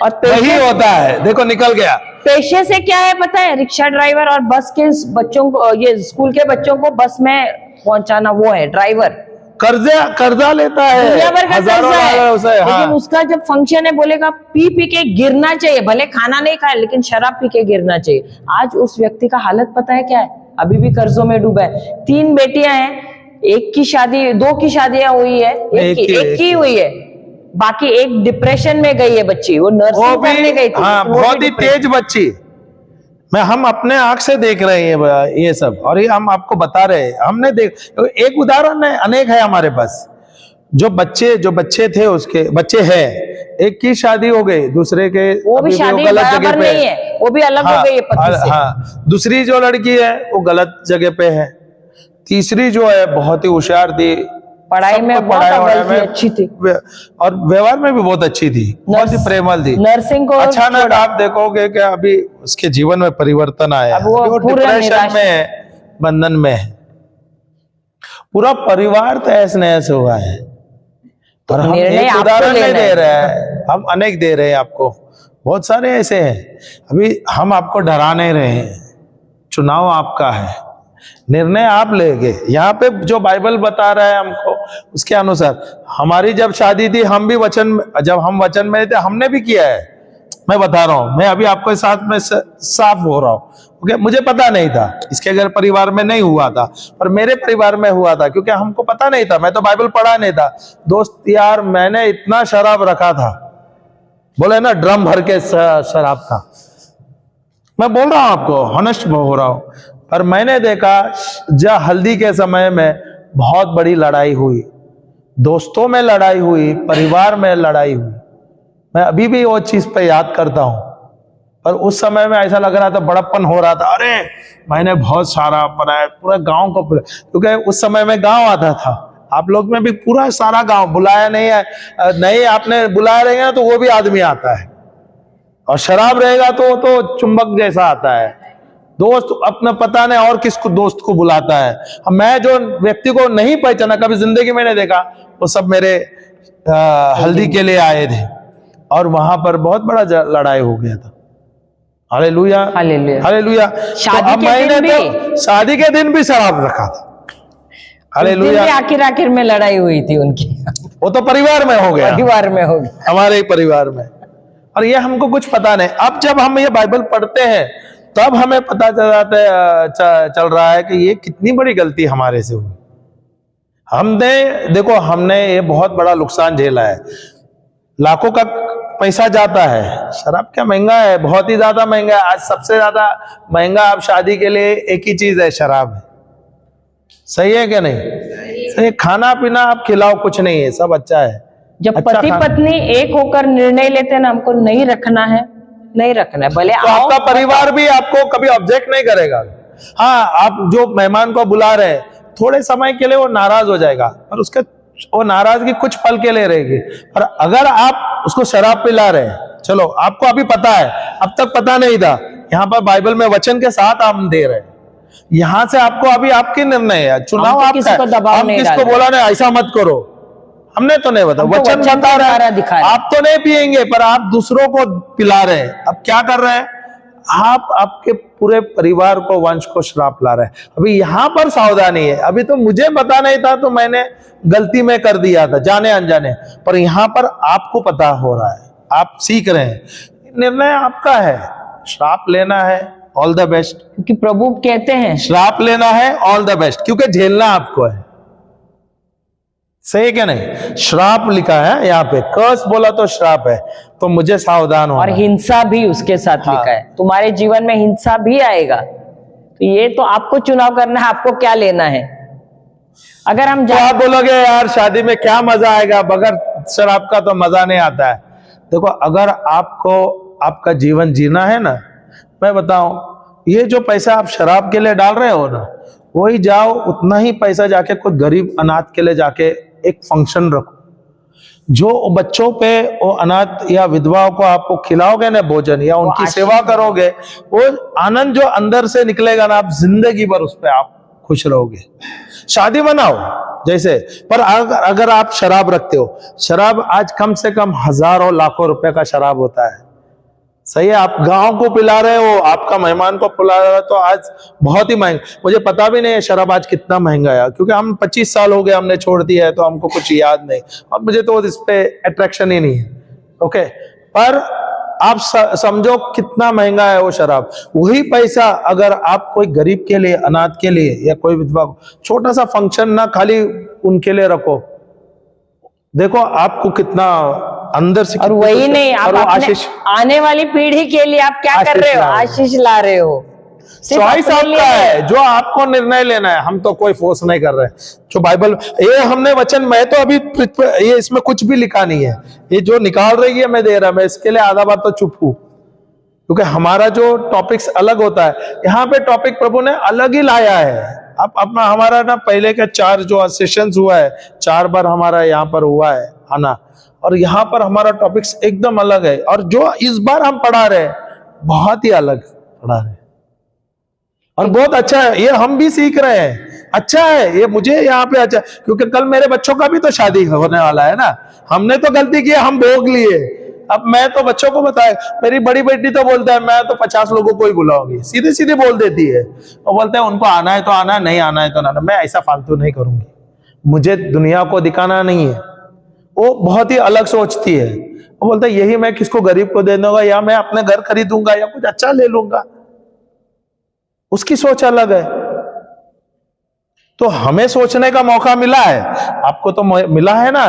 Speaker 1: और
Speaker 2: वही होता है, देखो निकल गया।
Speaker 1: पेशे से क्या है पता है? रिक्शा ड्राइवर और बस के बच्चों को, ये स्कूल के बच्चों को बस में पहुंचाना, वो है ड्राइवर।
Speaker 2: कर्जा लेता है,
Speaker 1: दुनिया भर का
Speaker 2: हजारों
Speaker 1: कर्जा है,
Speaker 2: डॉलर उसे, हाँ।
Speaker 1: लेकिन उसका जब फंक्शन है बोलेगा पी पी के गिरना चाहिए, भले खाना नहीं खाए लेकिन शराब पी के गिरना चाहिए। आज उस व्यक्ति का हालत पता है क्या है? अभी भी कर्जों में डूबा है। 3 बेटियां हैं, एक की शादी, 2 की शादियां हुई है, एक की हुई है, बाकी एक डिप्रेशन में गई है बच्ची, वो नर्सिंग करने गई थी।
Speaker 2: हाँ, बहुत ही तेज बच्ची। हम अपने आंख से देख रहे हैं ये सब, और ये हम आपको बता रहे हैं। हमने एक उदाहरण है, अनेक है हमारे पास। जो बच्चे थे, उसके बच्चे हैं, एक की शादी हो गई, दूसरे के
Speaker 1: वो भी शादी बराबर नहीं है, वो भी अलग हो गई है पति से।
Speaker 2: हाँ, दूसरी जो लड़की है वो गलत जगह पे है। तीसरी जो है बहुत ही होशियार थी,
Speaker 1: पढ़ाई में अच्छी थी,
Speaker 2: और व्यवहार में भी बहुत अच्छी थी, बहुत ही प्रेमल थी।
Speaker 1: नर्सिंग को
Speaker 2: अचानक आप देखोगे कि अभी उसके जीवन में परिवर्तन आया, वो डिप्रेशन में है, बंधन में है। पूरा परिवार तहस नहस हुआ है। और हम एक उदाहरण नहीं दे रहे हैं, हम अनेक दे रहे हैं आपको, बहुत सारे ऐसे हैं। अभी हम आपको डरा नहीं रहे हैं, चुनाव आपका है, निर्णय आप लेंगे। यहाँ पे जो बाइबल बता रहा है हमको, उसके अनुसार हमारी जब शादी थी, जब हम वचन में थे, हमने भी किया है। मैं बता रहा हूं, मैं अभी आपके साथ में साफ हो रहा हूं, क्योंकि मुझे पता नहीं था, इसके अगर परिवार में नहीं हुआ था, पर मेरे परिवार में हुआ था, क्योंकि हमको पता नहीं था, मैं तो बाइबल पढ़ा नहीं था। दोस्त यार, मैंने इतना शराब रखा था, बोले ना ड्रम भर के शराब था। मैं बोल रहा हूं आपको, हॉनेस्ट हो रहा हूं। पर मैंने देखा जब हल्दी के समय में बहुत बड़ी लड़ाई हुई, दोस्तों में लड़ाई हुई, परिवार में लड़ाई हुई। मैं अभी भी वो चीज पे याद करता हूं। पर उस समय में ऐसा लग रहा था, बड़प्पन हो रहा था, अरे मैंने बहुत सारा बनाया, पूरा गांव को, क्योंकि उस समय में गांव आता था। आप लोग में भी पूरा सारा गांव, बुलाया नहीं है, नहीं आपने बुलाया रहेगा तो वो भी आदमी आता है, और शराब रहेगा तो चुंबक जैसा आता है। दोस्त अपना पता नहीं और किसको दोस्त को बुलाता है। मैं जो व्यक्ति को नहीं पहचाना, कभी जिंदगी में नहीं देखा, वो सब मेरे हल्दी के लिए आए थे, और वहां पर बहुत बड़ा लड़ाई हो गया था। Hallelujah, hallelujah. शादी के दिन भी शराब रखा था। हालेलुया।
Speaker 1: आखिर में लड़ाई हुई थी उनकी, वो
Speaker 2: तो परिवार में हो गया, हमारे ही परिवार में। और ये हमको कुछ पता नहीं। अब जब हम ये बाइबल पढ़ते हैं, तब हमें पता चल रहा है कि ये कितनी बड़ी गलती हमारे से हुई। हमने ये बहुत बड़ा नुकसान झेला है। लाखों का पैसा जाता है। शराब क्या महंगा है, बहुत ही ज्यादा महंगा है। आज सबसे ज्यादा महंगा आप शादी के लिए एक ही चीज है, शराब है। सही है क्या नहीं? सही। खाना पीना आप खिलाओ, कुछ नहीं है, सब अच्छा है।
Speaker 1: जब पति पत्नी एक होकर निर्णय लेते हैं ना, हमको नहीं रखना है, नहीं रखना है, भले
Speaker 2: तो आपका परिवार भी आपको कभी ऑब्जेक्ट नहीं करेगा। हाँ, आप जो मेहमान को बुला रहे हैं, थोड़े समय के लिए वो नाराज हो जाएगा, पर उसके वो नाराजगी कुछ पल के लिए रहेगी। पर अगर आप उसको शराब पिला रहे हैं, चलो आपको अभी पता है, अब तक पता नहीं था, यहाँ पर बाइबल में वचन के साथ हम दे रहे हैं। यहाँ से आपको अभी आपके निर्णय है, चुनाव आपका है। हम किसको बोला नहीं ऐसा मत करो, हमने तो नहीं बताया, वचन बता रहा है। आप तो नहीं पिएंगे, पर आप दूसरों को पिला रहे हैं। अब क्या कर रहे हैं आप? आपके पूरे परिवार को, वंश को श्राप ला रहे हैं। अभी यहाँ पर सावधानी है। अभी तो मुझे पता नहीं था, तो मैंने गलती में कर दिया था, जाने अनजाने। पर यहाँ पर आपको पता हो रहा है, आप सीख रहे हैं। निर्णय आपका है। श्राप लेना है, ऑल द बेस्ट,
Speaker 1: क्योंकि प्रभु कहते हैं
Speaker 2: श्राप लेना है, ऑल द बेस्ट, क्योंकि झेलना आपको है। सही क्या नहीं? श्राप लिखा है यहाँ पे, कर्स बोला तो श्राप है, तो मुझे सावधान होना।
Speaker 1: और हिंसा भी उसके साथ लिखा है। तुम्हारे जीवन में हिंसा भी आएगा, तो ये तो आपको चुनाव करना है, आपको क्या लेना है। अगर हम
Speaker 2: तो आप बोलोगे यार शादी में क्या मजा आएगा, बगैर शराब का तो मजा नहीं आता है। देखो, अगर आपको आपका जीवन जीना है ना, मैं बताऊं, ये जो पैसा आप शराब के लिए डाल रहे हो ना, वही जाओ उतना ही पैसा जाके कोई गरीब अनाथ के लिए जाके एक फंक्शन रखो। जो बच्चों पे वो अनाथ या विधवाओं को आपको खिलाओगे ना भोजन, या उनकी सेवा करोगे, वो आनंद जो अंदर से निकलेगा ना, आप जिंदगी भर उस पर आप खुश रहोगे। शादी मनाओ जैसे, पर अगर आप शराब रखते हो, शराब आज कम से कम हजारों लाखों रुपए का शराब होता है, सही है। आप गांव को पिला रहे हो, आपका मेहमान को पिला रहे हो, तो आज बहुत ही महंगा, मुझे पता भी नहीं है शराब आज कितना महंगा है, क्योंकि हम 25 साल हो गए हमने छोड़ दिया है, तो हमको कुछ याद नहीं, और मुझे तो इस पे अट्रैक्शन ही नहीं है। ओके, पर आप समझो कितना महंगा है वो शराब। वही पैसा अगर आप कोई गरीब के लिए, अनाथ के लिए, या कोई विधवा को छोटा सा फंक्शन ना खाली उनके लिए रखो, देखो आपको कितना अंदर से,
Speaker 1: और वही नहीं, आप अपने आने वाली पीढ़ी के लिए आप क्या कर रहे हो? आशीष ला रहे हो।
Speaker 2: चॉइस आपका है, जो आपको निर्णय लेना है, हम तो कोई फोर्स नहीं कर रहे। जो बाइबल, ये हमने वचन, मैं तो अभी ये इसमें कुछ भी लिखा नहीं है, ये जो निकाल रही है मैं दे रहा, मैं इसके लिए आधा बार तो चुप हूं, क्योंकि हमारा जो टॉपिक्स अलग होता है, यहाँ पे टॉपिक प्रभु ने अलग ही लाया है। अब अपना हमारा ना पहले का 4 जो सेशंस हुआ है, 4 बार हमारा यहाँ पर हुआ है आना, और यहाँ पर हमारा टॉपिक्स एकदम अलग है, और जो इस बार हम पढ़ा रहे बहुत ही अलग पढ़ा रहे, और बहुत अच्छा है। ये हम भी सीख रहे हैं, अच्छा है ये, मुझे यहाँ पे अच्छा, क्योंकि कल मेरे बच्चों का भी तो शादी होने वाला है ना। हमने तो गलती की, हम भोग लिए, अब मैं तो बच्चों को बताया। मेरी बड़ी बेटी तो बोलता है मैं तो 50 लोगों को ही बुलाऊंगी, सीधे सीधे बोल देती है, और बोलते हैं उनको आना है तो आना, नहीं आना है तो ना आना। मैं ऐसा फालतू नहीं करूंगी, मुझे दुनिया को दिखाना नहीं है। वो बहुत ही अलग सोचती है, वो बोलता है यही मैं किसको गरीब को दे दूंगा, या मैं अपने घर खरीदूंगा, या कुछ अच्छा ले लूंगा, उसकी सोच अलग है। तो हमें सोचने का मौका मिला है, आपको तो मिला है ना।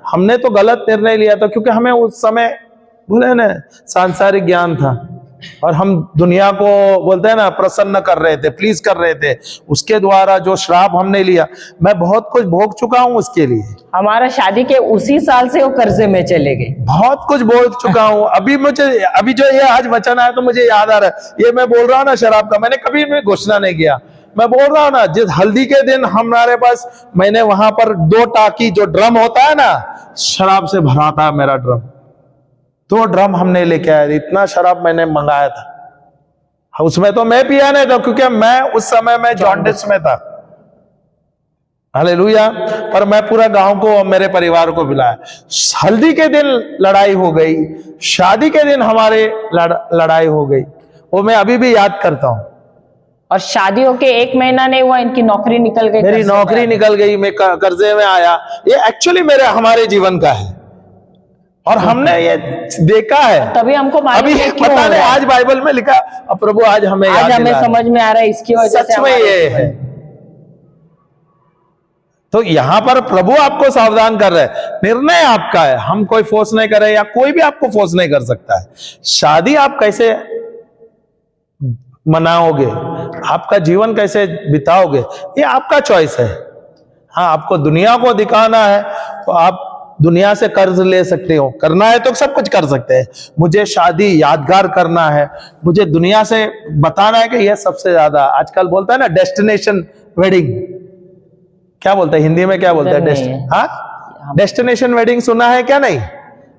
Speaker 2: हमने तो गलत निर्णय लिया था, क्योंकि हमें उस समय बोले ना सांसारिक ज्ञान था, और हम दुनिया को बोलते हैं ना प्रसन्न कर रहे थे, प्लीज कर रहे थे। उसके द्वारा जो श्राप हमने लिया, मैं बहुत कुछ भोग चुका हूं उसके लिए।
Speaker 1: हमारा शादी के उसी साल से वो कर्जे में चले गए,
Speaker 2: बहुत कुछ भोग चुका हूं। अभी जो ये आज वचन आया तो मुझे याद आ रहा है, ये मैं बोल रहा हूं ना शराब का, मैंने कभी भी घोषणा नहीं किया। मैं बोल रहा हूं ना, जिस हल्दी के दिन हमारे पास, मैंने वहां पर 2 टाकी जो ड्रम होता है ना, शराब से भरा था मेरा ड्रम, 2 ड्रम हमने लेके आए, इतना शराब मैंने मंगाया था। उसमें तो मैं पिया नहीं था, क्योंकि मैं उस समय में जॉन्डिस में था, हालेलुया। पर मैं पूरा गांव को और मेरे परिवार को पिलाया। हल्दी के दिन लड़ाई हो गई, शादी के दिन हमारे लड़ाई हो गई, वो मैं अभी भी याद करता हूं।
Speaker 1: और शादी होके 1 महीना नहीं हुआ, इनकी नौकरी निकल गई,
Speaker 2: मेरी नौकरी निकल गई, मैं कर्जे में आया। ये एक्चुअली हमारे जीवन का है, और हमने ये देखा है,
Speaker 1: तभी हमको
Speaker 2: अभी पता नहीं, आज बाइबल में लिखा, अब प्रभु आज हमें
Speaker 1: समझ में आ रहा है, इसकी वजह से
Speaker 2: सच में ये है। तो यहां पर प्रभु आपको सावधान कर रहे हैं, निर्णय आपका है, हम कोई फोर्स नहीं कर रहे, या कोई भी आपको फोर्स नहीं कर सकता है। शादी आप कैसे मनाओगे, आपका जीवन कैसे बिताओगे, ये आपका चॉइस है। हाँ, आपको दुनिया को दिखाना है तो आप दुनिया से कर्ज ले सकते हो, करना है तो सब कुछ कर सकते हैं। मुझे शादी यादगार करना है, मुझे दुनिया से बताना है कि यह सबसे ज्यादा, आजकल बोलता है ना डेस्टिनेशन वेडिंग, क्या बोलता है हिंदी में, क्या बोलता है डेस्टिनेशन वेडिंग, सुना है क्या? नहीं,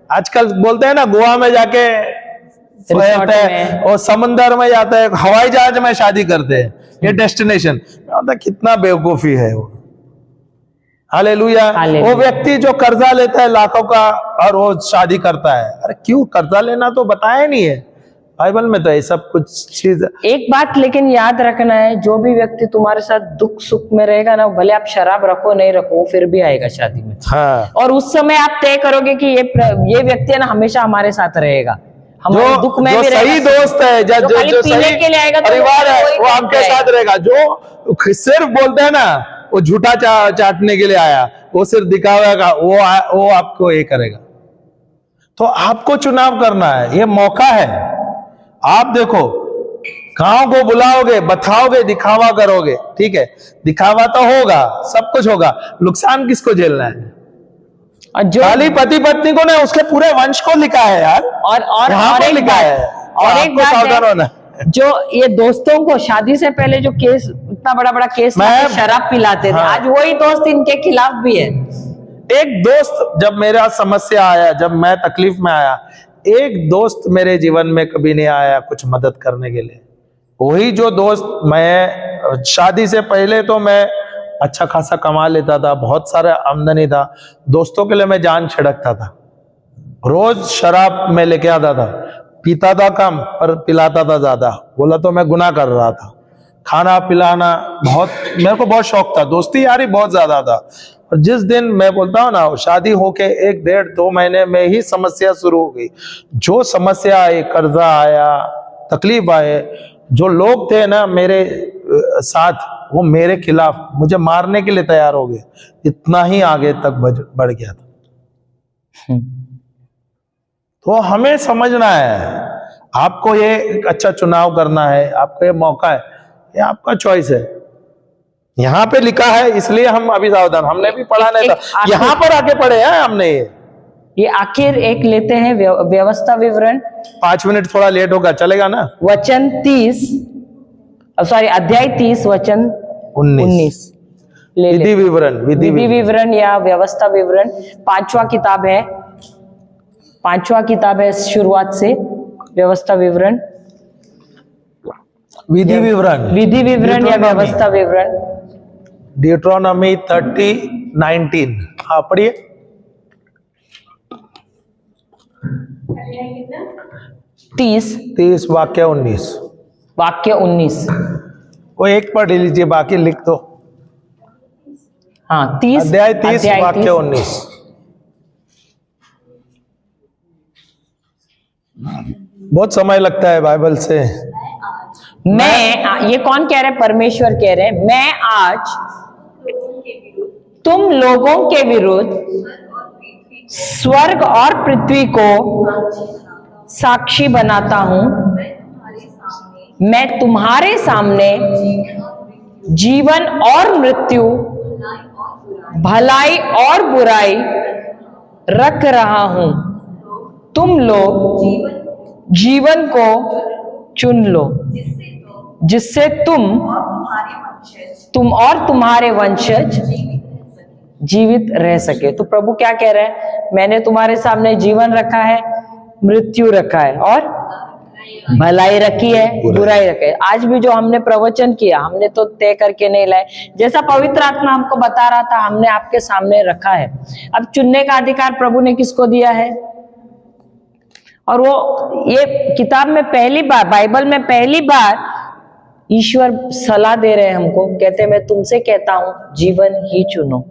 Speaker 2: आजकल बोलते हैं ना गोवा में जाके और समंदर में जाते हैं, हवाई जहाज में शादी करते हैं, ये डेस्टिनेशन। कितना बेवकूफी है वो। हालेलुया। वो व्यक्ति जो कर्जा लेता है लाखों का और वो शादी करता है, अरे क्यों कर्जा लेना तो बताया नहीं है बाइबल में, तो ये सब कुछ चीज।
Speaker 1: एक बात लेकिन याद रखना है, जो भी व्यक्ति तुम्हारे साथ दुख सुख में रहेगा ना, भले आप शराब रखो नहीं रखो, वो फिर भी आएगा शादी में।
Speaker 2: हाँ।
Speaker 1: और उस समय आप तय करोगे कि ये व्यक्ति है ना हमेशा हमारे साथ रहेगा, हमारे दुख में भी
Speaker 2: सही दोस्त है, जो सही
Speaker 1: के लिए आएगा,
Speaker 2: परिवार है, वो आपके साथ रहेगा। जो सिर्फ बोलते हैं ना वो झूठा चाटने के लिए आया, वो सिर्फ दिखावेगा, वो आपको ये करेगा। तो आपको चुनाव करना है, ये मौका है। आप देखो, गांव को बुलाओगे, बताओगे, दिखावा करोगे, ठीक है, दिखावा तो होगा, सब कुछ होगा, नुकसान किसको झेलना है? और जो खाली पति पत्नी को नहीं, उसके पूरे वंश को लिखा है यार, और यहाँ पर लिखा है। और एक बात सावधान होना,
Speaker 1: जो ये दोस्तों को शादी से पहले जो केस इतना बड़ा बड़ा केस लाके शराब पिलाते थे, आज वही दोस्त इनके खिलाफ भी है।
Speaker 2: एक दोस्त जब मेरा समस्या आया, जब मैं तकलीफ में आया, एक दोस्त मेरे जीवन में कभी नहीं आया कुछ मदद करने के लिए। वही जो दोस्त, मैं शादी से पहले तो मैं अच्छा खासा कमा लेता था, बहुत सारा आमदनी था, दोस्तों के लिए मैं जान छिड़कता था, रोज शराब में लेके आता था, पीता था कम पर पिलाता था ज्यादा, बोला तो मैं गुनाह कर रहा था। खाना पिलाना बहुत, मेरे को बहुत शौक था, दोस्ती यारी बहुत ज्यादा था। और जिस दिन मैं बोलता हूँ ना, शादी होके 1 डेढ़ 2 महीने में ही समस्या शुरू हो गई। जो समस्या आई, कर्जा आया, तकलीफ आए, जो लोग थे ना मेरे साथ, वो मेरे खिलाफ मुझे मारने के लिए तैयार हो गए। इतना ही आगे तक बढ़ गया था। तो हमें समझना है, आपको ये एक अच्छा चुनाव करना है, आपको ये मौका है, ये आपका चॉइस है। यहाँ पे लिखा है, इसलिए हम अभी सावधान, हमने भी पढ़ा नहीं था, यहाँ पर आके पढ़े हैं हमने।
Speaker 1: ये आखिर एक लेते हैं व्यवस्था विवरण।
Speaker 2: 5 मिनट थोड़ा लेट होगा, चलेगा ना?
Speaker 1: वचन 30, सॉरी अध्याय 30 वचन 19
Speaker 2: विधि विवरण,
Speaker 1: विधि विवरण या व्यवस्था विवरण 5वां किताब है, 5वां किताब है शुरुआत से। व्यवस्था विवरण,
Speaker 2: विधि विवरण,
Speaker 1: विधि विवरण या व्यवस्था विवरण,
Speaker 2: ड्यूट्रोनॉमी 30:19। हाँ पढ़िए। 30 वाक्य 19।
Speaker 1: वाक्य 19
Speaker 2: वो एक पढ़ लीजिए, बाकी लिख दो।
Speaker 1: हाँ 30
Speaker 2: अध्याय 30 वाक्य 19। बहुत समय लगता है बाइबल से।
Speaker 1: मैं, ये कौन कह रहे हैं? परमेश्वर कह रहे हैं, मैं आज तुम लोगों के विरुद्ध स्वर्ग और पृथ्वी को साक्षी बनाता हूं। मैं तुम्हारे सामने जीवन और मृत्यु, भलाई और बुराई रख रहा हूं। तुम लोग जीवन को चुन लो, जिससे तुम और तुम्हारे वंशज जीवित रह सके। तो प्रभु क्या कह रहे हैं? मैंने तुम्हारे सामने जीवन रखा है, मृत्यु रखा है और भलाई रखी है, बुराई रखी है। आज भी जो हमने प्रवचन किया, हमने तो तय करके नहीं लाए, जैसा पवित्र आत्मा हमको बता रहा था, हमने आपके सामने रखा है। अब चुनने का अधिकार प्रभु ने किसको दिया है? और वो ये किताब में पहली बार, बाइबल में पहली बार ईश्वर सलाह दे रहे हैं हमको, कहते हैं मैं तुमसे कहता हूं जीवन ही चुनो।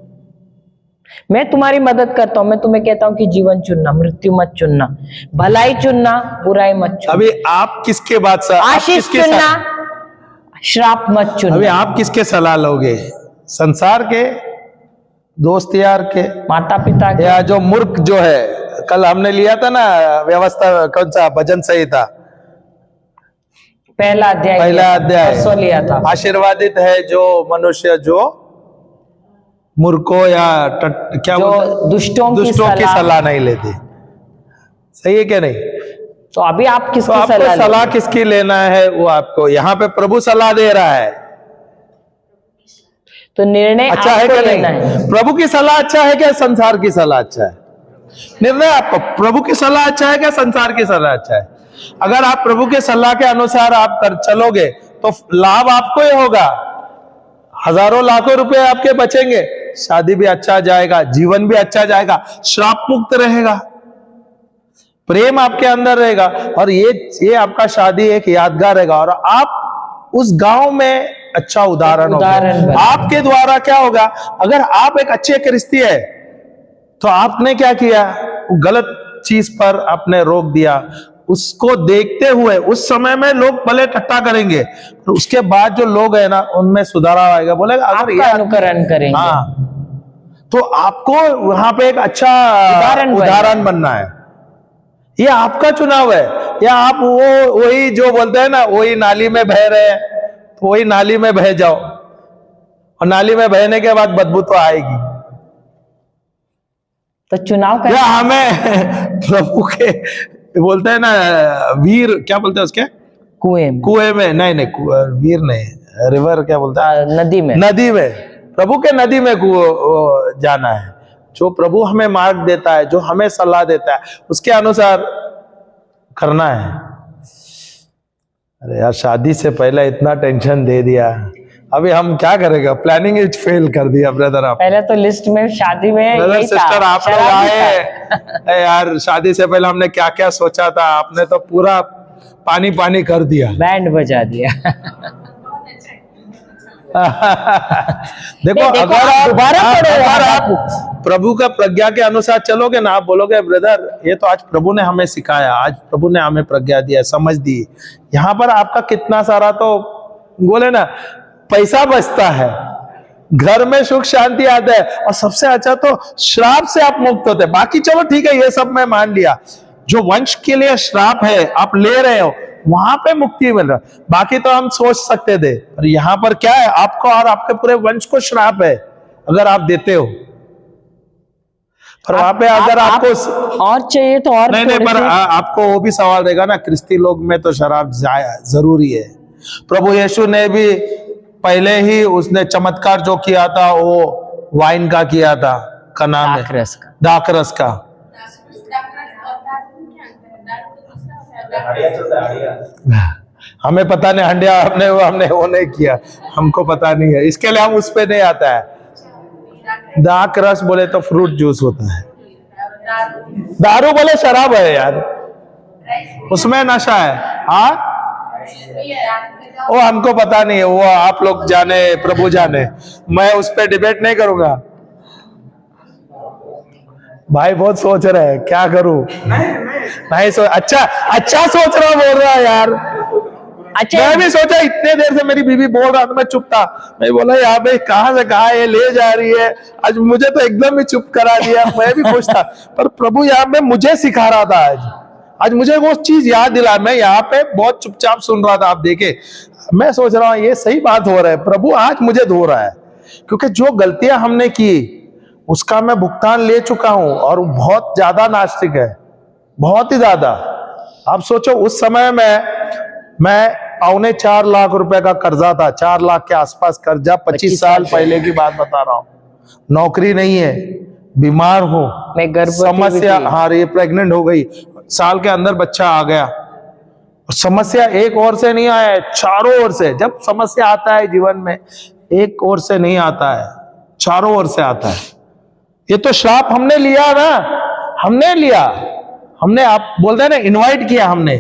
Speaker 1: मैं तुम्हारी मदद करता हूं, मैं तुम्हें कहता हूं कि जीवन चुनना, मृत्यु मत चुनना, भलाई चुनना, बुराई मत चुनना।
Speaker 2: अभी आप किसके बाद
Speaker 1: आशीष चुनना, श्राप मत चुनना।
Speaker 2: अभी आप किसके सलाह लोगे? संसार के, दोस्त यार के,
Speaker 1: माता पिता के,
Speaker 2: या जो मूर्ख जो है? कल हमने लिया था ना व्यवस्था, कौन सा भजन संहिता,
Speaker 1: पहला अध्याय लिया था।
Speaker 2: आशीर्वादित है जो मनुष्य जो मूर्खों या क्या
Speaker 1: जो दुष्टों की
Speaker 2: सलाह नहीं लेते। सही है क्या नहीं?
Speaker 1: तो अभी आप किसकी
Speaker 2: तो आपको सलाह किसकी लेना है? वो आपको, यहाँ पे प्रभु सलाह दे रहा है,
Speaker 1: तो निर्णय
Speaker 2: अच्छा है क्या नहीं? प्रभु की सलाह अच्छा है क्या संसार की सलाह अच्छा है? निर्णय आपको, प्रभु की सलाह अच्छा है क्या संसार की सलाह अच्छा है? अगर आप प्रभु के सलाह के अनुसार आप कर चलोगे तो लाभ आपको ही होगा, हजारों लाखों रुपए आपके बचेंगे, शादी भी अच्छा जाएगा, जीवन भी अच्छा जाएगा, श्राप मुक्त रहेगा, प्रेम आपके अंदर रहेगा, और ये आपका शादी एक यादगार रहेगा, और आप उस गांव में अच्छा उदाहरण आपके द्वारा क्या होगा? अगर आप एक अच्छे क्रिस्ती है तो आपने क्या किया? गलत चीज पर आपने रोक दिया, उसको देखते हुए उस समय में लोग भले ठट्टा करेंगे, तो उसके बाद जो लोग है ना उनमें सुधार आएगा, बोलेगा अगर ये
Speaker 1: अनुकरण करेंगे।
Speaker 2: हाँ, तो आपको वहां पे एक अच्छा उदाहरण बनना है। ये आपका चुनाव है, या आप वही जो बोलते हैं ना, वही नाली में बह रहे हैं तो वही नाली में बह जाओ, और नाली में बहने के बाद बदबू तो आएगी।
Speaker 1: तो चुनाव करना
Speaker 2: हमें प्रभु के बोलते हैं ना, वीर क्या बोलते हैं उसके,
Speaker 1: कुएं में,
Speaker 2: कुएं में नहीं, वीर नहीं, रिवर क्या बोलता है,
Speaker 1: नदी में,
Speaker 2: नदी में, प्रभु के नदी में जाना है। जो प्रभु हमें मार्ग देता है, जो हमें सलाह देता है, उसके अनुसार करना है। अरे यार, शादी से पहले इतना टेंशन दे दिया, अभी हम क्या करेंगे? प्लानिंग इज फेल कर दिया ब्रदर। आप
Speaker 1: पहले तो लिस्ट में शादी में
Speaker 2: ब्रदर
Speaker 1: यही था,
Speaker 2: सिस्टर आप लोग
Speaker 1: शराब भी
Speaker 2: आए,
Speaker 1: था।
Speaker 2: अरे यार शादी से पहले हमने क्या क्या सोचा था, आपने तो पूरा पानी पानी कर दिया।
Speaker 1: बैंड बजा दिया।
Speaker 2: देखो,
Speaker 1: देखो,
Speaker 2: अगर
Speaker 1: आप दोबारा पढ़ो,
Speaker 2: अगर
Speaker 1: आप
Speaker 2: आप प्रभु का प्रज्ञा के अनुसार चलोगे ना, आप बोलोगे ब्रदर ये तो आज प्रभु ने हमें सिखाया, आज प्रभु ने हमें प्रज्ञा दिया, समझ दी। यहाँ पर आपका कितना सारा तो बोले ना पैसा बचता है, घर में सुख शांति आता है, और सबसे अच्छा तो श्राप से आप मुक्त होते हैं। बाकी चलो ठीक है, ये सब मैं मान लिया, जो वंश के लिए श्राप है आप ले रहे हो, वहां पे मुक्ति मिल रहा। बाकी तो हम सोच सकते थे, पर यहाँ पर क्या है, आपको और आपके पूरे वंश को श्राप है अगर आप देते हो। पर वहां पे अगर आपको
Speaker 1: और चाहिए तो और
Speaker 2: नहीं,
Speaker 1: थोड़े
Speaker 2: पर
Speaker 1: से-
Speaker 2: आपको वो भी सवाल रहेगा ना, क्रिस्ती लोग में तो शराब जरूरी है। प्रभु यीशु ने भी पहले ही उसने चमत्कार जो किया था वो वाइन का किया था, का नाम है
Speaker 1: दाखरस का।
Speaker 2: दाखरस का। हमें पता नहीं, हंडिया हमने वो नहीं किया, हमको पता नहीं है, इसके लिए हम उस पे नहीं आता है। दाखरस बोले तो फ्रूट जूस होता है, दारू बोले शराब है यार, उसमें नशा है। हाँ, वो हमको पता नहीं है, वो आप लोग जाने, प्रभु जाने, मैं उस पर डिबेट नहीं करूंगा। भाई बहुत सोच रहे हैं, क्या करूं? नहीं अच्छा सोच रहा, बोल रहा यार।
Speaker 1: अच्छा,
Speaker 2: मैं भी सोचा, इतने देर से मेरी बीवी बोल रहा था, मैं चुप था। मैं बोला यार भाई कहां से कहां ये ले जा रही है, आज मुझे तो एकदम ही चुप करा दिया। मैं भी खुश था, पर प्रभु यहाँ पे मुझे सिखा रहा था। आज मुझे वो चीज याद दिला, मैं यहाँ पे बहुत चुपचाप सुन रहा था। आप देखे, मैं सोच रहा हूँ ये सही बात हो रहा है, प्रभु आज मुझे धो रहा है, क्योंकि जो गलतियां हमने की उसका मैं भुगतान ले चुका हूं, और बहुत ज्यादा नास्तिक है, बहुत ही ज्यादा। आप सोचो, उस समय में मैं 4.25 लाख रुपए का कर्जा था, 4 लाख के आसपास कर्जा, 25 साल पहले की बात बता रहा हूं। नौकरी नहीं है, बीमार हूं,
Speaker 1: मैं गर्भवती भी
Speaker 2: समस्या,
Speaker 1: थी।
Speaker 2: हाँ ये प्रेग्नेंट हो गई, साल के अंदर बच्चा आ गया। और समस्या एक ओर से नहीं आया है, चारों ओर से। जब समस्या आता है जीवन में, एक ओर से नहीं आता है, चारों ओर से आता है। ये तो श्राप हमने लिया ना, हमने लिया, हमने, आप बोलते हैं ना, इनवाइट किया हमने।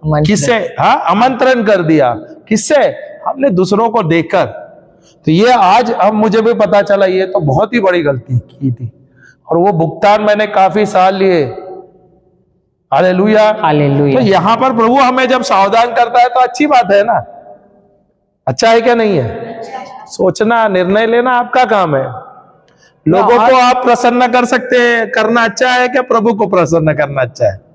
Speaker 2: किससे? हाँ, आमंत्रण कर दिया। किससे? हमने दूसरों को देखकर। तो ये आज अब मुझे भी पता चला, ये तो बहुत ही बड़ी गलती की थी, और वो भुगतान मैंने काफी साल लिए। Hallelujah,
Speaker 1: hallelujah.
Speaker 2: तो यहाँ पर प्रभु हमें जब सावधान करता है तो अच्छी बात है ना, अच्छा है क्या नहीं है? सोचना, निर्णय लेना आपका काम है। लोगों को आप प्रसन्न कर सकते हैं, करना अच्छा है क्या? प्रभु को प्रसन्न करना अच्छा है।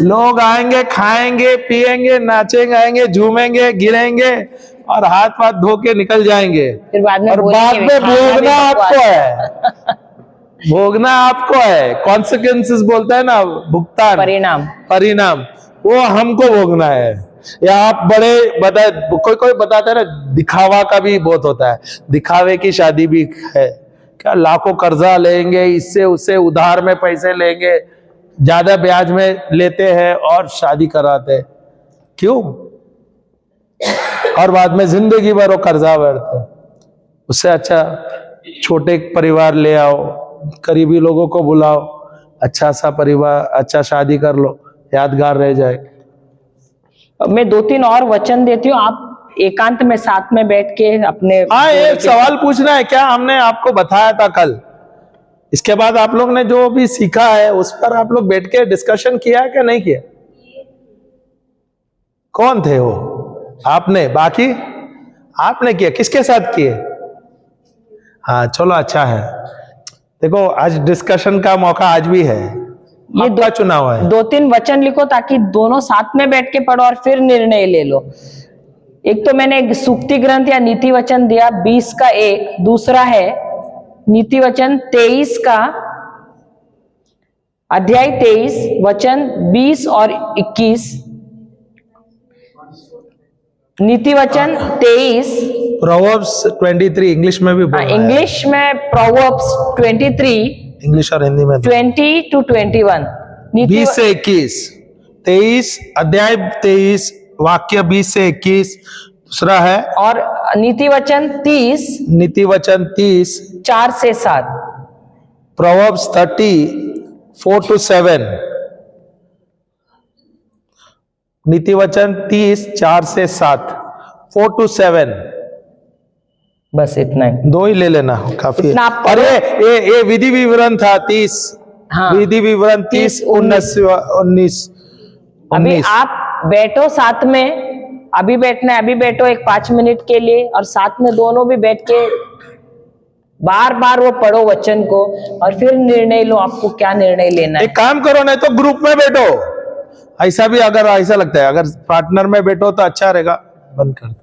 Speaker 2: लोग आएंगे, खाएंगे, पिएंगे, नाचेंगे, आएंगे, झूमेंगे, गिरेंगे और हाथ पाथ धो के निकल जाएंगे,
Speaker 1: फिर बाद में
Speaker 2: और बाद
Speaker 1: बोलेंगे,
Speaker 2: में
Speaker 1: खाना भी
Speaker 2: भोगना आपको
Speaker 1: बकवास
Speaker 2: है, भोगना आपको है। कॉन्सिक्वेंसेस बोलता है ना, भुगतान, परिणाम वो हमको भोगना है। या आप कोई बताता है ना, दिखावा का भी बहुत होता है, दिखावे की शादी भी है क्या? लाखों कर्जा लेंगे, इससे उससे उधार में पैसे लेंगे, ज्यादा ब्याज में लेते हैं और शादी कराते हैं। क्यों? और बाद में जिंदगी भर वो कर्जा भरते। उससे अच्छा छोटे परिवार ले आओ, करीबी लोगों को बुलाओ, अच्छा सा परिवार, अच्छा शादी कर लो, यादगार रह जाए।
Speaker 1: मैं 2-3 और वचन देती हूँ, आप एकांत में साथ में बैठ के अपने।
Speaker 2: हाँ, एक सवाल पूछना है क्या? हमने आपको बताया था कल, इसके बाद आप लोग ने जो भी सीखा है उस पर आप लोग बैठ के डिस्कशन किया है क्या? नहीं किया? कौन थे वो? आपने? बाकी आपने किया? किसके साथ किए? हाँ चलो, अच्छा है। देखो, आज डिस्कशन का मौका आज भी है,
Speaker 1: ये
Speaker 2: आपका चुनाव है।
Speaker 1: 2-3 वचन लिखो ताकि दोनों साथ में बैठ के पढ़ो और फिर निर्णय ले लो। एक तो मैंने एक सूक्ति ग्रंथ या नीति वचन दिया 20 का 1, दूसरा है नीति वचन 23 का अध्याय 23 वचन 20 और 21, नीति वचन 23,
Speaker 2: प्रोवर्ब्स 23 इंग्लिश में भी बोल रहा है।
Speaker 1: इंग्लिश में प्रोवर्ब्स 23
Speaker 2: इंग्लिश और हिंदी में
Speaker 1: 20 to 21।
Speaker 2: 20 से 21, 23 अध्याय 23 वाक्य 20 से 21। दूसरा है
Speaker 1: और नीति वचन 30
Speaker 2: नीति वचन 30,
Speaker 1: 4 से 7।
Speaker 2: Proverbs 30 4 to 7। नीति वचन 30 4 से 7, 4 to 7।
Speaker 1: बस इतना ही।
Speaker 2: 2 ही ले लेना काफी है।
Speaker 1: इतना आप
Speaker 2: और ये विधि विवरण था 30।
Speaker 1: हाँ।
Speaker 2: विधि विवरण 30 19।
Speaker 1: अभी आप बैठो साथ में, अभी बैठना है, अभी बैठो एक 5 मिनट के लिए, और साथ में दोनों भी बैठ के बार बार वो पढ़ो वचन को, और फिर निर्णय लो आपको क्या निर्णय लेना है।
Speaker 2: एक काम करो, नहीं तो ग्रुप में बैठो। ऐसा भी अगर ऐसा लगता है, अगर पार्टनर में बैठो तो अच्छा रहेगा। बंद कर दो।